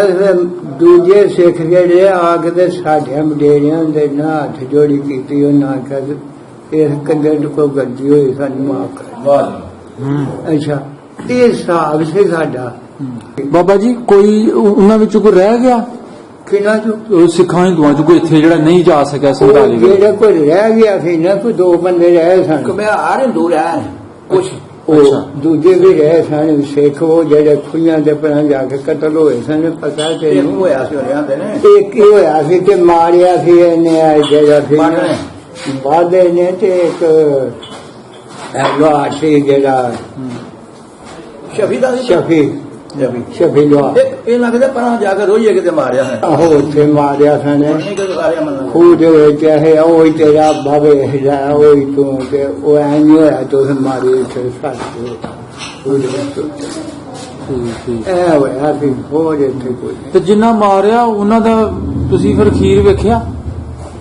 ਫਿਰ ਦੂਜੇ ਸਿੱਖ ਜਿਹੜੇ ਆ ਕੇ ਤੇ ਸਾਡੇ ਮਡੇਰਿਆਂ ਦੇ ਨਾ ਹੱਥ ਜੋੜੀ ਕੀਤੀ ਉਹ ਨਾ ਕਰ ਇਹ ਕੰਦੇ ਕੋ ਗੱਡੀ ਹੋਈ ਸਾਨੂੰ ਮਾਫ ਕਰ ਅੱਛਾ ਇਹ ਹਿਸਾਬ ਸੀ ਸਾਡਾ ਬਾਬਾ ਜੀ ਕੋਈ ਉਹਨਾਂ ਵਿੱਚੋਂ ਕੋਈ ਰਹਿ ਗਿਆ ਕਿਨਾਂ ਚੋਂ ਉਹ ਸਿੱਖਾਂ ਹਿੰਦੂਆਂ ਚੋਂ ਕੋਈ ਇੱਥੇ ਜਿਹੜਾ ਨਹੀਂ ਜਾ ਸਕਿਆ 47 ਜਿਹੜੇ ਕੋਈ ਰਹਿ ਗਿਆ ਸੀ ਨਾ ਕੋਈ ਦੋ ਬੰਦੇ ਰਹੇ ਸਨ ਕਮਿਆਰ ਹਿੰਦੂ ਰਹਿ ਕੁਛ ਉਹ ਦੂਜੇ ਵੀ ਰਹੇ ਸਨ ਸਿੱਖ ਉਹ ਜਿਹੜੇ ਖੁਈਆਂ ਦੇ ਪਰਾਂ ਜਾ ਕੇ ਕਤਲ ਹੋਏ ਸਨ ਪਤਾ ਤੇ ਇਹ ਹੋਇਆ ਸੀ ਹੋਇਆ ਤੇ ਨੇ ਇੱਕ ਹੀ ਹੋਇਆ ਸੀ ਤੇ ਮਾਰਿਆ ਸੀ ਇਹਨੇ ਜਿਹੜਾ ਸੀ ਬਾਦੇ ਨੇ ਤੇ ਇੱਕ ਲੋਹਾ ਸੀ ਜਿਹੜਾ ਸ਼ਫੀ ਦਾ ਸੀ ਸ਼ਫੀ ਲੋਹਾ ਇਹ ਲੱਗਦਾ ਪਰਾਂ ਜਾ ਕੇ ਰੋਈਏ ਕਿਤੇ ਮਾਰਿਆ ਹੈ ਆਹੋ ਉੱਥੇ ਮਾਰਿਆ ਸਨ ਨਹੀਂ ਕਿ ਸਾਰਿਆ ਮੰਨ ਖੂਹ ਦੇ ਵਿੱਚ ਇਹ ਉਹ ਹੀ ਤੇਰਾ ਬਾਬੇ ਹਿਲਾ ਉਹ ਹੀ ਤੂੰ ਤੇ ਉਹ ਐਂ ਨਹੀਂ ਹੋਇਆ ਤੂੰ ਮਾਰੀ ਉੱਥੇ ਸਾਡੇ ਇਹ ਹੋਇਆ ਸੀ ਹੋਰ ਇੱਥੇ ਕੋਈ ਤੇ ਜਿੰਨਾ ਮਾਰਿਆ ਉਹਨਾਂ ਦਾ ਤੁਸੀਂ ਫਿਰ ਖੀਰ ਵੇਖਿਆ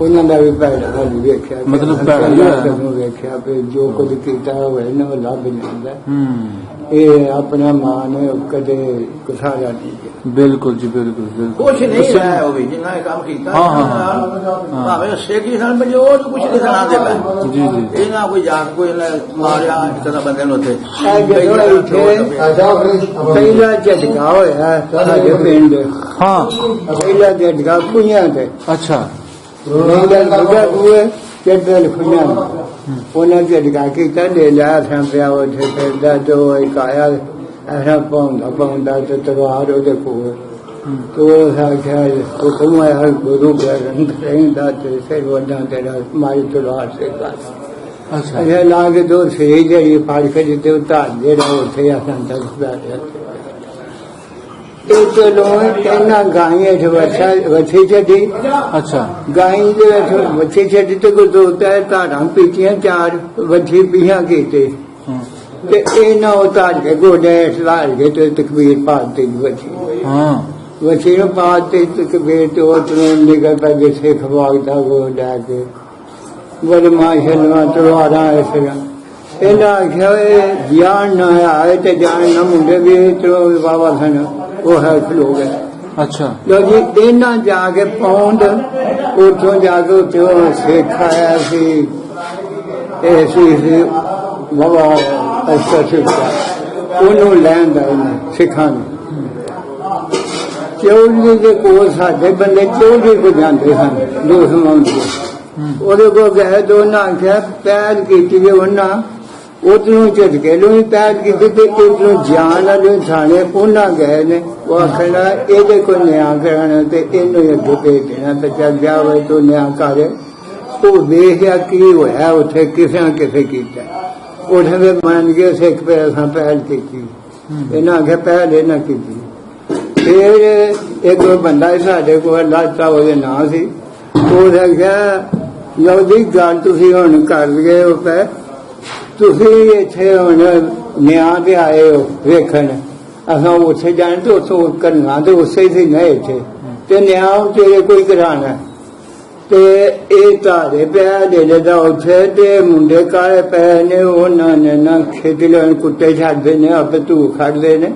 ਉਹਨਾਂ ਦਾ ਵੀ ਭੈੜਾ ਹਾਲ ਵੇਖਿਆ ਮਤਲਬ ਭੈੜਾ ਹੀ ਹੋਇਆ। ਵੇਖਿਆ ਵੀ ਜੋ ਕੁਝ ਕੀਤਾ ਹੋਵੇ ਨਾ ਉਹ ਲੱਭ ਜਾਂਦਾ ਇਹ ਆਪਣਾ ਮਾਨ ਕਦੇ ਕੁਸਾਰਾ ਨਹੀਂ ਗਿਆ ਬਿਲਕੁਲ ਜੀ ਬਿਲਕੁਲ ਕੁਛ ਨਹੀਂ ਹੈ ਉਹ ਵੀ ਜਿੰਨਾ ਇਹ ਕੰਮ ਕੀਤਾ ਹਾਂ। ਭਾਵੇਂ ਸੇਕੀ ਸਨ ਪਰ ਉਹ ਕੁਛ ਨਹੀਂ ਸੁਣਾ ਦੇ ਪਾ ਜੀ ਜੀ ਇਹਨਾਂ ਕੋਈ ਜਾ ਕੋਈ ਇਹਨੇ ਮਾਰਿਆ ਇੱਕ ਬੰਦੇ ਨੂੰ ਉੱਥੇ ਜਦੋਂ ਇੱਥੇ ਪਹਿਲਾ ਝਟਕਾ ਹੋਇਆ ਸਾਡੇ ਪਿੰਡ ਹਾਂ ਪਹਿਲਾ ਝਟਕਾ ਕੁਈਆਂ ਤੇ ਅੱਛਾ ਚੱਡਲ ਖੁਈਆਂ ਉਹਨਾਂ ਝਟਕਾ ਕੀਤਾ ਲੈ ਲਿਆ ਸੰਪਿਆ ਉੱਥੇ ਫਿਰਦਾ ਤੇ ਉਹ ਇੱਕ ਆਇਆ ਐਸਾ ਪਾਉਂਦਾ ਤੇ ਤਲਵਾਰ ਉਹਦੇ ਕੋਲ ਤੋ ਸਾਖਿਆ ਉਹ ਕਮਾਇਆ ਗੁਰੂ ਗ੍ਰੰਥ ਰਹਿੰਦਾ ਤੇ ਫਿਰ ਵੱਡਾ ਤੇਰਾ ਮਾਰੀ ਤਲਵਾਰ ਸੇ ਕਰ ਅੱਛਾ ਇਹ ਲਾ ਕੇ ਦੋ ਸਹੀ ਜਿਹੜੀ ਫਾੜ ਕੇ ਜਿੱਤੇ ਉਤਾਰ ਜਿਹੜਾ ਉੱਥੇ ਆਸਾਂ ਤੱਕ ਦਾ ਇਹ ਚਲੋ ਇਹਨਾਂ ਗਾਈਆਂ ਚ ਵੱਛੀ ਛੱਡੀ ਅੱਛਾ ਗਾਈ ਦੇ ਵਿੱਚ ਵੱਛੀ ਛੱਡੀ ਤੇ ਕੋਈ ਦੋ ਤਿੰਨ ਧਾਰਾਂ ਪੀਤੀਆਂ ਚਾਰ ਵੱਛੀ ਪੀਹਾਂ ਕੀਤੇ ਤੇ ਇਹਨਾਂ ਉਤਾਰ ਕੇ ਗੋਡੇ ਸਲਾਰ ਕੇ ਤੇ ਤਕਬੀਰ ਪਾ ਦਿੱਤੀ ਵੱਛੀ ਹਾਂ ਵੱਛੀ ਨੂੰ ਪਾ ਦਿੱਤੀ ਤਕਬੀਰ ਤੇ ਉਹ ਤੋਂ ਨਿਕਲ ਪੈ ਗਏ ਸਿੱਖ ਬਾਗ ਦਾ ਗੋਡਾ ਕੇ ਬਦਮਾਸ਼ਾਂ ਤਲਵਾਰਾਂ ਇਸ ਤਰ੍ਹਾਂ ਇਹਨਾਂ ਆਖਿਆ ਜਾਣ ਨਾ ਆਏ ਤੇ ਜਾਣ ਨਾ ਮੁੰਡੇ ਵੀ ਚਲੋ ਬਾਬਾ ਸਨ ਉਹ ਹੈ ਖਲੋ ਗਏ ਅੱਛਾ ਲੋ ਜੀ ਇਹਨਾਂ ਜਾ ਕੇ ਪਹੁੰਚ ਉੱਥੋਂ ਜਾ ਕੇ ਉੱਥੇ ਸਿੱਖ ਆਇਆ ਸੀ ਇਹ ਸੀ ਬਾਬਾ ਅਸ਼ਰ ਸਿੱਖਾ ਉਹਨੂੰ ਲੈਣ ਦਾ ਉਹਨੇ ਸਿੱਖਾਂ ਨੂੰ ਚੌਧਰੀ ਦੇ ਕੋਲ ਸਾਡੇ ਬੰਦੇ ਚੌਧਰੀ ਕੋ ਜਾਂਦੇ ਹਨ ਦੋ ਸਮਾਉਂਦੇ ਉਹਦੇ ਕੋਲ ਗਏ ਦੋਨਾਂ ਆਖਿਆ ਪੈਰ ਕੀਤੀ ਜੇ ਉਹਨਾਂ ਉਧਰੋਂ ਝਟਕੇ ਨੂੰ ਪੈਰ ਕੀਤੀ ਤੇ ਇਧਰੋਂ ਜਾਨ ਵਾਲੇ ਥਾਣੇ ਉਹਨਾਂ ਗਏ ਨੇ ਉਹ ਆਖਣਾ ਇਹਦੇ ਕੋਲ ਨਿਆਂ ਕਰਾਣਾ ਤੇ ਇਹਨੂੰ ਅੱਗੇ ਭੇਜ ਦੇਣਾ ਤੇ ਚੱਲ ਜਾ ਵੇ ਤੂੰ ਨਿਆਂ ਕਰ ਉਹ ਵੇਖਿਆ ਕੀ ਹੋਇਆ ਉੱਥੇ ਕਿਸੇ ਕੀਤਾ ਉਹਦੇ ਵੀ ਮੰਨ ਕੇ ਸਿੱਖ ਪੈ ਅਸਾਂ ਪਹਿਲ ਕੀਤੀ ਇਹਨਾਂ ਆਖਿਆ ਪਹਿਲ ਇਹਨਾਂ ਕੀਤੀ ਫਿਰ ਇੱਕ ਬੰਦਾ ਸਾਡੇ ਕੋਲ ਲਾਚਾ ਉਹਦੇ ਨਾਂ ਸੀ ਉਹ ਆਖਿਆ ਲਓ ਜੀ ਗੱਲ ਤੁਸੀਂ ਹੁਣ ਕਰ ਗਏ ਹੋ ਪੈ ਤੁਸੀਂ ਇੱਥੇ ਹੁਣ ਨਿਆਂ ਤੇ ਆਏ ਹੋ ਵੇਖਣ ਅਸਾਂ ਉੱਥੇ ਜਾਣ ਤੇ ਉੱਥੋਂ ਕਰਨਾ ਤੇ ਉਸੇ ਹੀ ਨਾ ਇੱਥੇ ਤੇ ਨਿਆਂ ਤੇਰੇ ਕੋਈ ਕਰਾਣਾ ਤੇ ਇਹ ਤਾਰੇ ਪਿਆ ਦੇ ਲੈਦਾ ਉੱਥੇ ਤੇ ਮੁੰਡੇ ਕਾਲੇ ਪਏ ਨੇ ਉਹਨਾਂ ਨੇ ਨਾ ਖੇਤ ਲੈਣ ਕੁੱਤੇ ਛੱਡਦੇ ਨੇ ਆਪੇ ਧੂ ਖੜਦੇ ਨੇ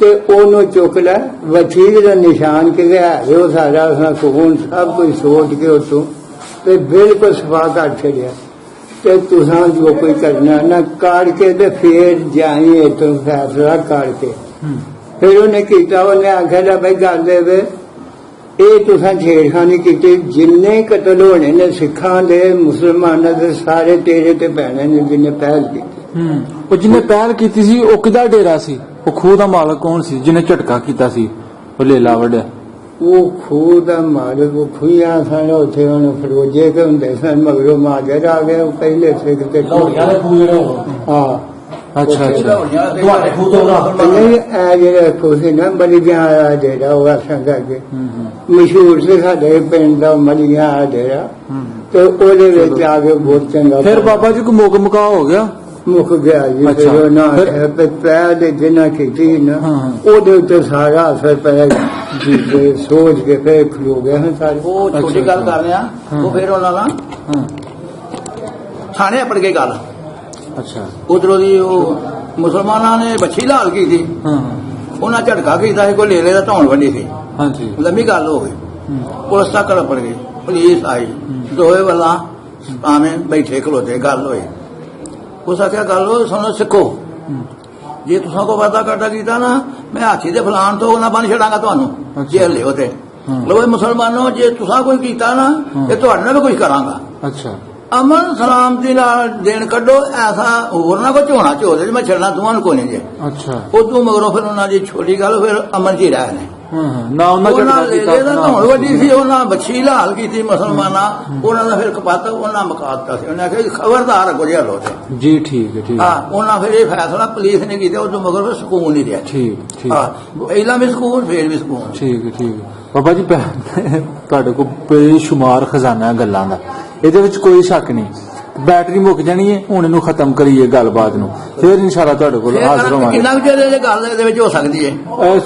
ਤੇ ਉਹਨੂੰ ਚੁੱਕ ਲੈ ਵਛੀ ਦਾ ਨਿਸ਼ਾਨ ਕਿਤੇ ਹੈ ਉਹ ਸਾਰਾ ਉਸਾ ਖੂਨ ਸਭ ਕੁਝ ਸੋਚ ਕੇ ਉੱਥੋਂ ਤੇ ਬਿਲਕੁਲ ਸਫਾ ਕਰ ਛੱਡਿਆ ਤੇ ਤੁਸਾਂ ਜੋ ਕੋਈ ਕਰਨਾ ਨਾ ਕਾੜ ਕੇ ਤੇ ਫੇਰ ਜਾਈ ਇੱਥੋਂ ਫੈਸਲਾ ਕਰਕੇ ਫਿਰ ਉਹਨੇ ਕੀਤਾ ਉਹਨੇ ਆਖਿਆ ਬਈ ਗੱਲ ਦੇ ਇਹ ਤੁਸਾਂ ਛੇੜਖਾਨੀ ਕੀਤੀ ਜਿੰਨੇ ਕਤਲ ਹੋਣੇ ਨੇ ਸਿੱਖਾਂ ਦੇ ਮੁਸਲਮਾਨਾਂ ਦੇ ਸਾਰੇ ਤੇਰੇ ਤੇ ਪੈਣੇ ਨੇ ਜਿੰਨੇ ਪਹਿਲ ਕੀਤੀ ਉਹ ਜਿਹਨੇ ਪਹਿਲ ਕੀਤੀ ਸੀ ਉਹ ਕਿਹਦਾ ਡੇਰਾ ਸੀ ਉਹ ਖੂਹ ਦਾ ਮਾਲਕ ਕੌਣ ਸੀ ਜਿਹਨੇ ਝਟਕਾ ਕੀਤਾ ਸੀ ਉਹ ਲੇਲਾ ਵੱਢਿਆ? ਉਹ ਖੂਹ ਦਾ ਮਾਲਕ ਉਹ ਖੂਹਾਂ ਸਨ ਉੱਥੇ ਉਹਨੂੰ ਫਰੋਜੇ ਕੇ ਹੁੰਦੇ ਸਨ ਮਗਰੋਂ ਮਾਜਰ ਆ ਗਏ ਉਹ ਪਹਿਲੇ ਸਿੱਖ ਤੇ ਲੋਹੜੀਆਂ ਦੇ ਖੂਹ ਜਿਹੜੇ ਉਹ ਹਾਂ ਅੱਛਾ ਅੱਛਾ ਤੁਹਾਡੇ ਖੂਹ ਤੋਂ ਨਹੀਂ ਇਹ ਜਿਹੜਾ ਖੂਹ ਸੀ ਨਾ ਮਲੀਆਂ ਵਾਲਾ ਜਿਹੜਾ ਉਹ ਅਸਾਂ ਕਰਕੇ ਮਸ਼ਹੂਰ ਸੀ ਸਾਡੇ ਪਿੰਡ ਦਾ ਮਲੀਆਂ ਵਾਲਾ ਜਿਹੜਾ ਤੇ ਉਹਦੇ ਵਿੱਚ ਆ ਕੇ ਬਹੁਤ ਚੰਗਾ ਫਿਰ ਬਾਬਾ ਜੀ ਕੋ ਮੁਕ ਮੁਕਾ ਹੋ ਗਿਆ? ਮੁੱਕ ਗਿਆ ਜੀ ਅੱਛਾ। ਫਿਰ ਉਹਨਾਂ ਫਿਰ- ਪੈਰ ਦੇ ਜਿੰਨਾ ਕੀਤੀ ਨਾ ਹਾਂ। ਉਹਦੇ ਉੱਤੇ ਸਾਰਾ ਅਸਰ ਪੈ ਗਿਆ ਜੀ ਤੇ ਸੋਚ ਕੇ ਫਿਰ ਖਲੋ ਗਏ ਹਨ ਸਾਰੇ ਉਹ ਛੋਟੀ ਗੱਲ ਕਰ ਰਿਹਾ ਉਹ ਫਿਰ ਉਹਨਾਂ ਨਾਲ ਹਾਂ ਥਾਣੇ ਅਪੜ ਕੇ ਗੱਲ ਅੱਛਾ ਉਧਰੋਂ ਦੀ ਉਹ ਮੁਸਲਮਾਨਾਂ ਨੇ ਬੱਚੀ ਲਾਲ ਕੀਤੀ ਹਾਂ ਉਹਨਾਂ ਝਟਕਾ ਕੀਤਾ ਸੀ ਕੋਈ ਲੇਲੇ ਦਾ ਧੌਣ ਵੱਡੀ ਸੀ ਹਾਂਜੀ ਲੰਮੀ ਗੱਲ ਹੋ ਗਈ ਪੁਲਿਸ ਤੱਕ ਅਪੜ ਗਈ ਪੁਲਿਸ ਆਈ ਦੋਵੇਂ ਵੱਲਾਂ ਆਵੇਂ ਬੈਠੇ ਖਲੋਤੇ ਗੱਲ ਹੋਈ ਉਸ ਆਖਿਆ ਗੱਲ ਹੋ ਸੁਣੋ ਸਿੱਖੋ ਜੇ ਤੁਸੀਂ ਕੋ ਵਾਦਾ ਕਰਦਾ ਕੀਤਾ ਨਾ ਮੈਂ ਹਾਥੀ ਦੇ ਫਲਾਣ ਤੋਂ ਨਾ ਬਣ ਛੜਾਂਗਾ ਤੁਹਾਨੂੰ ਜੇਲ੍ਹ ਲਿਓ ਤੇ ਲੋ ਮੁਸਲਮਾਨੋ ਜੇ ਤੁਸੀਂ ਕੋਈ ਕੀਤਾ ਨਾ ਇਹ ਤੁਹਾਡੇ ਨਾਲ ਵੀ ਕੁਝ ਕਰਾਂਗਾ ਅੱਛਾ ਅਮਨ ਸਲਾਮਤੀ ਨਾਲ ਦੇਣ ਕੱਢੋ ਐਸਾ ਹੋਰ ਨਾ ਕੋਈ ਝੋਣਾ ਝੋਦੇ ਮੈਂ ਛੱਡਣਾ ਦੋਵਾਂ ਨੂੰ ਕੋਈ ਨਹੀਂ ਜੇ ਅੱਛਾ ਉਦੋਂ ਮਗਰੋਂ ਫਿਰ ਉਹਨਾਂ ਦੀ ਛੋਟੀ ਗੱਲ ਫਿਰ ਅਮਨ ਜੀ ਰਹੇ ਨੇ ਹਾਂ ਨਾ ਉਹਨਾਂ ਉਹਨਾਂ ਝਟਕਾ ਲੈ ਕੀਤਾ ਦਾ ਧੌਣ ਵੱਡੀ ਸੀ ਉਹਨਾਂ ਬੱਚੀ ਲਾਲ ਕੀਤੀ ਮੁਸਲਮਾਨਾਂ ਉਹਨਾਂ ਦਾ ਫਿਰ ਕਪਾਤ ਉਹਨਾਂ ਮਕਾਤਾ ਸੀ ਉਹਨਾਂ ਆਖਿਆ ਖਬਰਦਾਰ ਅੱਗੋਂ ਜਿਹਾ ਲੋ ਤੇ ਜੀ ਠੀਕ ਹੈ ਠੀਕ ਹਾਂ ਉਹਨਾਂ ਫਿਰ ਇਹ ਫੈਸਲਾ ਪੁਲਿਸ ਨੇ ਕੀਤਾ ਉਦੋਂ ਮਗਰ ਫਿਰ ਸਕੂਨ ਨਹੀਂ ਰਿਹਾ ਠੀਕ ਠੀਕ ਹਾਂ ਪਹਿਲਾਂ ਵੀ ਸਕੂਨ ਫੇਰ ਵੀ ਸਕੂਨ ਠੀਕ ਹੈ ਠੀਕ ਹੈ ਬਾਬਾ ਜੀ ਤੁਹਾਡੇ ਕੋਲ ਬੇਸ਼ੁਮਾਰ ਖਜ਼ਾਨਾ ਹੈ ਗੱਲਾਂ ਦਾ ਇਹਦੇ ਵਿੱਚ ਕੋਈ ਸ਼ੱਕ ਨਹੀਂ ਬੈਟਰੀ ਮੁੱਕ ਜਾਣੀ ਹੈ ਹੁਣ ਇਹਨੂੰ ਖਤਮ ਕਰੀਏ ਗੱਲਬਾਤ ਨੂੰ ਫਿਰ ਇਨਸ਼ਾਅੱਲਾ ਤੁਹਾਡੇ ਕੋਲ ਹਾਜ਼ਰ ਹੋਵਾਂਗੇ ਕਿੰਨਾ ਕੁ ਚਿਰ ਇਹ ਗੱਲ ਇਹਦੇ ਵਿੱਚ ਹੋ ਸਕਦੀ ਹੈ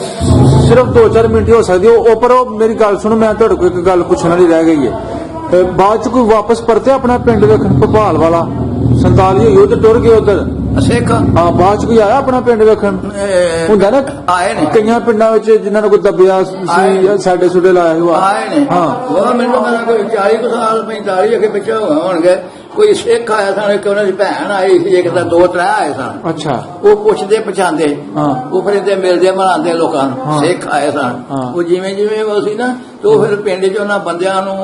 ਸਿਰਫ 2-4 ਮਿੰਟ ਹੀ ਹੋ ਸਕਦੀ ਉਹ ਪਰ ਉਹ ਮੇਰੀ ਗੱਲ ਸੁਣੋ ਮੈਂ ਤੁਹਾਡੇ ਕੋਲ ਇੱਕ ਗੱਲ ਪੁੱਛਣ ਵਾਲੀ ਰਹਿ ਗਈ ਹੈ ਬਾਅਦ ਚ ਕੋਈ ਵਾਪਸ ਪਰਤੇ ਆਪਣਾ ਪਿੰਡ ਵੇਖਣ ਭੋਪਾਲ ਵਾਲਾ 47 ਹੋਈ ਉਹ ਤੇ ਟੁਰ ਗਏ ਉਧਰ ਸਿੱਖ ਹਾਂ ਬਾਅਦ ਚ ਕੋਈ ਆਇਆ ਆਪਣਾ ਪਿੰਡ ਵੇਖਣ ਹੁੰਦਾ ਨਾ ਆਏ ਨੇ ਕਈਆਂ ਪਿੰਡਾਂ ਵਿੱਚ ਜਿਨ੍ਹਾਂ ਨੂੰ ਕੋਈ ਦੱਬਿਆ ਸੀ ਸਾਡੇ ਸੁਡੇ ਲਾਇਆ ਹੋਇਆ ਆਏ ਨੇ ਹਾਂ ਉਹ ਮੈਨੂੰ ਕਹਿੰਦਾ ਕੋਈ 40 ਸਾਲ 45 ਅੱਗੇ ਪਿੱਛੇ ਹੋਣਗੇ ਕੋਈ ਸਿੱਖ ਆਇਆ ਸਨ ਕਿ ਉਹਨਾਂ ਦੀ ਭੈਣ ਆਈ ਸੀ ਇੱਕ ਤਾਂ 2-3 ਆਏ ਸਨ ਅੱਛਾ ਉਹ ਪੁੱਛਦੇ ਪਛਾਣਦੇ ਹਾਂ ਉਹ ਫਿਰ ਇੱਥੇ ਮਿਲਦੇ ਮਨਾਉਂਦੇ ਲੋਕਾਂ ਨੂੰ ਸਿੱਖ ਆਏ ਸਨ ਹਾਂ। ਉਹ ਜਿਵੇਂ ਜਿਵੇਂ ਉਹ ਸੀ ਨਾ ਤੇ ਉਹ ਫਿਰ ਪਿੰਡ 'ਚ ਉਹਨਾਂ ਬੰਦਿਆਂ ਨੂੰ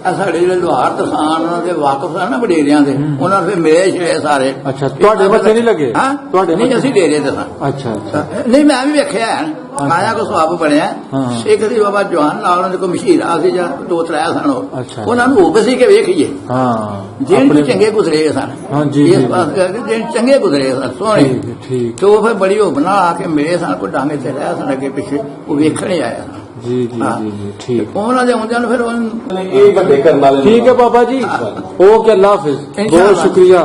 ਆ ਸਾਡੇ ਜਿਹੜੇ ਲੋਹਾਰ ਤਸਾਨ ਉਹਨਾਂ ਦੇ ਵਾਕਫ ਸਨ ਨਾ ਵਡੇਰਿਆਂ ਦੇ ਉਹਨਾਂ ਨੂੰ ਫਿਰ ਮਿਲੇ ਛੜੇ ਸਾਰੇ ਅੱਛਾ ਤੁਹਾਡੇ ਮੱਥੇ ਨਹੀਂ ਲੱਗੇ ਹਾਂ ਤੁਹਾਡੇ ਨਹੀਂ ਮੱਥੇ- ਅਸੀਂ ਡੇਰੇ ਤੇ ਸਾਂ ਅੱਛਾ ਅੱਛਾ ਨਹੀਂ ਮੈਂ ਵੀ ਵੇਖਿਆ ਹੈ ਆਇਆ ਕੋ ਸਵਾਬ ਬਣਿਆ ਹਾਂ। ਸਿੱਖ ਦੀ ਬਾਬਾ ਜਵਾਨ ਨਾਲ ਉਹਨਾਂ ਦੇ ਕੋ ਮਸ਼ੀਰਾ ਸੀ ਜਾਂ 2-3 ਸਨ ਉਹ ਅੱਛਾ। ਉਹਨਾਂ ਨੂੰ ਹੋਪ ਸੀ ਕਿ ਵੇਖੀਏ ਹਾਂ ਜਿਹੜੇ ਚੰਗੇ ਗੁਜ਼ਰੇ ਸਨ ਹਾਂ, ਜੀ, ਇਸ ਜੀ, ਪਾਸੇ ਕਰਕੇ ਜਿਹੜੇ ਚੰਗੇ ਗੁਜ਼ਰੇ ਸਨ ਸੋਹਣੇ ਠੀਕ ਹੈ, ਠੀਕ ਤੇ ਉਹ ਫਿਰ ਬੜੀ ਹੋਬ ਨਾਲ ਆ ਕੇ ਮੇਰੇ ਸਨ ਕੋ ਡਾਂਗੇ ਤੇ ਰਹਿ ਸਨ ਅੱਗੇ ਪਿੱਛੇ ਉਹ ਵੇਖਣ ਹੀ ਆਇਆ ਸਨ। ਜੀ ਜੀ ਹਾਂ। ਜੀ ਜੀ ਠੀਕ ਉਹਨਾਂ ਦੇ ਆਉਂਦਿਆਂ ਨੂੰ ਫਿਰ ਉਹ ਇਹ ਵੱਡੇ ਕਰਨ ਵਾਲੇ ਠੀਕ ਹੈ ਬਾਬਾ ਜੀ ਓਕੇ ਅੱਲਾ ਹਾਫਿਜ਼ ਬਹੁਤ ਇੰਸ਼ਾਅੱਲਾ। ਸ਼ੁਕਰੀਆ